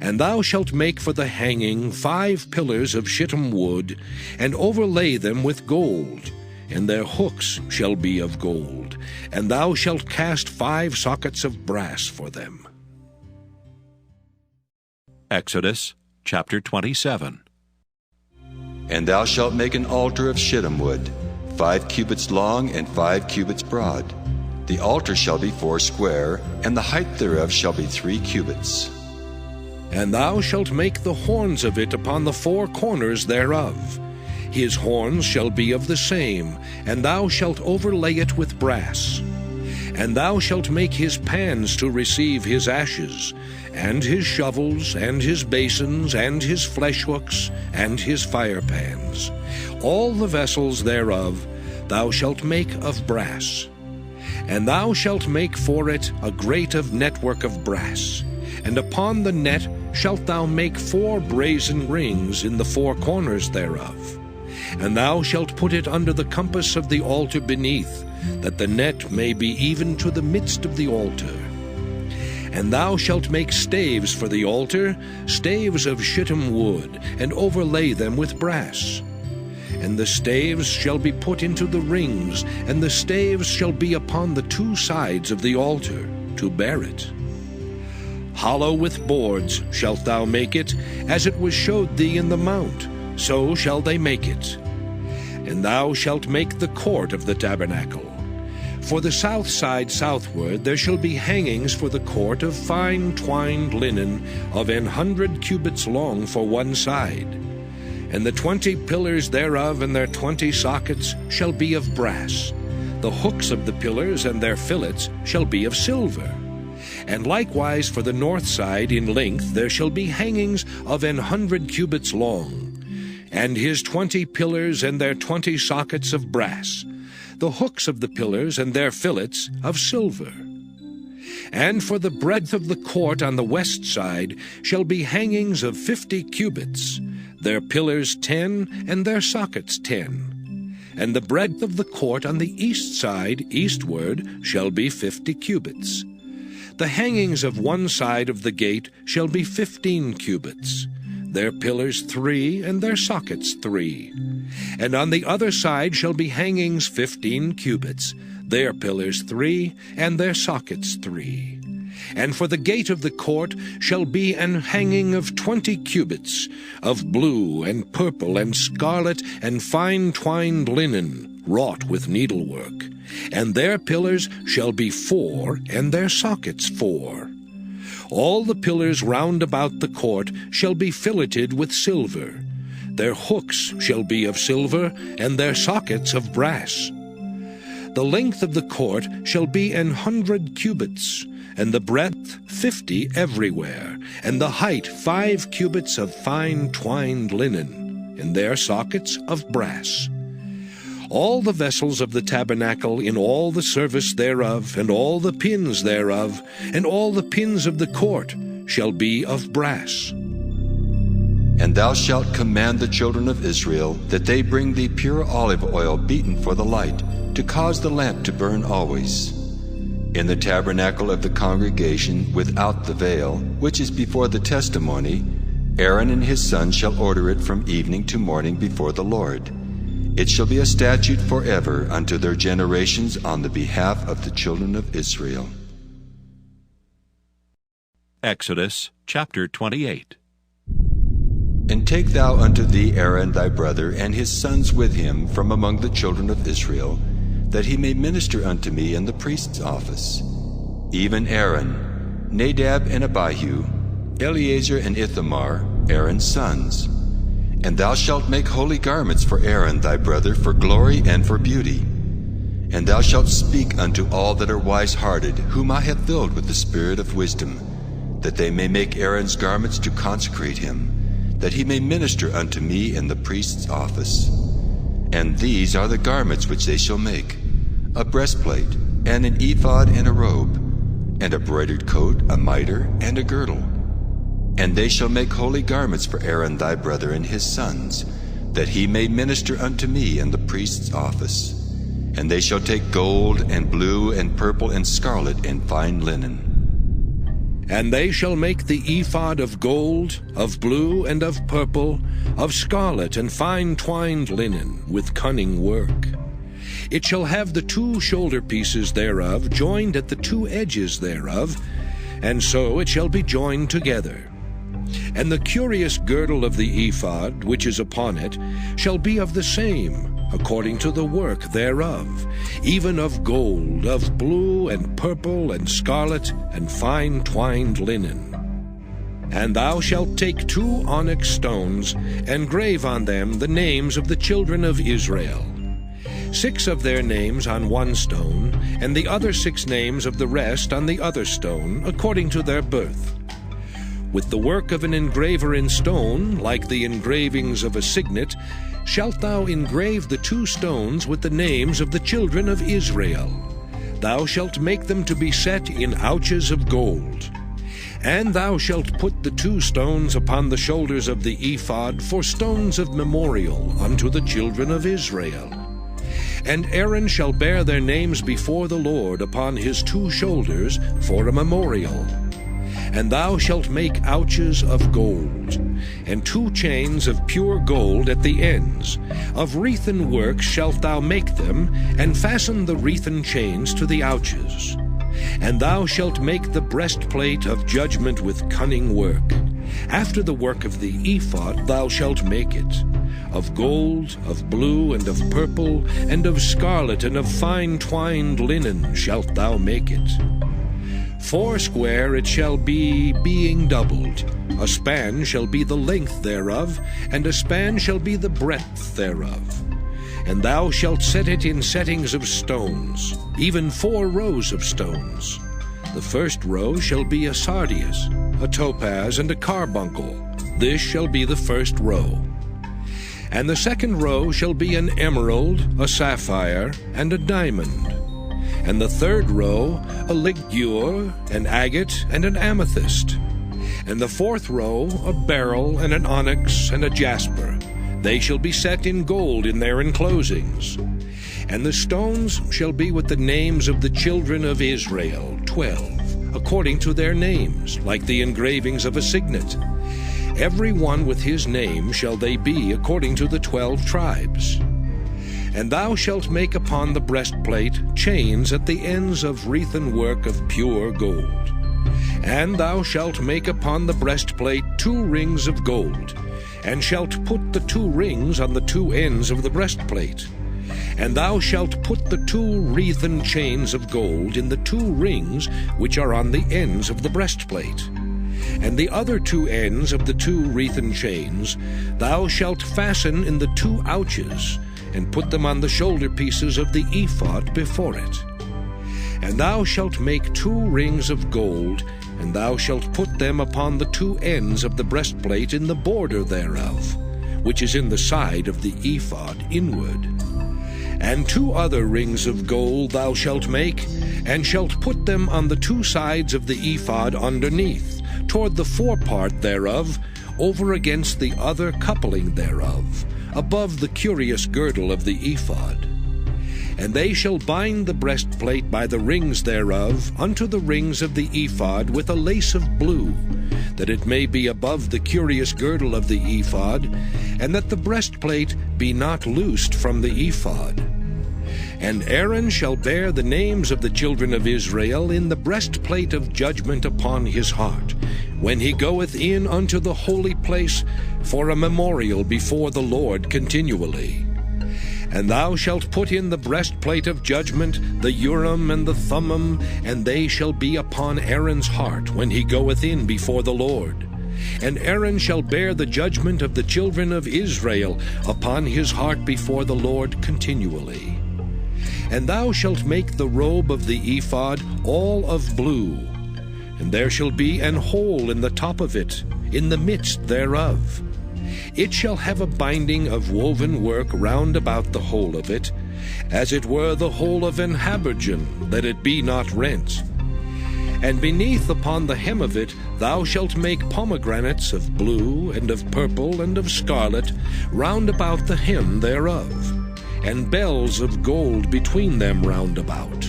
And thou shalt make for the hanging 5 pillars of shittim wood, and overlay them with gold, and their hooks shall be of gold. And thou shalt cast 5 sockets of brass for them. Exodus chapter 27. And thou shalt make an altar of shittim wood, 5 cubits long and 5 cubits broad. The altar shall be 4 square, and the height thereof shall be 3 cubits. And thou shalt make the horns of it upon the 4 corners thereof. His horns shall be of the same, and thou shalt overlay it with brass. And thou shalt make his pans to receive his ashes, and his shovels, and his basins, and his flesh hooks, and his fire pans. All the vessels thereof thou shalt make of brass. And thou shalt make for it a grate of network of brass. And upon the net shalt thou make 4 brazen rings in the 4 corners thereof. And thou shalt put it under the compass of the altar beneath, that the net may be even to the midst of the altar. And thou shalt make staves for the altar, staves of shittim wood, and overlay them with brass. And the staves shall be put into the rings, and the staves shall be upon the 2 sides of the altar, to bear it. Hollow with boards shalt thou make it, as it was showed thee in the mount, so shall they make it. And thou shalt make the court of the tabernacle. For the south side southward there shall be hangings for the court of fine twined linen of 100 cubits long for one side. And the 20 pillars thereof and their 20 sockets shall be of brass. The hooks of the pillars and their fillets shall be of silver. And likewise for the north side in length there shall be hangings of 100 cubits long, and his 20 pillars and their 20 sockets of brass, the hooks of the pillars and their fillets of silver. And for the breadth of the court on the west side shall be hangings of 50 cubits, their pillars 10 and their sockets 10. And the breadth of the court on the east side eastward shall be 50 cubits. The hangings of one side of the gate shall be 15 cubits, their pillars 3 and their sockets 3. And on the other side shall be hangings 15 cubits, their pillars 3 and their sockets 3. And for the gate of the court shall be an hanging of 20 cubits, of blue and purple and scarlet and fine twined linen, wrought with needlework. And their pillars shall be 4 and their sockets 4. All the pillars round about the court shall be filleted with silver. Their hooks shall be of silver, and their sockets of brass. The length of the court shall be 100 cubits, and the breadth 50 everywhere, and the height 5 cubits of fine twined linen, and their sockets of brass. All the vessels of the tabernacle in all the service thereof, and all the pins thereof, and all the pins of the court shall be of brass. And thou shalt command the children of Israel that they bring thee pure olive oil beaten for the light, to cause the lamp to burn always. In the tabernacle of the congregation without the veil, which is before the testimony, Aaron and his sons shall order it from evening to morning before the Lord. It shall be a statute forever unto their generations on the behalf of the children of Israel. Exodus chapter 28. And take thou unto thee Aaron thy brother, and his sons with him from among the children of Israel, that he may minister unto me in the priest's office. Even Aaron, Nadab and Abihu, Eleazar and Ithamar, Aaron's sons. And thou shalt make holy garments for Aaron thy brother, for glory and for beauty. And thou shalt speak unto all that are wise-hearted, whom I have filled with the spirit of wisdom, that they may make Aaron's garments to consecrate him, that he may minister unto me in the priest's office. And these are the garments which they shall make: a breastplate, and an ephod, and a robe, and a broidered coat, a mitre, and a girdle. And they shall make holy garments for Aaron thy brother and his sons, that he may minister unto me in the priest's office. And they shall take gold, and blue, and purple, and scarlet, and fine linen. And they shall make the ephod of gold, of blue, and of purple, of scarlet, and fine twined linen, with cunning work. It shall have the 2 shoulder pieces thereof joined at the 2 edges thereof, and so it shall be joined together. And the curious girdle of the ephod, which is upon it, shall be of the same, according to the work thereof, even of gold, of blue, and purple, and scarlet, and fine twined linen. And thou shalt take 2 onyx stones, and grave on them the names of the children of Israel, 6 of their names on 1 stone, and the other 6 names of the rest on the other stone, according to their birth. With the work of an engraver in stone, like the engravings of a signet, shalt thou engrave the 2 stones with the names of the children of Israel. Thou shalt make them to be set in ouches of gold. And thou shalt put the 2 stones upon the shoulders of the ephod for stones of memorial unto the children of Israel. And Aaron shall bear their names before the Lord upon his 2 shoulders for a memorial. And thou shalt make ouches of gold, and 2 chains of pure gold at the ends. Of wreathen work shalt thou make them, and fasten the wreathen chains to the ouches. And thou shalt make the breastplate of judgment with cunning work. After the work of the ephod thou shalt make it. Of gold, of blue, and of purple, and of scarlet, and of fine twined linen shalt thou make it. 4 square it shall be, being doubled. A span shall be the length thereof, and a span shall be the breadth thereof. And thou shalt set it in settings of stones, even 4 rows of stones. The first row shall be a sardius, a topaz, and a carbuncle. This shall be the first row. And the second row shall be an emerald, a sapphire, and a diamond. And the third row, a ligure, an agate, and an amethyst. And the 4th row, a beryl, and an onyx, and a jasper. They shall be set in gold in their enclosings. And the stones shall be with the names of the children of Israel, 12, according to their names, like the engravings of a signet. Every one with his name shall they be according to the 12 tribes. And thou shalt make upon the breastplate chains at the ends of wreathen work of pure gold. And thou shalt make upon the breastplate 2 rings of gold, and shalt put the 2 rings on the 2 ends of the breastplate. And thou shalt put the 2 wreathen chains of gold in the 2 rings which are on the ends of the breastplate. And the other 2 ends of the 2 wreathen chains thou shalt fasten in the 2 ouches, and put them on the shoulder pieces of the ephod before it. And thou shalt make 2 rings of gold, and thou shalt put them upon the 2 ends of the breastplate in the border thereof, which is in the side of the ephod inward. And 2 other rings of gold thou shalt make, and shalt put them on the 2 sides of the ephod underneath, toward the forepart thereof, over against the other coupling thereof, above the curious girdle of the ephod. And they shall bind the breastplate by the rings thereof unto the rings of the ephod with a lace of blue, that it may be above the curious girdle of the ephod, and that the breastplate be not loosed from the ephod. And Aaron shall bear the names of the children of Israel in the breastplate of judgment upon his heart, when he goeth in unto the holy place for a memorial before the Lord continually. And thou shalt put in the breastplate of judgment the Urim and the Thummim, and they shall be upon Aaron's heart when he goeth in before the Lord. And Aaron shall bear the judgment of the children of Israel upon his heart before the Lord continually. And thou shalt make the robe of the ephod all of blue, and there shall be an hole in the top of it, in the midst thereof. It shall have a binding of woven work round about the whole of it, as it were the whole of an habergeon, that it be not rent. And beneath upon the hem of it thou shalt make pomegranates of blue, and of purple, and of scarlet, round about the hem thereof, and bells of gold between them round about.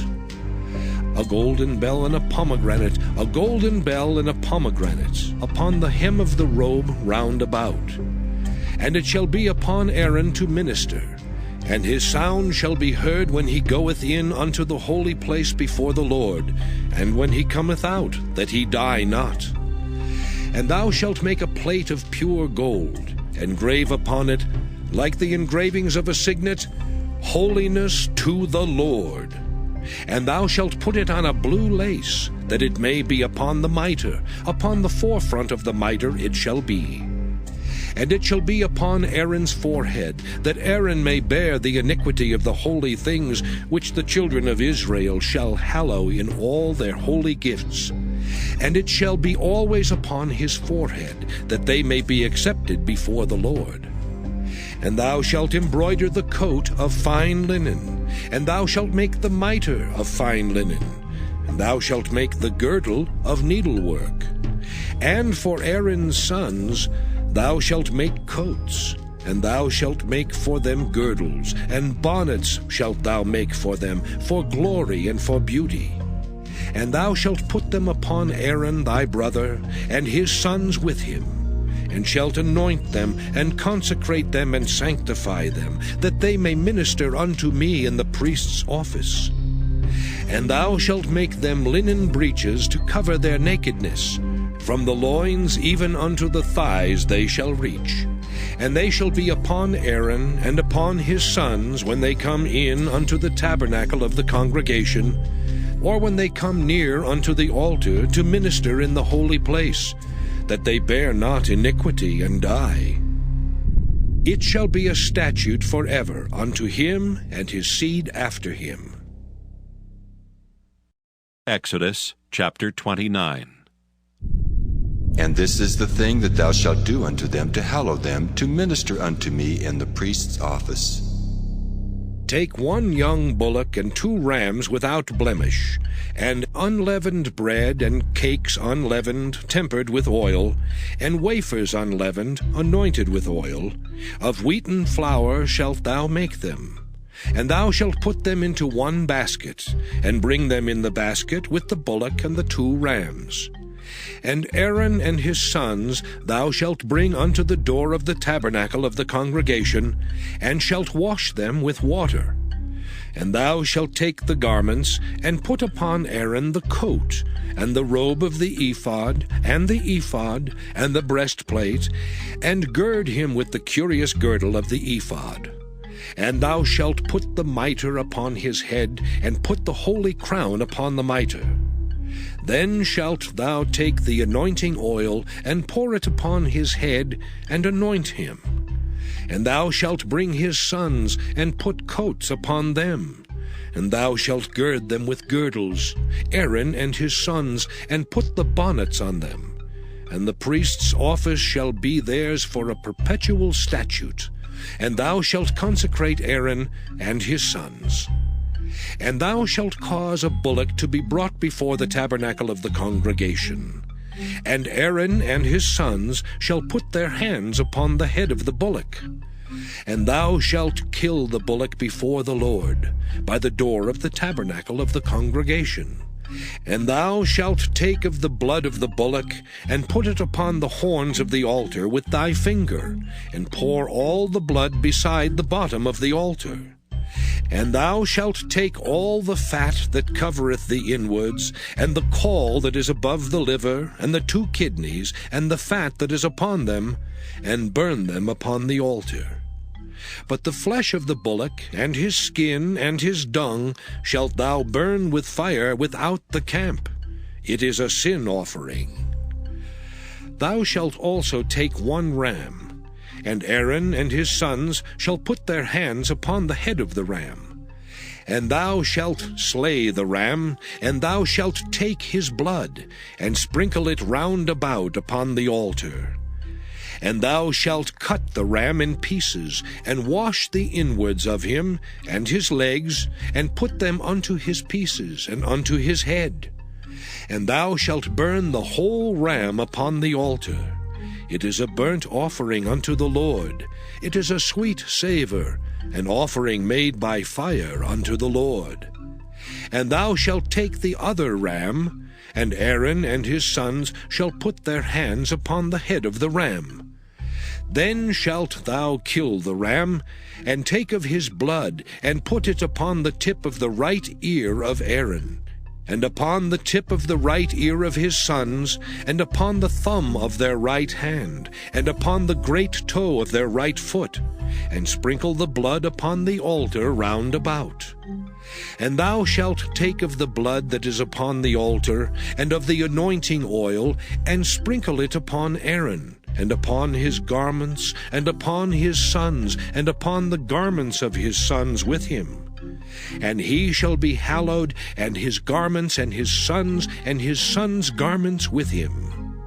A golden bell and a pomegranate, a golden bell and a pomegranate, upon the hem of the robe round about. And it shall be upon Aaron to minister, and his sound shall be heard when he goeth in unto the holy place before the Lord, and when he cometh out, that he die not. And thou shalt make a plate of pure gold, and grave upon it, like the engravings of a signet, Holiness to the Lord. And thou shalt put it on a blue lace, that it may be upon the mitre, upon the forefront of the mitre it shall be. And it shall be upon Aaron's forehead, that Aaron may bear the iniquity of the holy things which the children of Israel shall hallow in all their holy gifts. And it shall be always upon his forehead, that they may be accepted before the Lord. And thou shalt embroider the coat of fine linen, and thou shalt make the mitre of fine linen, and thou shalt make the girdle of needlework. And for Aaron's sons thou shalt make coats, and thou shalt make for them girdles, and bonnets shalt thou make for them, for glory and for beauty. And thou shalt put them upon Aaron thy brother, and his sons with him, and shalt anoint them, and consecrate them, and sanctify them, that they may minister unto me in the priest's office. And thou shalt make them linen breeches to cover their nakedness. From the loins even unto the thighs they shall reach. And they shall be upon Aaron and upon his sons when they come in unto the tabernacle of the congregation, or when they come near unto the altar to minister in the holy place, that they bear not iniquity and die. It shall be a statute forever unto him and his seed after him. Exodus chapter 29. And this is the thing that thou shalt do unto them to hallow them, to minister unto me in the priest's office. Take 1 young bullock and 2 rams without blemish, and unleavened bread and cakes unleavened, tempered with oil, and wafers unleavened, anointed with oil. Of wheaten flour shalt thou make them. And thou shalt put them into 1 basket, and bring them in the basket with the bullock and the 2 rams. And Aaron and his sons thou shalt bring unto the door of the tabernacle of the congregation, and shalt wash them with water. And thou shalt take the garments, and put upon Aaron the coat, and the robe of the ephod, and the breastplate, and gird him with the curious girdle of the ephod. And thou shalt put the mitre upon his head, and put the holy crown upon the mitre. Then shalt thou take the anointing oil, and pour it upon his head, and anoint him. And thou shalt bring his sons, and put coats upon them. And thou shalt gird them with girdles, Aaron and his sons, and put the bonnets on them. And the priest's office shall be theirs for a perpetual statute. And thou shalt consecrate Aaron and his sons. And thou shalt cause a bullock to be brought before the tabernacle of the congregation. And Aaron and his sons shall put their hands upon the head of the bullock. And thou shalt kill the bullock before the Lord, by the door of the tabernacle of the congregation. And thou shalt take of the blood of the bullock, and put it upon the horns of the altar with thy finger, and pour all the blood beside the bottom of the altar. And thou shalt take all the fat that covereth the inwards, and the caul that is above the liver, and the 2 kidneys, and the fat that is upon them, and burn them upon the altar. But the flesh of the bullock, and his skin, and his dung, shalt thou burn with fire without the camp. It is a sin offering. Thou shalt also take 1 ram, and Aaron and his sons shall put their hands upon the head of the ram. And thou shalt slay the ram, and thou shalt take his blood, and sprinkle it round about upon the altar. And thou shalt cut the ram in pieces, and wash the inwards of him, and his legs, and put them unto his pieces, and unto his head. And thou shalt burn the whole ram upon the altar. It is a burnt offering unto the Lord. It is a sweet savor, an offering made by fire unto the Lord. And thou shalt take the other ram, and Aaron and his sons shall put their hands upon the head of the ram. Then shalt thou kill the ram, and take of his blood, and put it upon the tip of the right ear of Aaron, and upon the tip of the right ear of his sons, and upon the thumb of their right hand, and upon the great toe of their right foot, and sprinkle the blood upon the altar round about. And thou shalt take of the blood that is upon the altar, and of the anointing oil, and sprinkle it upon Aaron, and upon his garments, and upon his sons, and upon the garments of his sons with him. And he shall be hallowed, and his garments, and his sons' garments with him.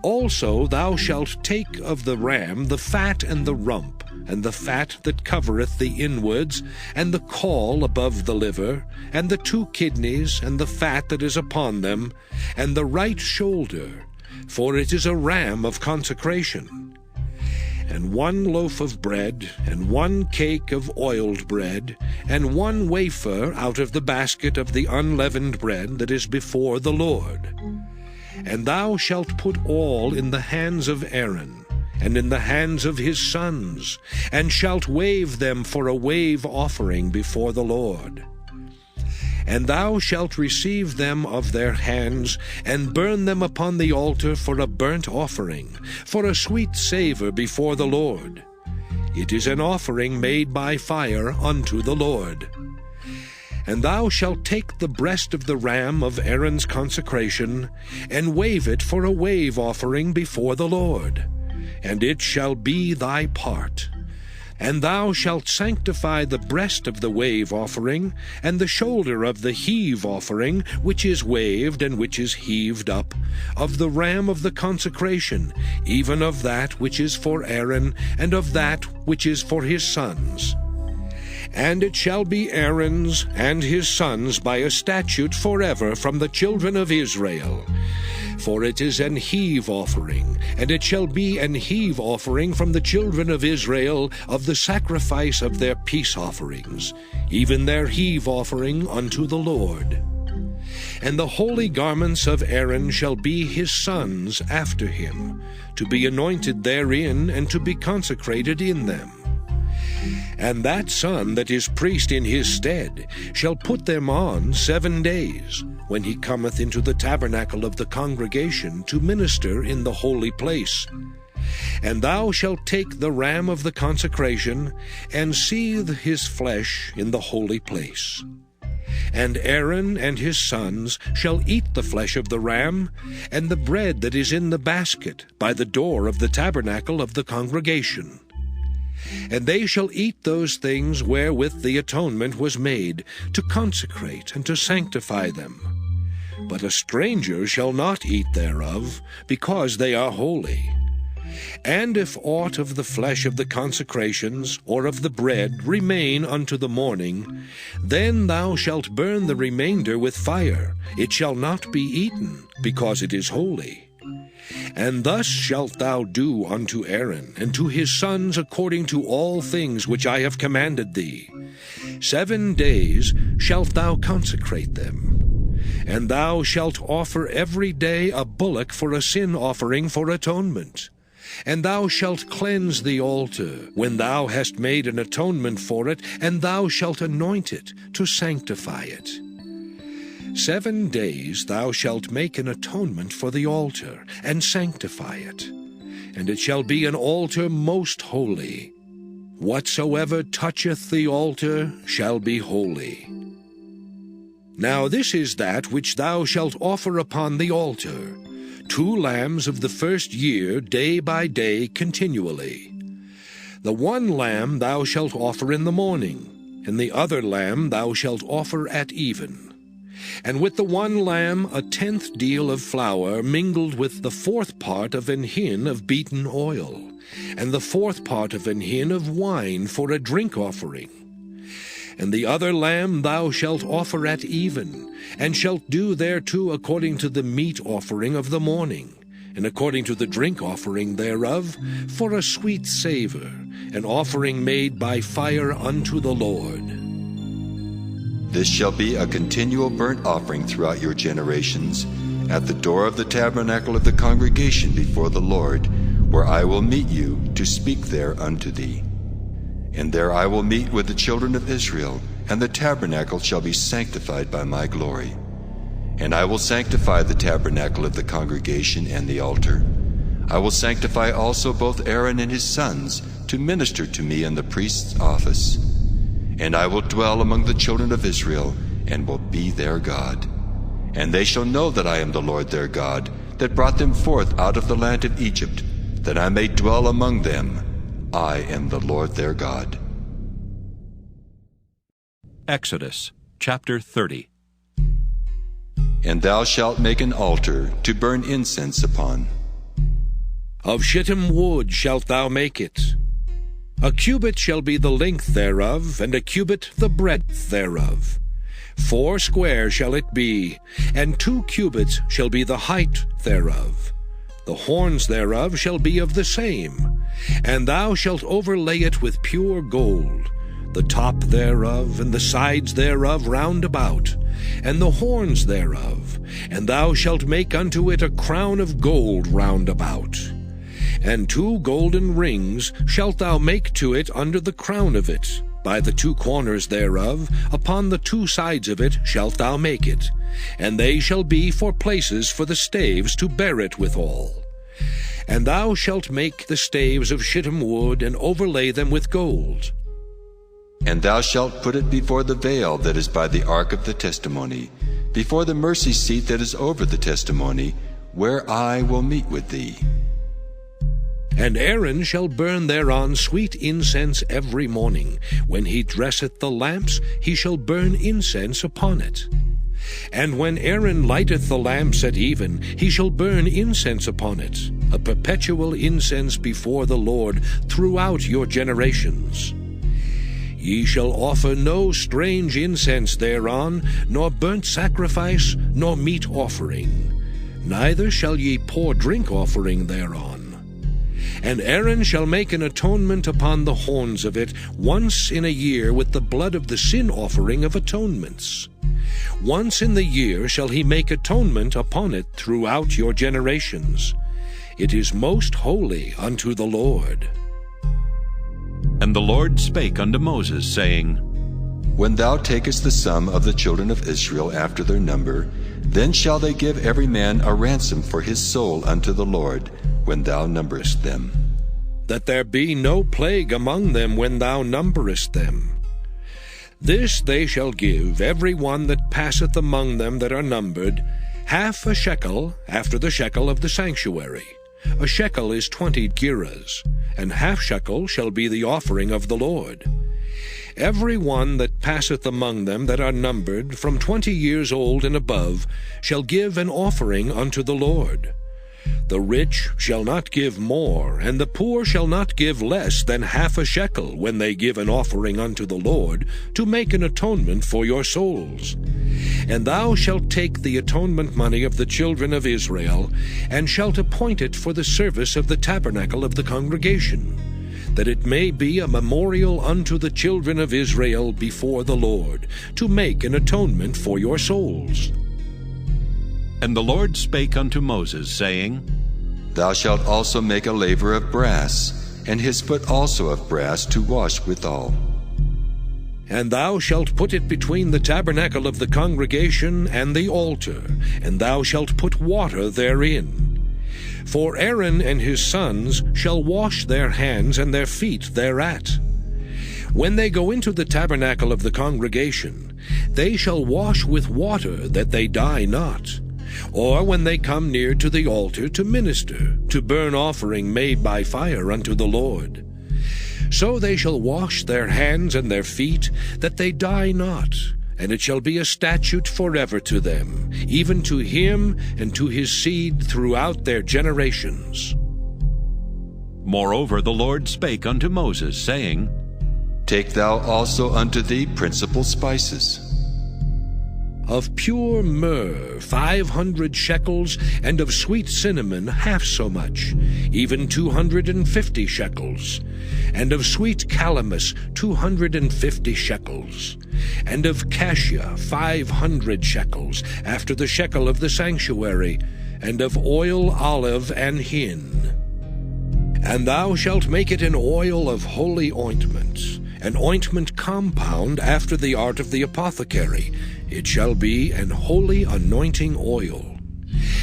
Also thou shalt take of the ram the fat and the rump, and the fat that covereth the inwards, and the caul above the liver, and the 2 kidneys, and the fat that is upon them, and the right shoulder, for it is a ram of consecration. And 1 loaf of bread, and 1 cake of oiled bread, and 1 wafer out of the basket of the unleavened bread that is before the Lord. And thou shalt put all in the hands of Aaron, and in the hands of his sons, and shalt wave them for a wave offering before the Lord. And thou shalt receive them of their hands, and burn them upon the altar for a burnt offering, for a sweet savor before the Lord. It is an offering made by fire unto the Lord. And thou shalt take the breast of the ram of Aaron's consecration, and wave it for a wave offering before the Lord, and it shall be thy part. And thou shalt sanctify the breast of the wave offering, and the shoulder of the heave offering, which is waved and which is heaved up, of the ram of the consecration, even of that which is for Aaron, and of that which is for his sons. And it shall be Aaron's and his sons by a statute forever from the children of Israel. For it is an heave offering, and it shall be an heave offering from the children of Israel of the sacrifice of their peace offerings, even their heave offering unto the Lord. And the holy garments of Aaron shall be his sons after him, to be anointed therein, and to be consecrated in them. And that son that is priest in his stead shall put them on 7 days, when he cometh into the tabernacle of the congregation to minister in the holy place. And thou shalt take the ram of the consecration, and seethe his flesh in the holy place. And Aaron and his sons shall eat the flesh of the ram, and the bread that is in the basket by the door of the tabernacle of the congregation. And they shall eat those things wherewith the atonement was made, to consecrate and to sanctify them. But a stranger shall not eat thereof, because they are holy. And if aught of the flesh of the consecrations, or of the bread, remain unto the morning, then thou shalt burn the remainder with fire. It shall not be eaten, because it is holy. And thus shalt thou do unto Aaron and to his sons according to all things which I have commanded thee. 7 days shalt thou consecrate them. And thou shalt offer every day a bullock for a sin offering for atonement. And thou shalt cleanse the altar when thou hast made an atonement for it, and thou shalt anoint it to sanctify it. 7 days thou shalt make an atonement for the altar, and sanctify it. And it shall be an altar most holy. Whatsoever toucheth the altar shall be holy. Now this is that which thou shalt offer upon the altar, 2 lambs of the first year, day by day, continually. The one lamb thou shalt offer in the morning, and the other lamb thou shalt offer at even. And with the one lamb 1/10 deal of flour mingled with the 4th part of an hin of beaten oil, and the 4th part of an hin of wine for a drink offering. And the other lamb thou shalt offer at even, and shalt do thereto according to the meat offering of the morning, and according to the drink offering thereof, for a sweet savour, an offering made by fire unto the Lord. This shall be a continual burnt offering throughout your generations, at the door of the tabernacle of the congregation before the Lord, where I will meet you to speak there unto thee. And there I will meet with the children of Israel, and the tabernacle shall be sanctified by my glory. And I will sanctify the tabernacle of the congregation and the altar. I will sanctify also both Aaron and his sons to minister to me in the priest's office. And I will dwell among the children of Israel, and will be their God. And they shall know that I am the Lord their God, that brought them forth out of the land of Egypt, that I may dwell among them. I am the Lord their God. Exodus chapter 30. And thou shalt make an altar to burn incense upon. Of shittim wood shalt thou make it. A cubit shall be the length thereof, and a cubit the breadth thereof. 4 square shall it be, and 2 cubits shall be the height thereof. The horns thereof shall be of the same, and thou shalt overlay it with pure gold, the top thereof, and the sides thereof round about, and the horns thereof, and thou shalt make unto it a crown of gold round about. And 2 golden rings shalt thou make to it under the crown of it. By the 2 corners thereof, upon the 2 sides of it shalt thou make it, and they shall be for places for the staves to bear it withal. And thou shalt make the staves of shittim wood, and overlay them with gold. And thou shalt put it before the veil that is by the ark of the testimony, before the mercy seat that is over the testimony, where I will meet with thee. And Aaron shall burn thereon sweet incense every morning. When he dresseth the lamps, he shall burn incense upon it. And when Aaron lighteth the lamps at even, he shall burn incense upon it, a perpetual incense before the Lord throughout your generations. Ye shall offer no strange incense thereon, nor burnt sacrifice, nor meat offering. Neither shall ye pour drink offering thereon. And Aaron shall make an atonement upon the horns of it once in a year with the blood of the sin offering of atonements. Once in the year shall he make atonement upon it throughout your generations. It is most holy unto the Lord. And the Lord spake unto Moses, saying, When thou takest the sum of the children of Israel after their number, then shall they give every man a ransom for his soul unto the Lord, when thou numberest them. That there be no plague among them when thou numberest them. This they shall give every one that passeth among them that are numbered, half a shekel after the shekel of the sanctuary. A shekel is 20 gerahs, and half shekel shall be the offering of the Lord. Every one that passeth among them that are numbered, from 20 years old and above, shall give an offering unto the Lord. The rich shall not give more, and the poor shall not give less than half a shekel when they give an offering unto the Lord, to make an atonement for your souls. And thou shalt take the atonement money of the children of Israel, and shalt appoint it for the service of the tabernacle of the congregation, that it may be a memorial unto the children of Israel before the Lord, to make an atonement for your souls. And the Lord spake unto Moses, saying, Thou shalt also make a laver of brass, and his foot also of brass to wash withal. And thou shalt put it between the tabernacle of the congregation and the altar, and thou shalt put water therein. For Aaron and his sons shall wash their hands and their feet thereat. When they go into the tabernacle of the congregation, they shall wash with water, that they die not. Or when they come near to the altar to minister, to burn offering made by fire unto the Lord. So they shall wash their hands and their feet, that they die not, and it shall be a statute forever to them, even to him and to his seed throughout their generations. Moreover the Lord spake unto Moses, saying, Take thou also unto thee principal spices. Of pure myrrh 500 shekels, and of sweet cinnamon half so much, even 250 shekels, and of sweet calamus 250 shekels, and of cassia 500 shekels, after the shekel of the sanctuary, and of oil olive and hin. And thou shalt make it an oil of holy ointment, an ointment compound after the art of the apothecary. It shall be an holy anointing oil.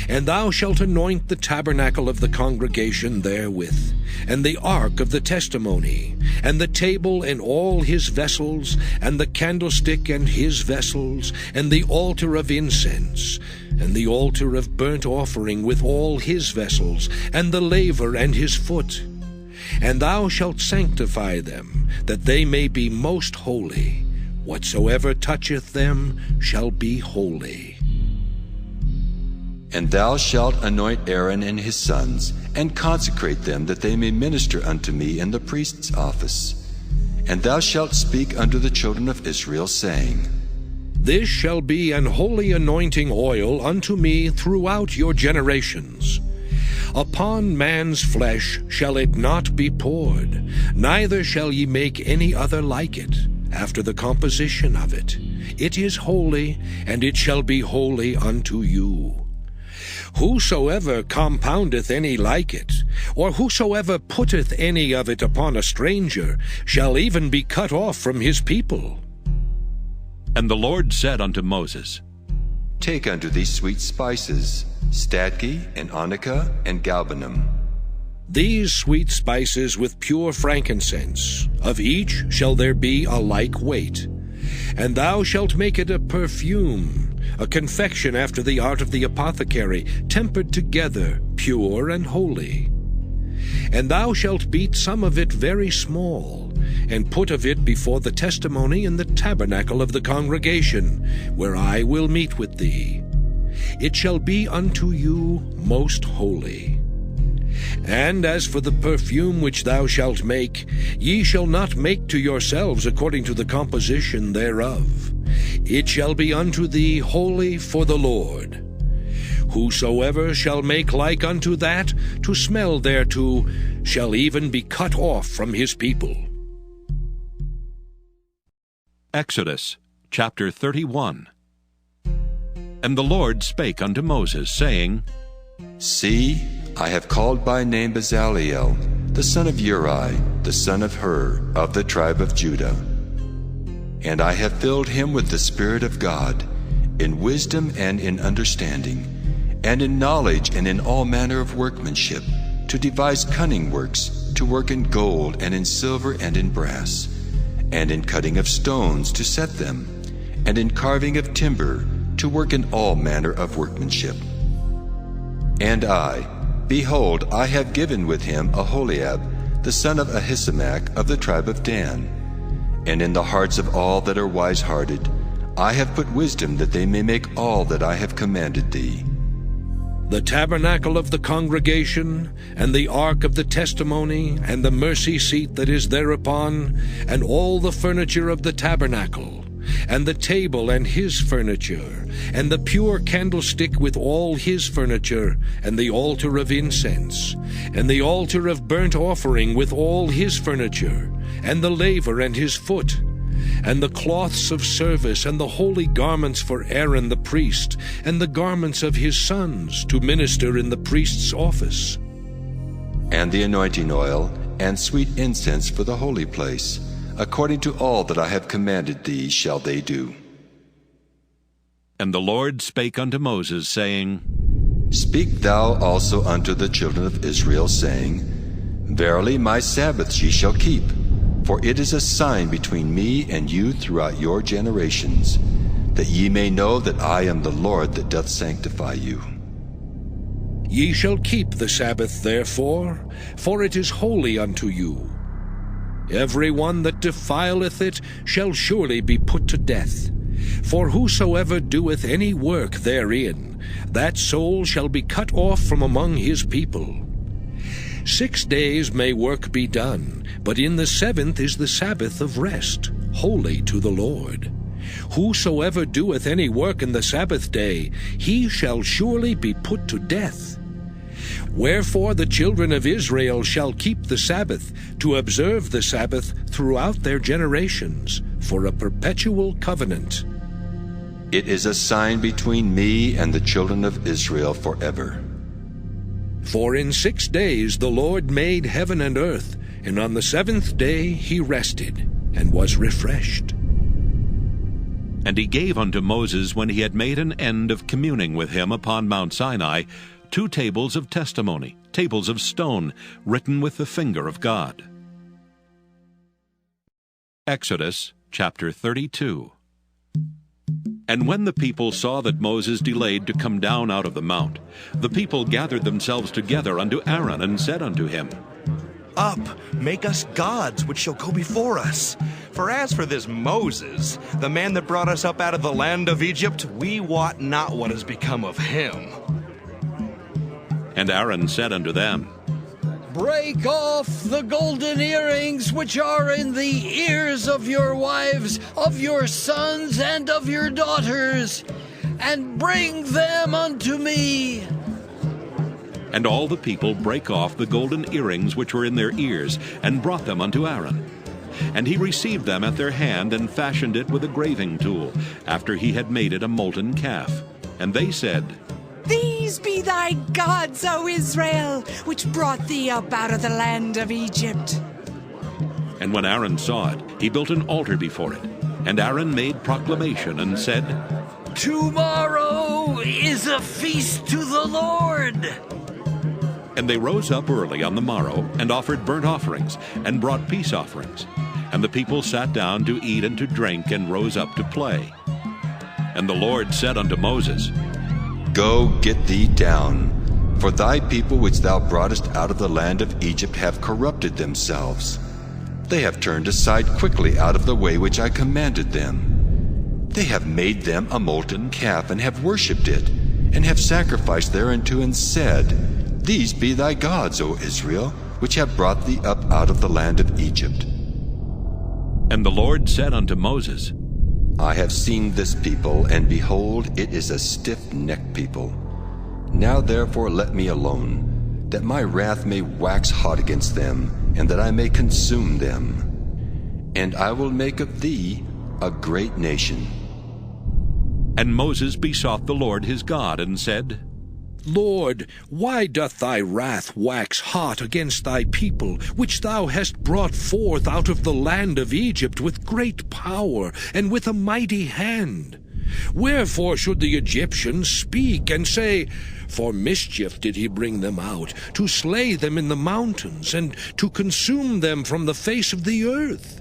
And thou shalt anoint the tabernacle of the congregation therewith, and the ark of the testimony, and the table and all his vessels, and the candlestick and his vessels, and the altar of incense, and the altar of burnt offering with all his vessels, and the laver and his foot. And thou shalt sanctify them, that they may be most holy. Whatsoever toucheth them shall be holy. And thou shalt anoint Aaron and his sons, and consecrate them, that they may minister unto me in the priest's office. And thou shalt speak unto the children of Israel, saying, This shall be an holy anointing oil unto me throughout your generations. Upon man's flesh shall it not be poured, neither shall ye make any other like it, after the composition of it. It is holy, and it shall be holy unto you. Whosoever compoundeth any like it, or whosoever putteth any of it upon a stranger, shall even be cut off from his people. And the Lord said unto Moses, Take unto thee sweet spices, stadge, and onycha, and galbanum. These sweet spices with pure frankincense, of each shall there be a like weight. And thou shalt make it a perfume, a confection after the art of the apothecary, tempered together, pure and holy. And thou shalt beat some of it very small, and put of it before the testimony in the tabernacle of the congregation, where I will meet with thee. It shall be unto you most holy. And as for the perfume which thou shalt make, ye shall not make to yourselves according to the composition thereof. It shall be unto thee holy for the Lord. Whosoever shall make like unto that, to smell thereto, shall even be cut off from his people. Exodus chapter 31. And the Lord spake unto Moses, saying, See, I have called by name Bezaleel, the son of Uri, the son of Hur, of the tribe of Judah. And I have filled him with the Spirit of God, in wisdom and in understanding, and in knowledge and in all manner of workmanship, to devise cunning works, to work in gold and in silver and in brass, and in cutting of stones to set them, and in carving of timber, to work in all manner of workmanship. And I, behold, I have given with him Aholiab, the son of Ahisamach of the tribe of Dan. And in the hearts of all that are wise-hearted, I have put wisdom that they may make all that I have commanded thee. The tabernacle of the congregation, and the ark of the testimony, and the mercy seat that is thereupon, and all the furniture of the tabernacle, and the table and his furniture, and the pure candlestick with all his furniture, and the altar of incense, and the altar of burnt offering with all his furniture, and the laver and his foot, and the cloths of service, and the holy garments for Aaron the priest, and the garments of his sons to minister in the priest's office. And the anointing oil, and sweet incense for the holy place, according to all that I have commanded thee shall they do. And the Lord spake unto Moses, saying, Speak thou also unto the children of Israel, saying, Verily my Sabbaths ye shall keep, for it is a sign between me and you throughout your generations, that ye may know that I am the Lord that doth sanctify you. Ye shall keep the Sabbath therefore, for it is holy unto you. Every one that defileth it shall surely be put to death. For whosoever doeth any work therein, that soul shall be cut off from among his people. 6 days may work be done, but in the 7th is the Sabbath of rest, holy to the Lord. Whosoever doeth any work in the Sabbath day, he shall surely be put to death. Wherefore the children of Israel shall keep the Sabbath, to observe the Sabbath throughout their generations, for a perpetual covenant. It is a sign between me and the children of Israel forever. For in 6 days the Lord made heaven and earth, and on the 7th day he rested, and was refreshed. And he gave unto Moses, when he had made an end of communing with him upon Mount Sinai, 2 tables of testimony, tables of stone, written with the finger of God. Exodus chapter 32. And when the people saw that Moses delayed to come down out of the mount, the people gathered themselves together unto Aaron, and said unto him, Up, make us gods which shall go before us. For as for this Moses, the man that brought us up out of the land of Egypt, we wot not what has become of him. And Aaron said unto them, Break off the golden earrings which are in the ears of your wives, of your sons, and of your daughters, and bring them unto me. And all the people brake off the golden earrings which were in their ears, and brought them unto Aaron. And he received them at their hand, and fashioned it with a graving tool, after he had made it a molten calf. And they said, These be thy gods, O Israel, which brought thee up out of the land of Egypt. And when Aaron saw it, he built an altar before it. And Aaron made proclamation, and said, Tomorrow is a feast to the Lord. And they rose up early on the morrow, and offered burnt offerings, and brought peace offerings. And the people sat down to eat and to drink, and rose up to play. And the Lord said unto Moses, Go, get thee down, for thy people which thou broughtest out of the land of Egypt have corrupted themselves. They have turned aside quickly out of the way which I commanded them. They have made them a molten calf, and have worshipped it, and have sacrificed thereunto, and said, These be thy gods, O Israel, which have brought thee up out of the land of Egypt. And the Lord said unto Moses, I have seen this people, and behold, it is a stiff-necked people. Now therefore let me alone, that my wrath may wax hot against them, and that I may consume them. And I will make of thee a great nation. And Moses besought the Lord his God, and said, Lord, why doth thy wrath wax hot against thy people, which thou hast brought forth out of the land of Egypt with great power and with a mighty hand? Wherefore should the Egyptians speak and say, For mischief did he bring them out, to slay them in the mountains, and to consume them from the face of the earth?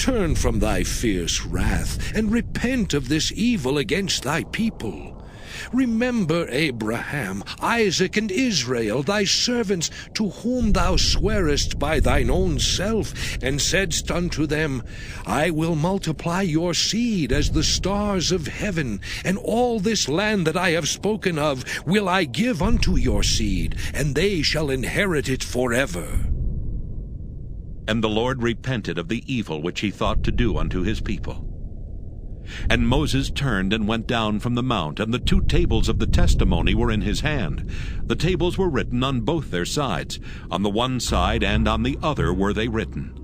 turn from thy fierce wrath, and repent of this evil against thy people. Remember Abraham, Isaac, and Israel, thy servants, to whom thou swarest by thine own self, and saidst unto them, I will multiply your seed as the stars of heaven, and all this land that I have spoken of will I give unto your seed, and they shall inherit it forever. And the Lord repented of the evil which he thought to do unto his people. And Moses turned and went down from the mount, and the 2 tables of the testimony were in his hand. The tables were written on both their sides. On the one side and on the other were they written.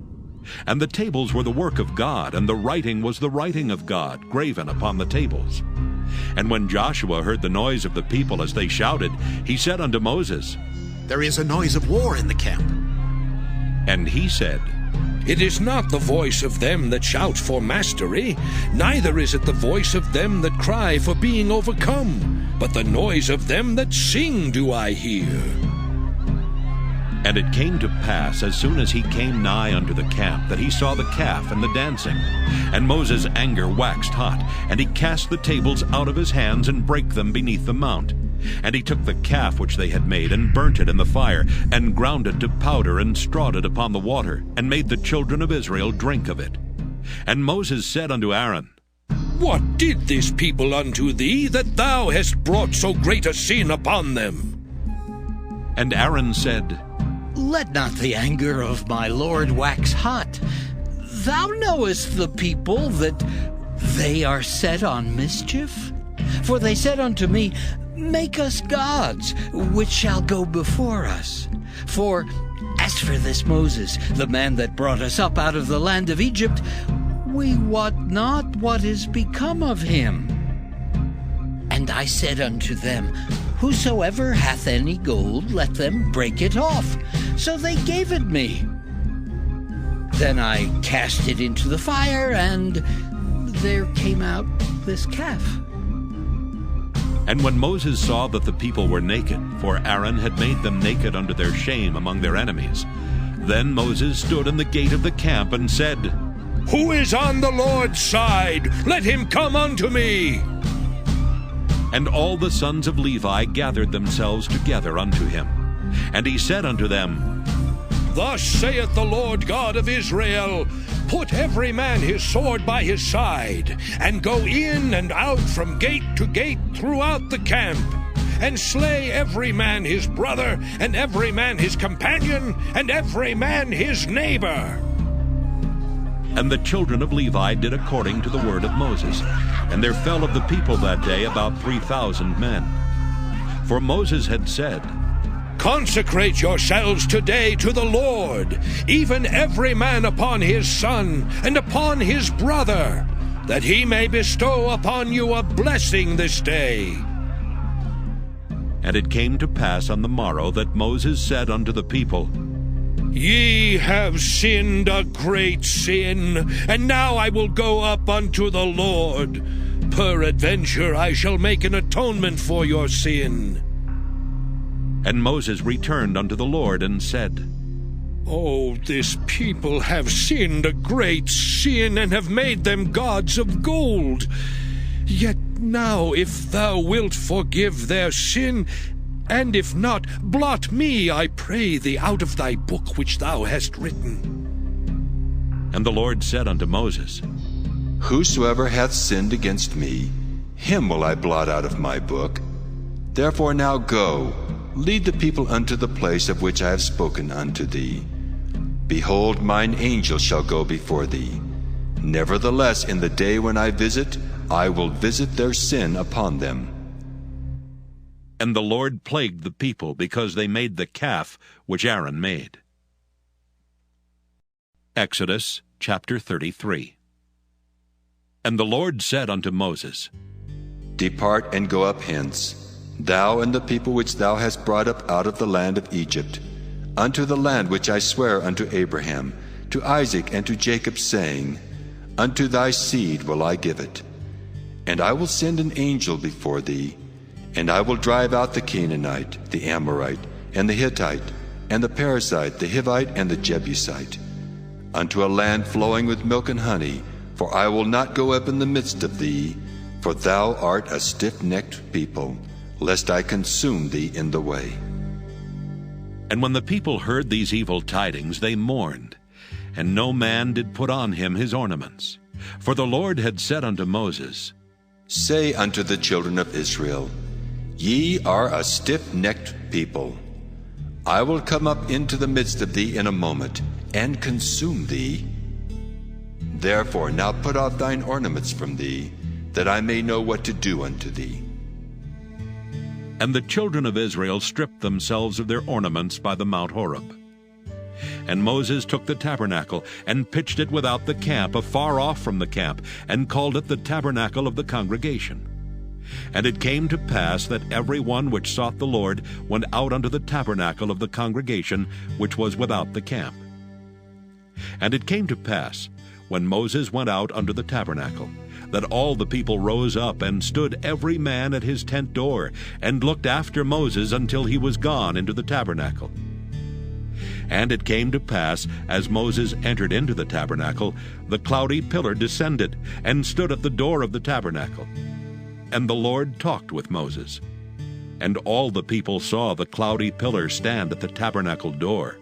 And the tables were the work of God, and the writing was the writing of God, graven upon the tables. And when Joshua heard the noise of the people as they shouted, he said unto Moses, There is a noise of war in the camp. And he said, It is not the voice of them that shout for mastery, neither is it the voice of them that cry for being overcome, but the noise of them that sing do I hear. And it came to pass, as soon as he came nigh unto the camp, that he saw the calf and the dancing. And Moses' anger waxed hot, and he cast the tables out of his hands, and brake them beneath the mount. And he took the calf which they had made, and burnt it in the fire, and ground it to powder, and strawed it upon the water, and made the children of Israel drink of it. And Moses said unto Aaron, What did this people unto thee, that thou hast brought so great a sin upon them? And Aaron said, Let not the anger of my Lord wax hot. Thou knowest the people, that they are set on mischief. For they said unto me, Make us gods, which shall go before us. For as for this Moses, the man that brought us up out of the land of Egypt, we wot not what is become of him. And I said unto them, Whosoever hath any gold, let them break it off. So they gave it me. Then I cast it into the fire, and there came out this calf. And when Moses saw that the people were naked, for Aaron had made them naked unto their shame among their enemies, then Moses stood in the gate of the camp and said, Who is on the Lord's side? Let him come unto me. And all the sons of Levi gathered themselves together unto him. And he said unto them, Thus saith the Lord God of Israel, Put every man his sword by his side, and go in and out from gate to gate throughout the camp, and slay every man his brother, and every man his companion, and every man his neighbor. And the children of Levi did according to the word of Moses. And there fell of the people that day about 3,000 men. For Moses had said, Consecrate yourselves today to the Lord, even every man upon his son, and upon his brother, that he may bestow upon you a blessing this day. And it came to pass on the morrow that Moses said unto the people, Ye have sinned a great sin, and now I will go up unto the Lord. Peradventure I shall make an atonement for your sin. And Moses returned unto the Lord and said, Oh, this people have sinned a great sin, and have made them gods of gold. Yet now, if thou wilt forgive their sin, and if not, blot me, I pray thee, out of thy book which thou hast written. And the Lord said unto Moses, Whosoever hath sinned against me, him will I blot out of my book. Therefore now go, lead the people unto the place of which I have spoken unto thee. Behold, mine angel shall go before thee. Nevertheless, in the day when I visit, I will visit their sin upon them. And the Lord plagued the people, because they made the calf which Aaron made. Exodus chapter 33. And the Lord said unto Moses, Depart and go up hence, thou and the people which thou hast brought up out of the land of Egypt, unto the land which I swear unto Abraham, to Isaac, and to Jacob, saying, Unto thy seed will I give it. And I will send an angel before thee, and I will drive out the Canaanite, the Amorite, and the Hittite, and the Perizzite, the Hivite, and the Jebusite. unto a land flowing with milk and honey, for I will not go up in the midst of thee, for thou art a stiff-necked people, lest I consume thee in the way. And when the people heard these evil tidings, they mourned, and no man did put on him his ornaments. For the Lord had said unto Moses, Say unto the children of Israel, Ye are a stiff-necked people. I will come up into the midst of thee in a moment, and consume thee. Therefore now put off thine ornaments from thee, that I may know what to do unto thee. And the children of Israel stripped themselves of their ornaments by the Mount Horeb. And Moses took the tabernacle, and pitched it without the camp, afar off from the camp, and called it the tabernacle of the congregation. And it came to pass that every one which sought the Lord went out unto the tabernacle of the congregation, which was without the camp. And it came to pass, when Moses went out unto the tabernacle, that all the people rose up, and stood every man at his tent door, and looked after Moses until he was gone into the tabernacle. And it came to pass, as Moses entered into the tabernacle, the cloudy pillar descended, and stood at the door of the tabernacle. And the Lord talked with Moses. And all the people saw the cloudy pillar stand at the tabernacle door.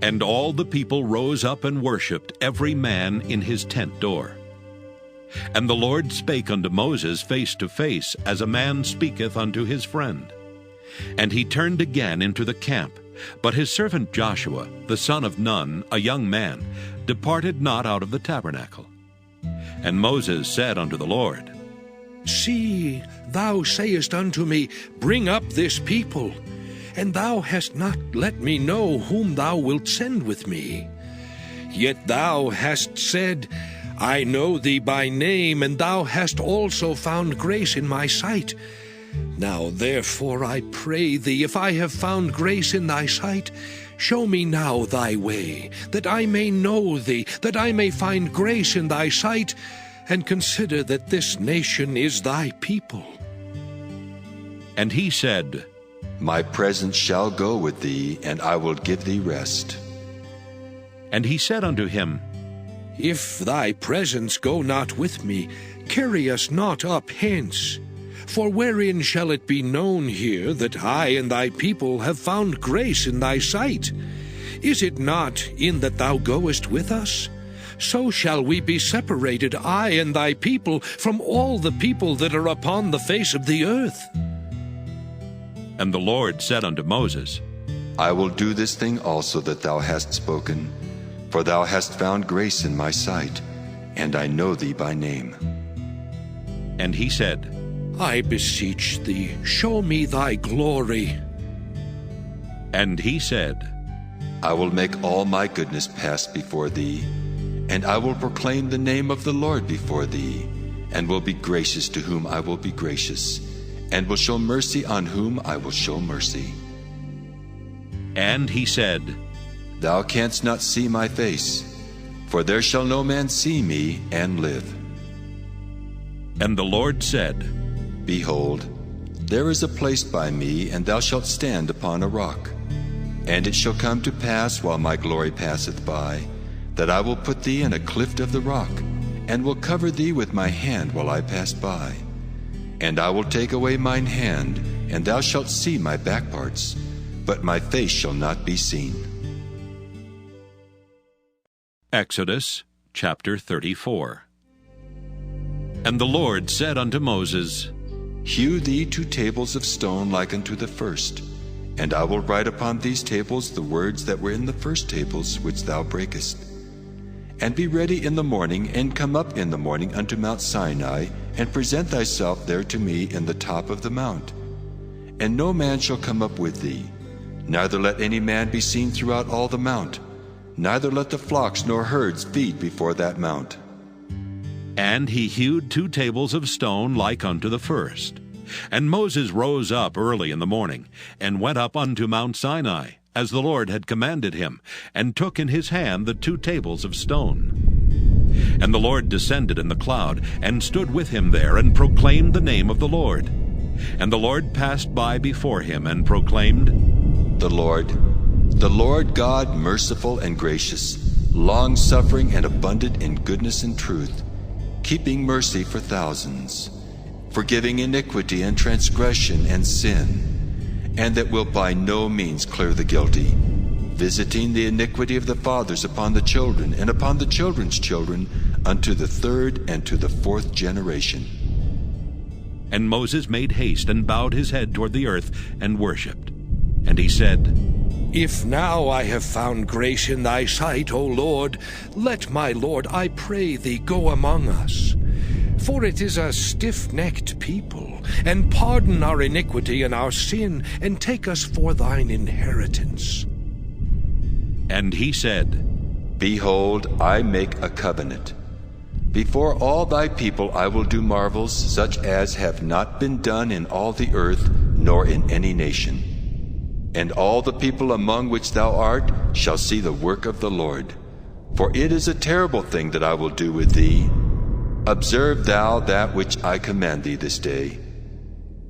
And all the people rose up and worshipped, every man in his tent door. And the Lord spake unto Moses face to face, as a man speaketh unto his friend. And he turned again into the camp. But his servant Joshua, the son of Nun, a young man, departed not out of the tabernacle. And Moses said unto the Lord, See, thou sayest unto me, Bring up this people, and thou hast not let me know whom thou wilt send with me. Yet thou hast said, I know thee by name, and thou hast also found grace in my sight. Now therefore I pray thee, if I have found grace in thy sight, show me now thy way, that I may know thee, that I may find grace in thy sight, and consider that this nation is thy people. And he said, My presence shall go with thee, and I will give thee rest. And he said unto him, If thy presence go not with me, carry us not up hence. For wherein shall it be known here that I and thy people have found grace in thy sight? Is it not in that thou goest with us? So shall we be separated, I and thy people, from all the people that are upon the face of the earth. And the Lord said unto Moses, I will do this thing also that thou hast spoken, for thou hast found grace in my sight, and I know thee by name. And he said, I beseech thee, show me thy glory. And he said, I will make all my goodness pass before thee, and I will proclaim the name of the Lord before thee, and will be gracious to whom I will be gracious, and will show mercy on whom I will show mercy. And he said, Thou canst not see my face, for there shall no man see me and live. And the Lord said, Behold, there is a place by me, and thou shalt stand upon a rock. And it shall come to pass, while my glory passeth by, that I will put thee in a cleft of the rock, and will cover thee with my hand while I pass by. And I will take away mine hand, and thou shalt see my back parts, but my face shall not be seen. Exodus chapter 34. And the Lord said unto Moses, Hew thee 2 tables of stone like unto the first, and I will write upon these tables the words that were in the first tables which thou breakest. And be ready in the morning, and come up in the morning unto Mount Sinai, and present thyself there to me in the top of the mount. And no man shall come up with thee, neither let any man be seen throughout all the mount, neither let the flocks nor herds feed before that mount. And he hewed 2 tables of stone like unto the first. And Moses rose up early in the morning, and went up unto Mount Sinai, as the Lord had commanded him, and took in his hand the 2 tables of stone. And the Lord descended in the cloud, and stood with him there, and proclaimed the name of the Lord. And the Lord passed by before him, and proclaimed, The Lord God, merciful and gracious, long-suffering and abundant in goodness and truth, keeping mercy for thousands, forgiving iniquity and transgression and sin, and that will by no means clear the guilty, visiting the iniquity of the fathers upon the children and upon the children's children unto the third and to the fourth generation. And Moses made haste and bowed his head toward the earth and worshipped. And he said, If now I have found grace in thy sight, O Lord, let my Lord, I pray thee, go among us. For it is a stiff-necked people, and pardon our iniquity and our sin, and take us for thine inheritance. And he said, Behold, I make a covenant. Before all thy people I will do marvels such as have not been done in all the earth, nor in any nation. And all the people among which thou art shall see the work of the Lord. For it is a terrible thing that I will do with thee. Observe thou that which I command thee this day.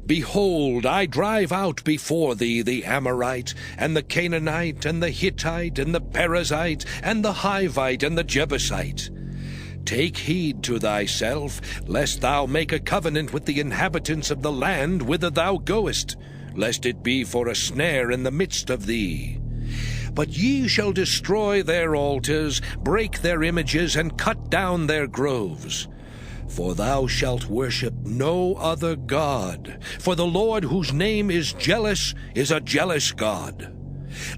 Behold, I drive out before thee the Amorite, and the Canaanite, and the Hittite, and the Perizzite, and the Hivite, and the Jebusite. Take heed to thyself, lest thou make a covenant with the inhabitants of the land whither thou goest, lest it be for a snare in the midst of thee. But ye shall destroy their altars, break their images, and cut down their groves. For thou shalt worship no other God, for the Lord whose name is jealous is a jealous God.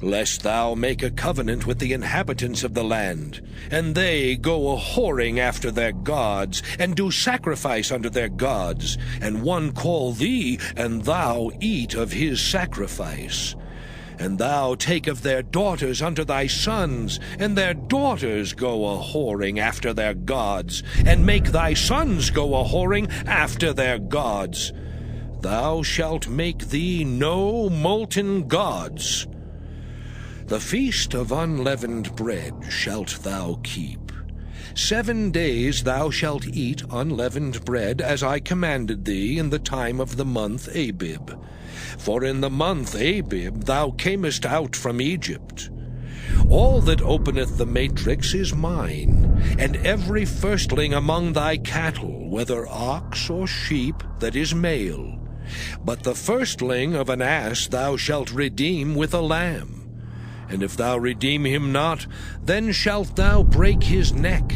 Lest thou make a covenant with the inhabitants of the land, and they go a-whoring after their gods, and do sacrifice unto their gods, and one call thee, and thou eat of his sacrifice. And thou take of their daughters unto thy sons, and their daughters go a-whoring after their gods, and make thy sons go a-whoring after their gods. Thou shalt make thee no molten gods. The feast of unleavened bread shalt thou keep. 7 days thou shalt eat unleavened bread, as I commanded thee in the time of the month Abib. For in the month Abib thou camest out from Egypt. All that openeth the matrix is mine, and every firstling among thy cattle, whether ox or sheep, that is male. But the firstling of an ass thou shalt redeem with a lamb. And if thou redeem him not, then shalt thou break his neck.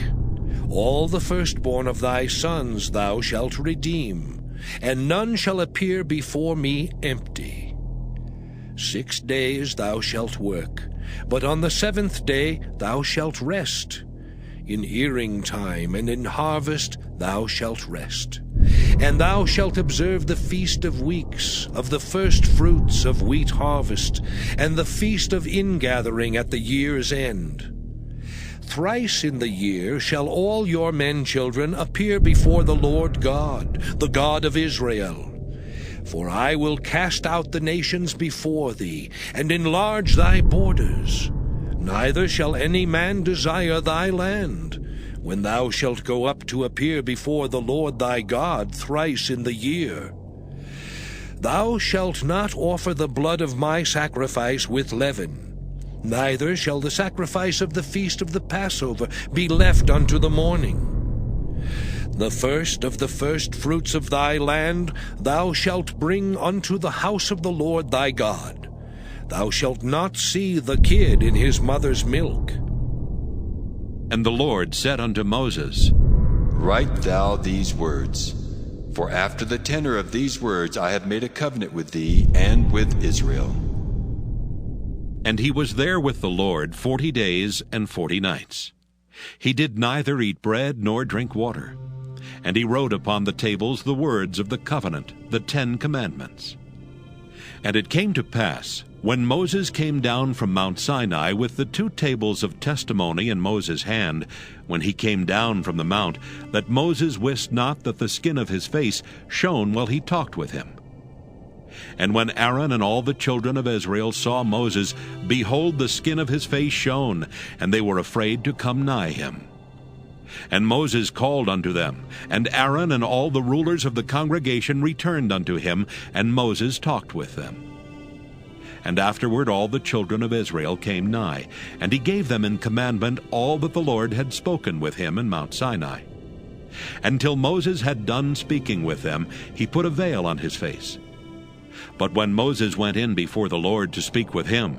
All the firstborn of thy sons thou shalt redeem, and none shall appear before me empty. 6 days thou shalt work, but on the 7th day thou shalt rest. In earing time and in harvest thou shalt rest. And thou shalt observe the feast of weeks, of the first fruits of wheat harvest, and the feast of ingathering at the year's end. Thrice in the year shall all your men children appear before the Lord God, the God of Israel. For I will cast out the nations before thee, and enlarge thy borders. Neither shall any man desire thy land, when thou shalt go up to appear before the Lord thy God thrice in the year. Thou shalt not offer the blood of my sacrifice with leaven. Neither shall the sacrifice of the feast of the Passover be left unto the morning. The first of the first fruits of thy land thou shalt bring unto the house of the Lord thy God. Thou shalt not see the kid in his mother's milk. And the Lord said unto Moses, Write thou these words, for after the tenor of these words I have made a covenant with thee and with Israel. And he was there with the Lord 40 days and 40 nights. He did neither eat bread nor drink water. And he wrote upon the tables the words of the covenant, the 10 commandments. And it came to pass, when Moses came down from Mount Sinai with the 2 tables of testimony in Moses' hand, when he came down from the mount, that Moses wist not that the skin of his face shone while he talked with him. And when Aaron and all the children of Israel saw Moses, behold, the skin of his face shone, and they were afraid to come nigh him. And Moses called unto them, and Aaron and all the rulers of the congregation returned unto him, and Moses talked with them. And afterward all the children of Israel came nigh, and he gave them in commandment all that the Lord had spoken with him in Mount Sinai. Until Moses had done speaking with them, he put a veil on his face. But when Moses went in before the Lord to speak with him,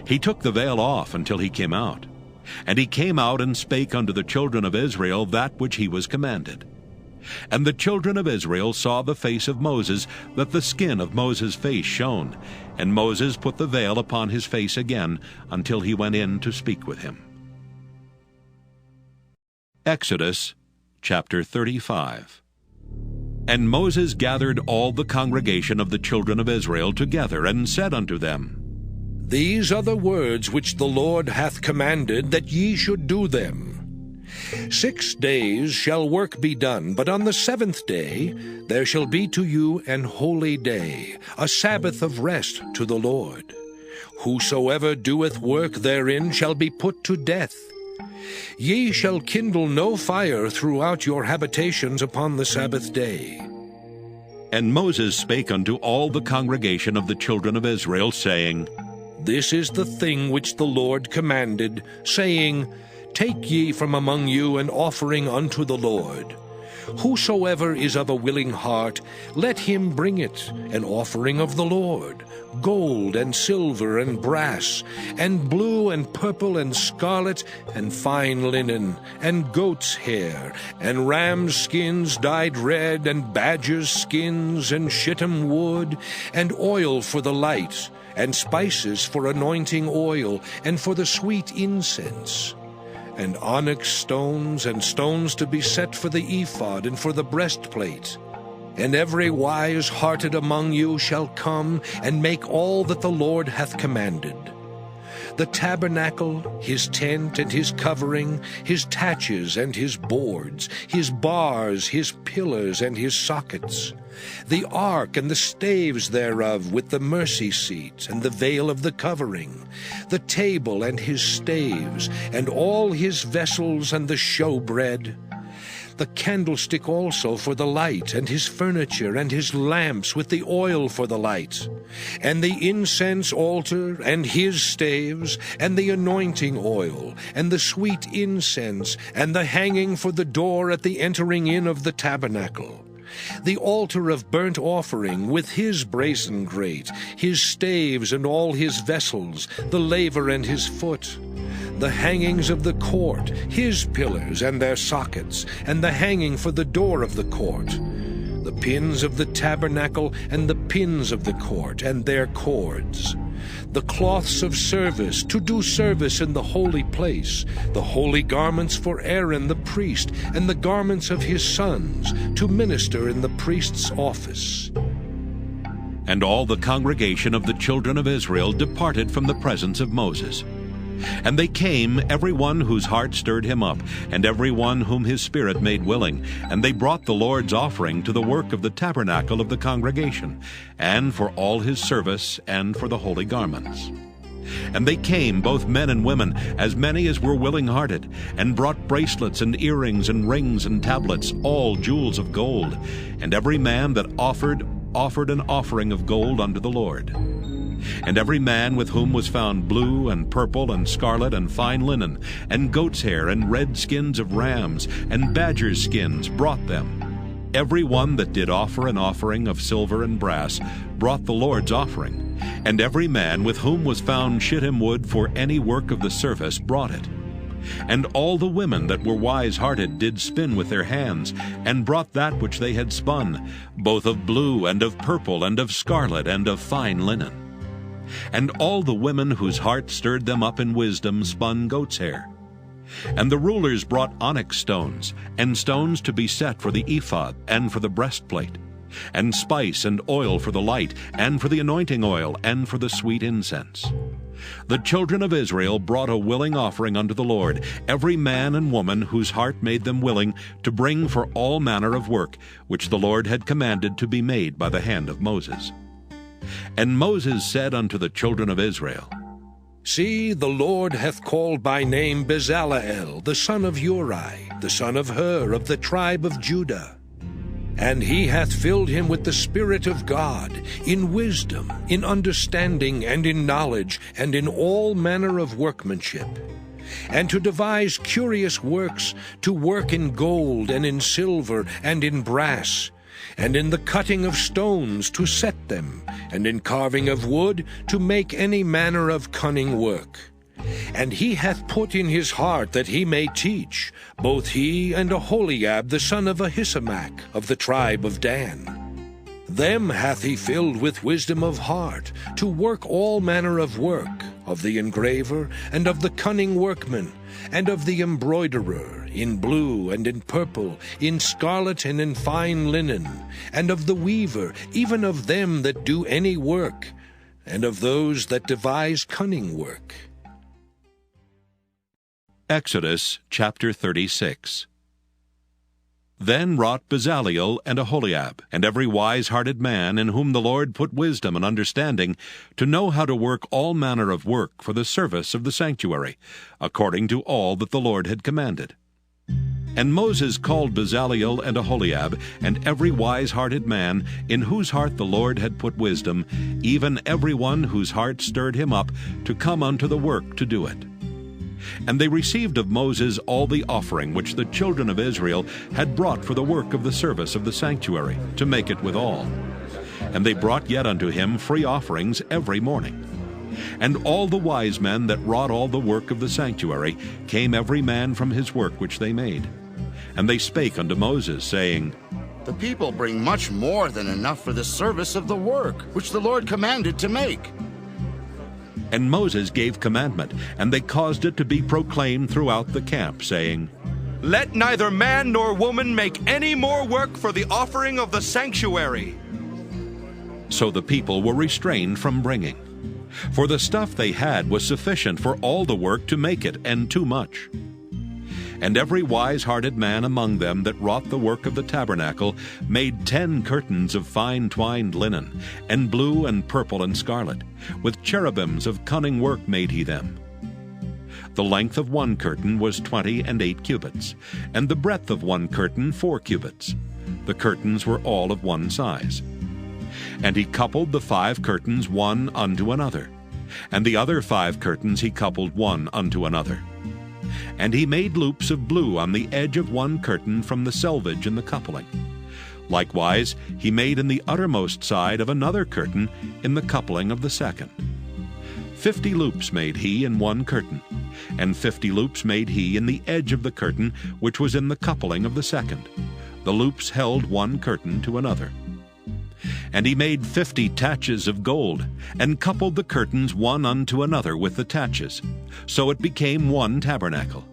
he took the veil off until he came out. And he came out and spake unto the children of Israel that which he was commanded. And the children of Israel saw the face of Moses, that the skin of Moses' face shone. And Moses put the veil upon his face again until he went in to speak with him. Exodus chapter 35. And Moses gathered all the congregation of the children of Israel together, and said unto them, These are the words which the Lord hath commanded, that ye should do them. 6 days shall work be done, but on the 7th day there shall be to you an holy day, a Sabbath of rest to the Lord. Whosoever doeth work therein shall be put to death. Ye shall kindle no fire throughout your habitations upon the Sabbath day. And Moses spake unto all the congregation of the children of Israel, saying, This is the thing which the Lord commanded, saying, Take ye from among you an offering unto the Lord. Whosoever is of a willing heart, let him bring it, an offering of the Lord, gold and silver and brass, and blue and purple and scarlet, and fine linen, and goat's hair, and ram's skins dyed red, and badger's skins, and shittim wood, and oil for the light, and spices for anointing oil, and for the sweet incense, and onyx stones, and stones to be set for the ephod and for the breastplate. And every wise-hearted among you shall come and make all that the Lord hath commanded. The tabernacle, his tent and his covering, his taches and his boards, his bars, his pillars and his sockets, the ark and the staves thereof with the mercy seat and the veil of the covering, the table and his staves, and all his vessels and the showbread, the candlestick also for the light, and his furniture, and his lamps with the oil for the light, and the incense altar, and his staves, and the anointing oil, and the sweet incense, and the hanging for the door at the entering in of the tabernacle, the altar of burnt offering with his brazen grate, his staves and all his vessels, the laver and his foot, the hangings of the court, his pillars and their sockets, and the hanging for the door of the court, the pins of the tabernacle and the pins of the court and their cords, the cloths of service to do service in the holy place, the holy garments for Aaron the priest, and the garments of his sons to minister in the priest's office. And all the congregation of the children of Israel departed from the presence of Moses. And they came, every one whose heart stirred him up, and every one whom his spirit made willing, and they brought the Lord's offering to the work of the tabernacle of the congregation, and for all his service, and for the holy garments. And they came, both men and women, as many as were willing-hearted, and brought bracelets and earrings and rings and tablets, all jewels of gold. And every man that offered an offering of gold unto the Lord. And every man with whom was found blue and purple and scarlet and fine linen, and goat's hair and red skins of rams and badgers' skins brought them. Every one that did offer an offering of silver and brass brought the Lord's offering. And every man with whom was found shittim wood for any work of the service brought it. And all the women that were wise-hearted did spin with their hands, and brought that which they had spun, both of blue and of purple and of scarlet and of fine linen. And all the women whose heart stirred them up in wisdom spun goat's hair. And the rulers brought onyx stones, and stones to be set for the ephod and for the breastplate, and spice and oil for the light, and for the anointing oil, and for the sweet incense. The children of Israel brought a willing offering unto the Lord, every man and woman whose heart made them willing to bring for all manner of work, which the Lord had commanded to be made by the hand of Moses. And Moses said unto the children of Israel, See, the Lord hath called by name Bezaleel, the son of Uri, the son of Hur, of the tribe of Judah. And he hath filled him with the Spirit of God, in wisdom, in understanding, and in knowledge, and in all manner of workmanship, and to devise curious works, to work in gold, and in silver, and in brass, and in the cutting of stones to set them, and in carving of wood to make any manner of cunning work. And he hath put in his heart that he may teach, both he and Aholiab the son of Ahisamach of the tribe of Dan. Them hath he filled with wisdom of heart, to work all manner of work, of the engraver, and of the cunning workman, and of the embroiderer, in blue and in purple, in scarlet and in fine linen, and of the weaver, even of them that do any work, and of those that devise cunning work. Exodus chapter 36. Then wrought Bezaleel and Aholiab, and every wise-hearted man in whom the Lord put wisdom and understanding, to know how to work all manner of work for the service of the sanctuary, according to all that the Lord had commanded. And Moses called Bezaleel and Aholiab, and every wise-hearted man, in whose heart the Lord had put wisdom, even every one whose heart stirred him up, to come unto the work to do it. And they received of Moses all the offering which the children of Israel had brought for the work of the service of the sanctuary, to make it withal. And they brought yet unto him free offerings every morning. And all the wise men that wrought all the work of the sanctuary came every man from his work which they made. And they spake unto Moses, saying, The people bring much more than enough for the service of the work which the Lord commanded to make. And Moses gave commandment, and they caused it to be proclaimed throughout the camp, saying, Let neither man nor woman make any more work for the offering of the sanctuary. So the people were restrained from bringing. For the stuff they had was sufficient for all the work to make it, and too much. And every wise-hearted man among them that wrought the work of the tabernacle made 10 curtains of fine twined linen, and blue and purple and scarlet. With cherubims of cunning work made he them. The length of one curtain was 28 cubits, and the breadth of one curtain 4 cubits. The curtains were all of one size. And he coupled the 5 curtains one unto another, and the other 5 curtains he coupled one unto another. And he made loops of blue on the edge of one curtain from the selvage in the coupling. Likewise he made in the uttermost side of another curtain in the coupling of the second. 50 loops made he in one curtain, and 50 loops made he in the edge of the curtain which was in the coupling of the second. The loops held one curtain to another. And he made 50 taches of gold, and coupled the curtains one unto another with the taches. So it became one tabernacle.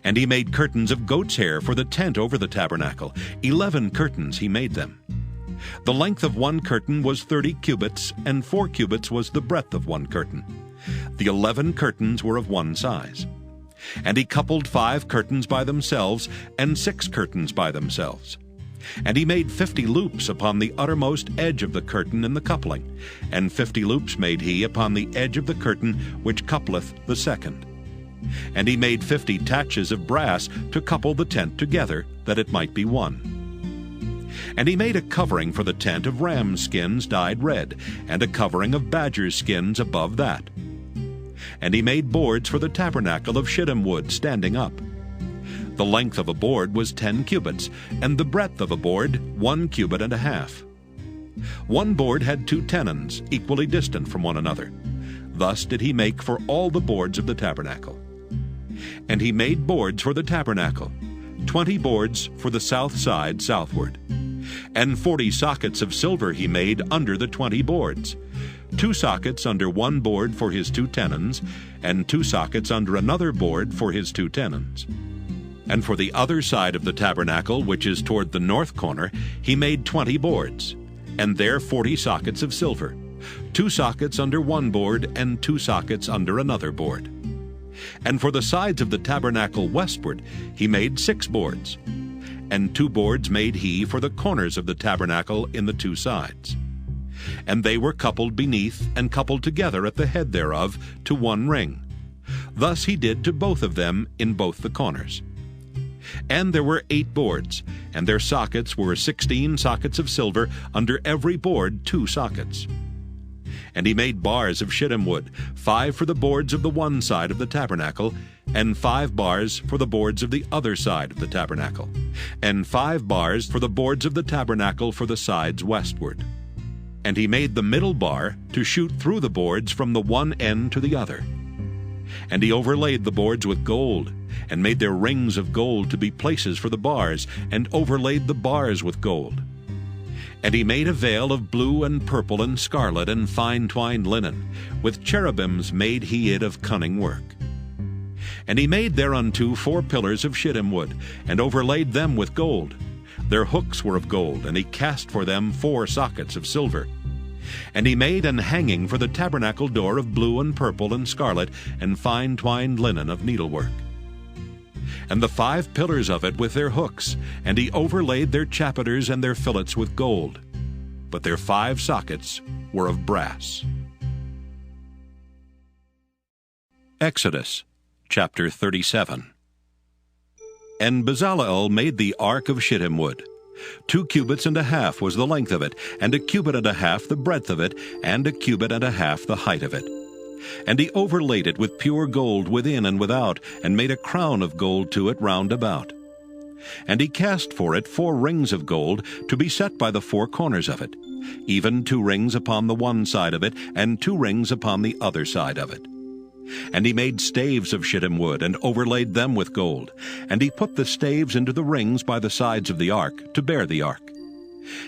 And he made curtains of goat's hair for the tent over the tabernacle. 11 curtains he made them. The length of one curtain was 30 cubits, and 4 cubits was the breadth of one curtain. The 11 curtains were of one size. And he coupled 5 curtains by themselves, and 6 curtains by themselves. And he made 50 loops upon the uttermost edge of the curtain in the coupling, and 50 loops made he upon the edge of the curtain which coupleth the second. And he made 50 taches of brass to couple the tent together, that it might be one. And he made a covering for the tent of ram's skins dyed red, and a covering of badger's skins above that. And he made boards for the tabernacle of shittim wood standing up. The length of a board was 10 cubits, and the breadth of a board 1 cubit and a half. One board had 2 tenons, equally distant from one another. Thus did he make for all the boards of the tabernacle. And he made boards for the tabernacle, 20 boards for the south side southward. And 40 sockets of silver he made under the 20 boards, 2 sockets under one board for his 2 tenons, and 2 sockets under another board for his 2 tenons. And for the other side of the tabernacle, which is toward the north corner, he made 20 boards, and there 40 sockets of silver, 2 sockets under one board, and 2 sockets under another board. And for the sides of the tabernacle westward he made 6 boards, and 2 boards made he for the corners of the tabernacle in the 2 sides. And they were coupled beneath, and coupled together at the head thereof to one ring. Thus he did to both of them in both the corners. And there were 8 boards, and their sockets were 16 sockets of silver, under every board 2 sockets. And he made bars of shittim wood, 5 for the boards of the one side of the tabernacle, and 5 bars for the boards of the other side of the tabernacle, and 5 bars for the boards of the tabernacle for the sides westward. And he made the middle bar to shoot through the boards from the one end to the other. And he overlaid the boards with gold, and made their rings of gold to be places for the bars, and overlaid the bars with gold. And he made a veil of blue and purple and scarlet and fine twined linen, with cherubims made he it of cunning work. And he made thereunto 4 pillars of shittim wood, and overlaid them with gold. Their hooks were of gold, and he cast for them 4 sockets of silver. And he made an hanging for the tabernacle door of blue and purple and scarlet and fine twined linen of needlework. And the 5 pillars of it with their hooks, and he overlaid their chapiters and their fillets with gold. But their 5 sockets were of brass. Exodus chapter 37. And Bezaleel made the ark of shittim wood. 2 cubits and a half was the length of it, and 1 cubit and a half the breadth of it, and 1 cubit and a half the height of it. And he overlaid it with pure gold within and without, and made a crown of gold to it round about. And he cast for it 4 rings of gold, to be set by the 4 corners of it, even 2 rings upon the one side of it, and 2 rings upon the other side of it. And he made staves of shittim wood, and overlaid them with gold. And he put the staves into the rings by the sides of the ark, to bear the ark.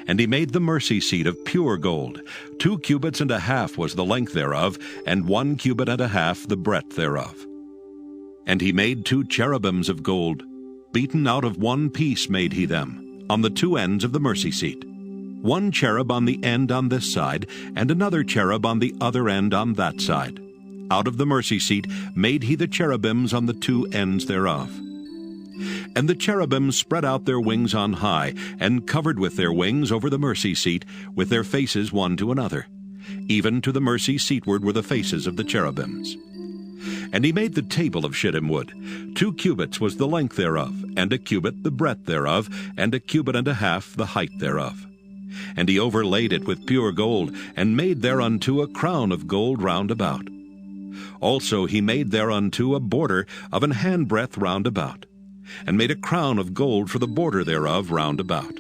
And he made the mercy seat of pure gold. 2 cubits and a half was the length thereof, and 1 cubit and a half the breadth thereof. And he made 2 cherubims of gold. Beaten out of 1 piece made he them, on the 2 ends of the mercy seat. 1 cherub on the end on this side, and another cherub on the other end on that side. Out of the mercy seat made he the cherubims on the 2 ends thereof. And the cherubims spread out their wings on high, and covered with their wings over the mercy seat, with their faces one to another. Even to the mercy seatward were the faces of the cherubims. And he made the table of shittim wood. 2 cubits was the length thereof, and 1 cubit the breadth thereof, and 1 cubit and a half the height thereof. And he overlaid it with pure gold, and made thereunto a crown of gold round about. Also he made thereunto a border of an handbreadth round about, and made a crown of gold for the border thereof round about.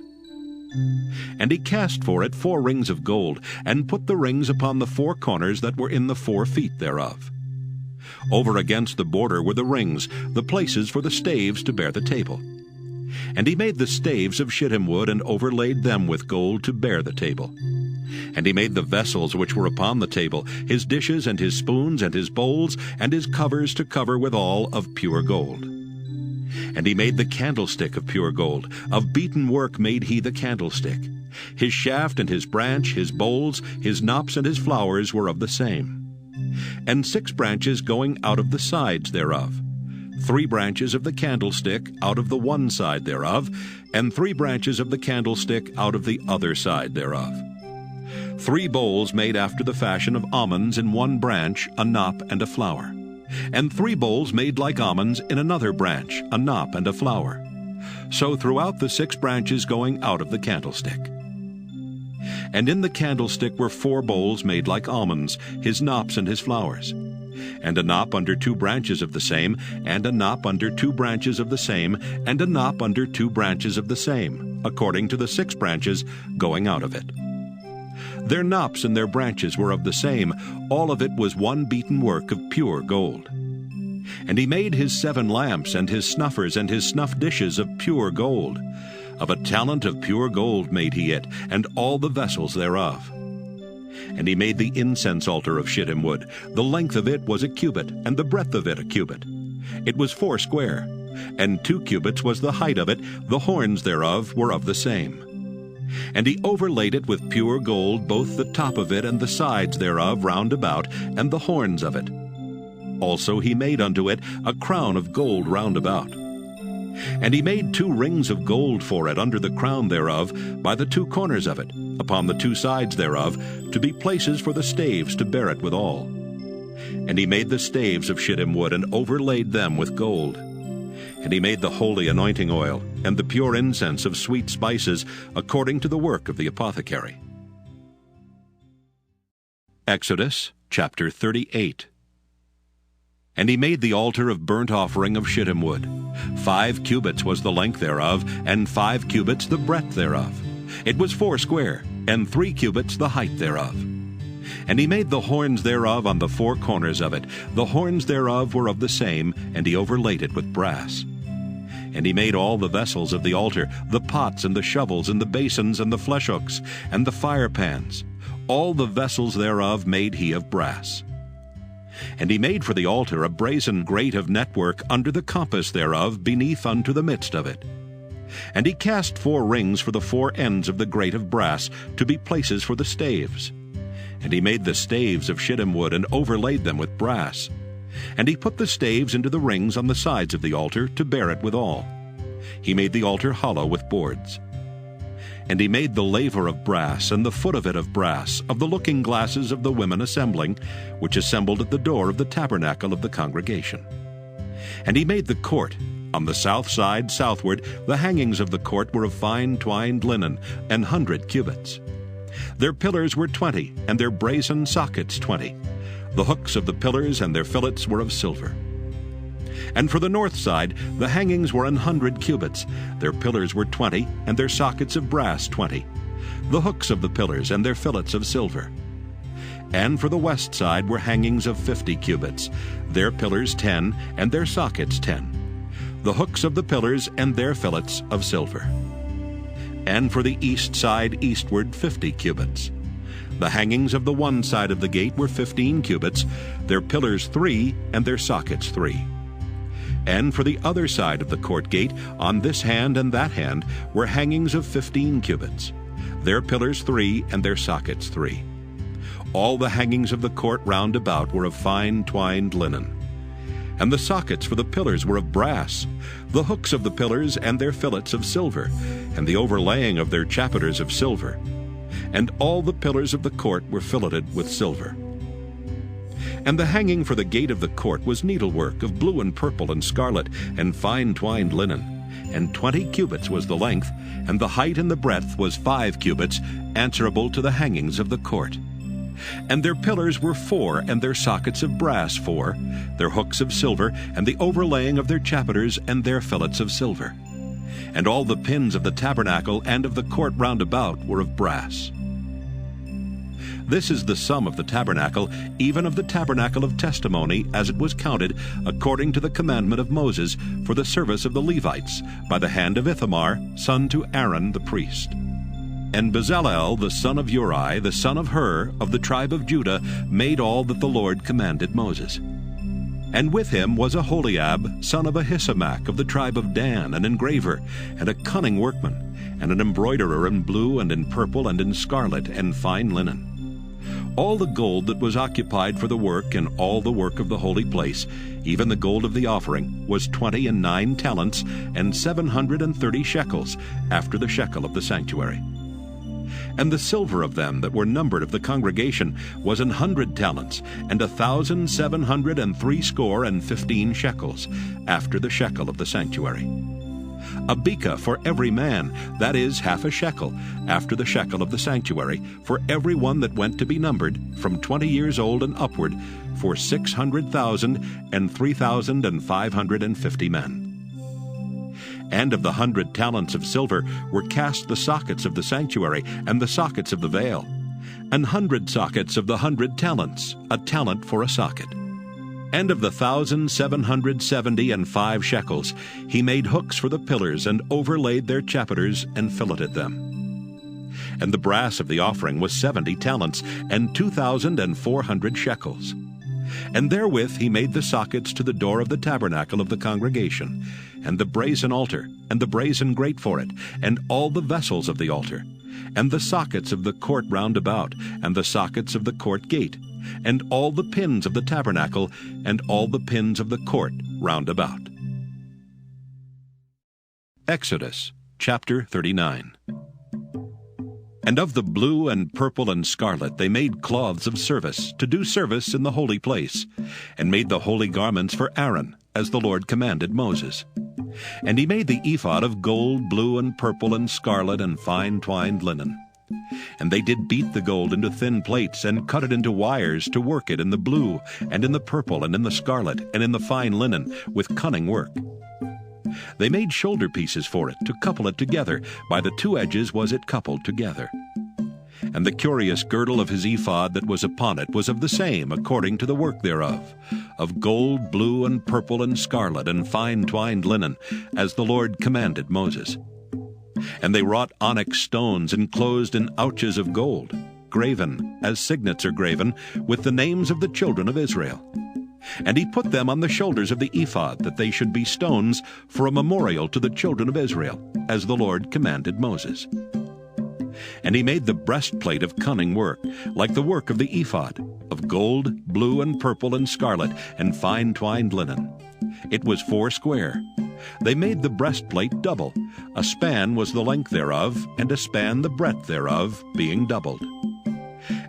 And he cast for it 4 rings of gold, and put the rings upon the 4 corners that were in the 4 feet thereof. Over against the border were the rings, the places for the staves to bear the table. And he made the staves of shittim wood, and overlaid them with gold to bear the table. And he made the vessels which were upon the table, his dishes and his spoons and his bowls, and his covers to cover withal of pure gold. And he made the candlestick of pure gold. Of beaten work made he the candlestick. His shaft and his branch, his bowls, his knops and his flowers were of the same. And 6 branches going out of the sides thereof. 3 branches of the candlestick out of the one side thereof, and 3 branches of the candlestick out of the other side thereof. 3 bowls made after the fashion of almonds in 1 branch, a knop and a flower. And 3 bowls made like almonds in another branch, a knop and a flower. So throughout the 6 branches going out of the candlestick. And in the candlestick were 4 bowls made like almonds, his knops and his flowers. And a knop under 2 branches of the same, and a knop under 2 branches of the same, and a knop under 2 branches of the same, according to the 6 branches going out of it. Their knops and their branches were of the same, all of it was 1 beaten work of pure gold. And he made his 7 lamps, and his snuffers, and his snuff dishes of pure gold. Of a talent of pure gold made he it, and all the vessels thereof. And he made the incense altar of shittim wood. The length of it was 1 cubit, and the breadth of it 1 cubit. It was 4 square, and 2 cubits was the height of it. The horns thereof were of the same. And he overlaid it with pure gold, both the top of it and the sides thereof round about, and the horns of it. Also he made unto it a crown of gold round about. And he made 2 rings of gold for it under the crown thereof, by the 2 corners of it, upon the 2 sides thereof, to be places for the staves to bear it withal. And he made the staves of shittim wood, and overlaid them with gold. And he made the holy anointing oil and the pure incense of sweet spices according to the work of the apothecary. Exodus chapter 38. And he made the altar of burnt offering of shittim wood. 5 cubits was the length thereof, and 5 cubits the breadth thereof. It was 4 square, and 3 cubits the height thereof. And he made the horns thereof on the 4 corners of it. The horns thereof were of the same, and he overlaid it with brass. And he made all the vessels of the altar, the pots and the shovels and the basins and the flesh hooks and the fire pans. All the vessels thereof made he of brass. And he made for the altar a brazen grate of network under the compass thereof beneath unto the midst of it. And he cast 4 rings for the 4 ends of the grate of brass to be places for the staves. And he made the staves of shittim wood and overlaid them with brass. And he put the staves into the rings on the sides of the altar to bear it withal. He made the altar hollow with boards. And he made the laver of brass, and the foot of it of brass, of the looking glasses of the women assembling, which assembled at the door of the tabernacle of the congregation. And he made the court. On the south side southward, the hangings of the court were of fine twined linen, 100 cubits. Their pillars were 20, and their brazen sockets 20. The hooks of the pillars and their fillets were of silver. And for the north side, the hangings were 100 cubits. Their pillars were 20, and their sockets of brass 20. The hooks of the pillars and their fillets of silver. And for the west side were hangings of 50 cubits. Their pillars 10, and their sockets 10. The hooks of the pillars and their fillets of silver. And for the east side eastward 50 cubits. The hangings of the one side of the gate were 15 cubits, their pillars 3, and their sockets 3. And for the other side of the court gate, on this hand and that hand, were hangings of 15 cubits, their pillars 3, and their sockets 3. All the hangings of the court round about were of fine twined linen. And the sockets for the pillars were of brass, the hooks of the pillars and their fillets of silver, and the overlaying of their chapiters of silver. And all the pillars of the court were filleted with silver. And the hanging for the gate of the court was needlework of blue and purple and scarlet, and fine twined linen. And 20 cubits was the length, and the height and the breadth was 5 cubits, answerable to the hangings of the court. And their pillars were 4, and their sockets of brass 4, their hooks of silver, and the overlaying of their chapiters and their fillets of silver. And all the pins of the tabernacle and of the court round about were of brass. This is the sum of the tabernacle, even of the tabernacle of testimony, as it was counted, according to the commandment of Moses, for the service of the Levites, by the hand of Ithamar, son to Aaron the priest. And Bezalel, the son of Uri, the son of Hur, of the tribe of Judah, made all that the Lord commanded Moses. And with him was Aholiab, son of Ahisamach, of the tribe of Dan, an engraver, and a cunning workman, and an embroiderer in blue and in purple and in scarlet and fine linen. All the gold that was occupied for the work and all the work of the holy place, even the gold of the offering, was 29 talents and 730 shekels, after the shekel of the sanctuary. And the silver of them that were numbered of the congregation was 100 talents, and 1,760 shekels, after the shekel of the sanctuary. A beka for every man, that is, half a shekel, after the shekel of the sanctuary, for every one that went to be numbered, from 20 years old and upward, for 600,000 and 3,550 men. And of the 100 talents of silver were cast the sockets of the sanctuary and the sockets of the veil, 100 sockets of the 100 talents, a talent for a socket. And of the 1,775 shekels, he made hooks for the pillars, and overlaid their chapiters, and filleted them. And the brass of the offering was 70 talents, and 2,400 shekels. And therewith he made the sockets to the door of the tabernacle of the congregation, and the brazen altar, and the brazen grate for it, and all the vessels of the altar, and the sockets of the court round about, and the sockets of the court gate, and all the pins of the tabernacle, and all the pins of the court round about. Exodus chapter 39. And of the blue and purple and scarlet they made cloths of service, to do service in the holy place, and made the holy garments for Aaron, as the Lord commanded Moses. And he made the ephod of gold, blue, and purple, and scarlet, and fine twined linen. And they did beat the gold into thin plates, and cut it into wires to work it in the blue, and in the purple, and in the scarlet, and in the fine linen, with cunning work. They made shoulder pieces for it, to couple it together. By the two edges was it coupled together. And the curious girdle of his ephod that was upon it was of the same, according to the work thereof, of gold, blue, and purple, and scarlet, and fine twined linen, as the Lord commanded Moses. And they wrought onyx stones enclosed in ouches of gold, graven, as signets are graven, with the names of the children of Israel. And he put them on the shoulders of the ephod, that they should be stones for a memorial to the children of Israel, as the Lord commanded Moses. And he made the breastplate of cunning work, like the work of the ephod, of gold, blue, and purple, and scarlet, and fine twined linen. It was 4 square. They made the breastplate double. A span was the length thereof, and a span the breadth thereof, being doubled.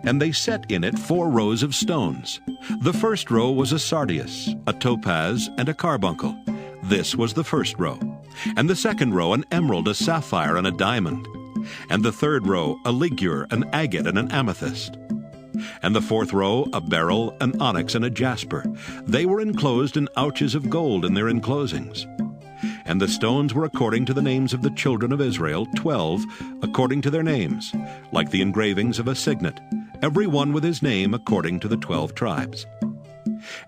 And they set in it 4 rows of stones. The first row was a sardius, a topaz, and a carbuncle. This was the first row. And the second row an emerald, a sapphire, and a diamond. And the third row a ligure, an agate, and an amethyst. And the fourth row a beryl, an onyx, and a jasper. They were enclosed in ouches of gold in their enclosings. And the stones were according to the names of the children of Israel, 12, according to their names, like the engravings of a signet, every one with his name according to the 12 tribes.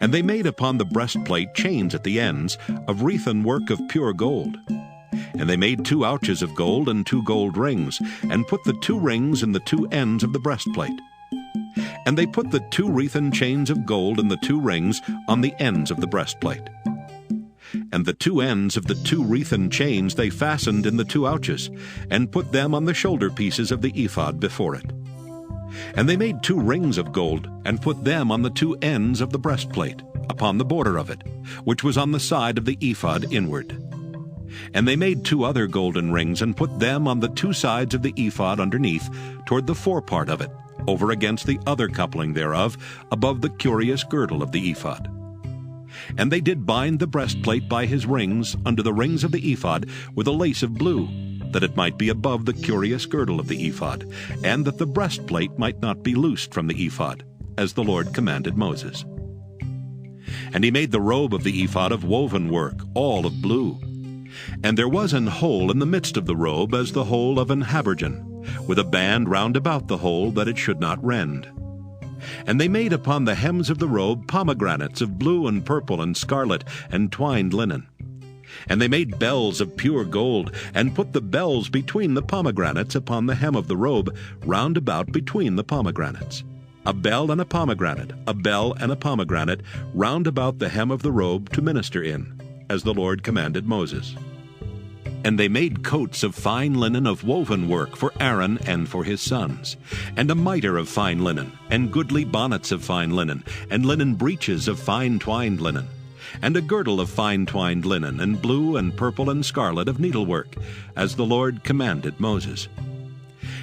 And they made upon the breastplate chains at the ends, of wreathen work of pure gold. And they made 2 ouches of gold and 2 gold rings, and put the 2 rings in the 2 ends of the breastplate. And they put the 2 wreathen chains of gold and the 2 rings on the ends of the breastplate. And the 2 ends of the 2 wreathen chains they fastened in the 2 ouches, and put them on the shoulder pieces of the ephod before it. And they made 2 rings of gold, and put them on the 2 ends of the breastplate, upon the border of it, which was on the side of the ephod inward. And they made 2 other golden rings, and put them on the 2 sides of the ephod underneath, toward the forepart of it, over against the other coupling thereof, above the curious girdle of the ephod. And they did bind the breastplate by his rings under the rings of the ephod with a lace of blue, that it might be above the curious girdle of the ephod, and that the breastplate might not be loosed from the ephod, as the Lord commanded Moses. And he made the robe of the ephod of woven work, all of blue. And there was an hole in the midst of the robe as the hole of an habergeon, with a band round about the hole that it should not rend. And they made upon the hems of the robe pomegranates of blue and purple and scarlet and twined linen. And they made bells of pure gold, and put the bells between the pomegranates upon the hem of the robe, round about between the pomegranates. A bell and a pomegranate, a bell and a pomegranate, round about the hem of the robe to minister in, as the Lord commanded Moses. And they made coats of fine linen of woven work for Aaron and for his sons, and a mitre of fine linen, and goodly bonnets of fine linen, and linen breeches of fine twined linen, and a girdle of fine twined linen, and blue and purple and scarlet of needlework, as the Lord commanded Moses.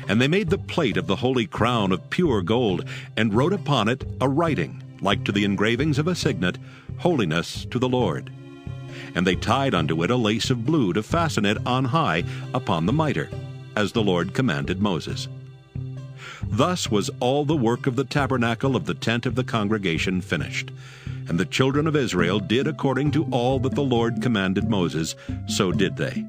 And they made the plate of the holy crown of pure gold, and wrote upon it a writing, like to the engravings of a signet, Holiness to the Lord. And they tied unto it a lace of blue to fasten it on high upon the mitre, as the Lord commanded Moses. Thus was all the work of the tabernacle of the tent of the congregation finished. And the children of Israel did according to all that the Lord commanded Moses, so did they.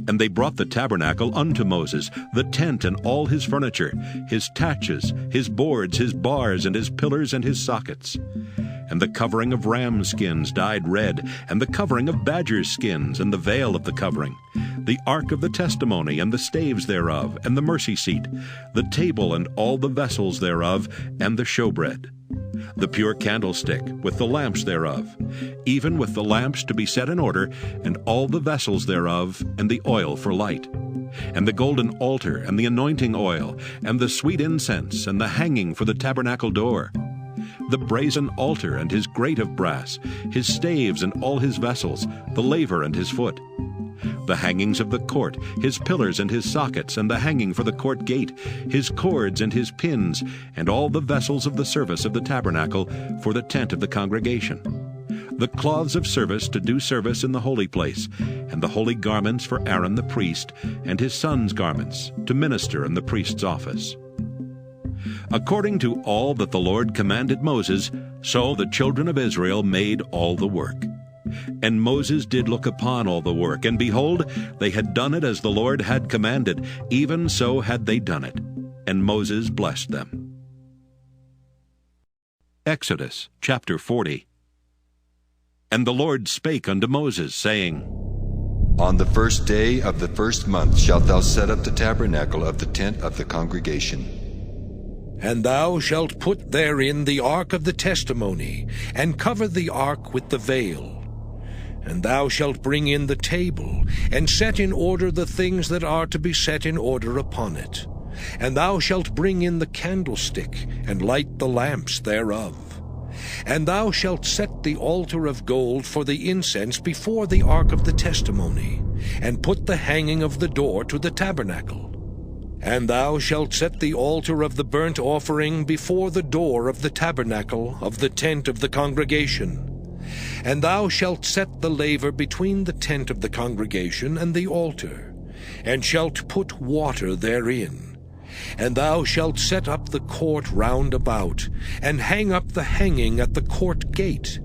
And they brought the tabernacle unto Moses, the tent and all his furniture, his taches, his boards, his bars, and his pillars and his sockets. And the covering of ram skins dyed red, and the covering of badger skins, and the veil of the covering, the ark of the testimony, and the staves thereof, and the mercy seat, the table and all the vessels thereof, and the showbread, the pure candlestick, with the lamps thereof, even with the lamps to be set in order, and all the vessels thereof, and the oil for light, and the golden altar, and the anointing oil, and the sweet incense, and the hanging for the tabernacle door, the brazen altar and his grate of brass, his staves and all his vessels, the laver and his foot, the hangings of the court, his pillars and his sockets, and the hanging for the court gate, his cords and his pins, and all the vessels of the service of the tabernacle for the tent of the congregation, the cloths of service to do service in the holy place, and the holy garments for Aaron the priest, and his sons' garments, to minister in the priest's office. According to all that the Lord commanded Moses, so the children of Israel made all the work. And Moses did look upon all the work, and behold, they had done it as the Lord had commanded, even so had they done it. And Moses blessed them. Exodus chapter 40. And the Lord spake unto Moses, saying, On the first day of the first month shalt thou set up the tabernacle of the tent of the congregation. And thou shalt put therein the ark of the testimony, and cover the ark with the veil. And thou shalt bring in the table, and set in order the things that are to be set in order upon it. And thou shalt bring in the candlestick, and light the lamps thereof. And thou shalt set the altar of gold for the incense before the ark of the testimony, and put the hanging of the door to the tabernacle. And thou shalt set the altar of the burnt offering before the door of the tabernacle of the tent of the congregation. And thou shalt set the laver between the tent of the congregation and the altar, and shalt put water therein. And thou shalt set up the court round about, and hang up the hanging at the court gate.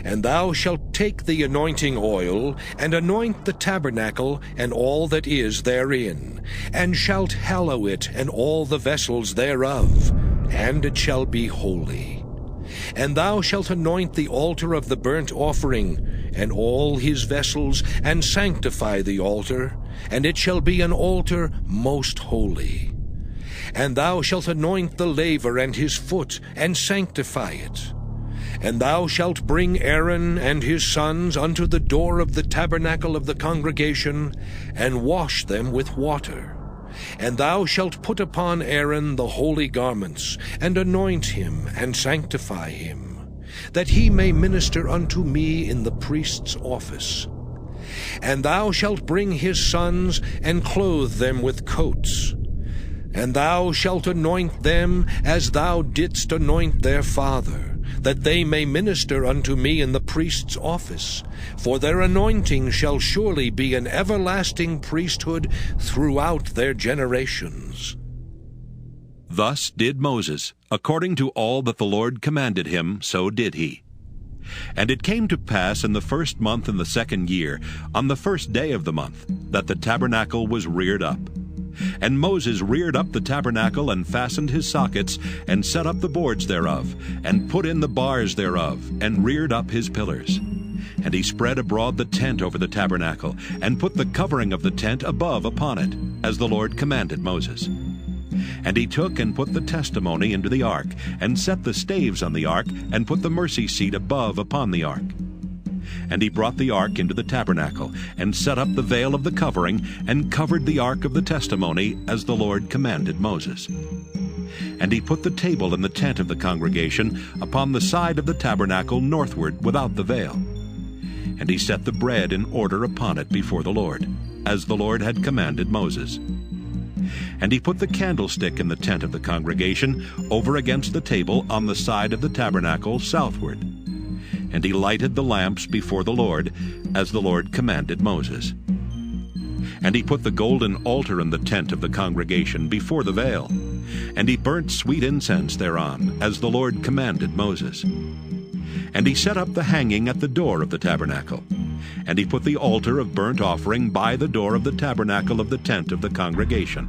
And thou shalt take the anointing oil, and anoint the tabernacle and all that is therein, and shalt hallow it and all the vessels thereof, and it shall be holy. And thou shalt anoint the altar of the burnt offering, and all his vessels, and sanctify the altar, and it shall be an altar most holy. And thou shalt anoint the laver and his foot, and sanctify it. And thou shalt bring Aaron and his sons unto the door of the tabernacle of the congregation, and wash them with water. And thou shalt put upon Aaron the holy garments, and anoint him, and sanctify him, that he may minister unto me in the priest's office. And thou shalt bring his sons, and clothe them with coats. And thou shalt anoint them as thou didst anoint their father, that they may minister unto me in the priest's office. For their anointing shall surely be an everlasting priesthood throughout their generations. Thus did Moses, according to all that the Lord commanded him, so did he. And it came to pass in the first month in the second year, on the first day of the month, that the tabernacle was reared up. And Moses reared up the tabernacle, and fastened his sockets, and set up the boards thereof, and put in the bars thereof, and reared up his pillars. And he spread abroad the tent over the tabernacle, and put the covering of the tent above upon it, as the Lord commanded Moses. And he took and put the testimony into the ark, and set the staves on the ark, and put the mercy seat above upon the ark. And he brought the ark into the tabernacle, and set up the veil of the covering, and covered the ark of the testimony, as the Lord commanded Moses. And he put the table in the tent of the congregation upon the side of the tabernacle northward without the veil. And he set the bread in order upon it before the Lord, as the Lord had commanded Moses. And he put the candlestick in the tent of the congregation over against the table on the side of the tabernacle southward. And he lighted the lamps before the Lord, as the Lord commanded Moses. And he put the golden altar in the tent of the congregation before the veil. And he burnt sweet incense thereon, as the Lord commanded Moses. And he set up the hanging at the door of the tabernacle. And he put the altar of burnt offering by the door of the tabernacle of the tent of the congregation,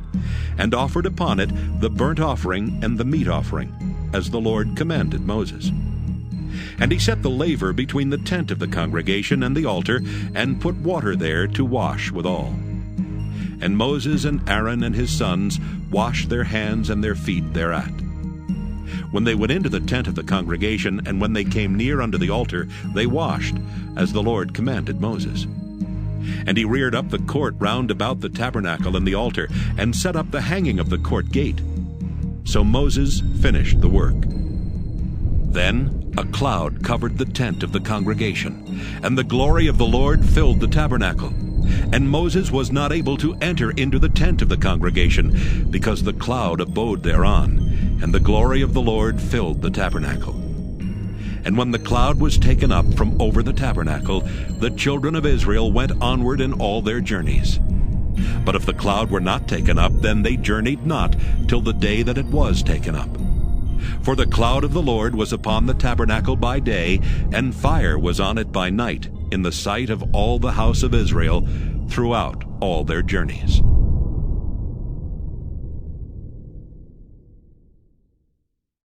and offered upon it the burnt offering and the meat offering, as the Lord commanded Moses. And he set the laver between the tent of the congregation and the altar, and put water there to wash withal. And Moses and Aaron and his sons washed their hands and their feet thereat. When they went into the tent of the congregation, and when they came near unto the altar, they washed, as the Lord commanded Moses. And he reared up the court round about the tabernacle and the altar, and set up the hanging of the court gate. So Moses finished the work. Then a cloud covered the tent of the congregation, and the glory of the Lord filled the tabernacle. And Moses was not able to enter into the tent of the congregation, because the cloud abode thereon, and the glory of the Lord filled the tabernacle. And when the cloud was taken up from over the tabernacle, the children of Israel went onward in all their journeys. But if the cloud were not taken up, then they journeyed not till the day that it was taken up. For the cloud of the Lord was upon the tabernacle by day, and fire was on it by night, in the sight of all the house of Israel, throughout all their journeys.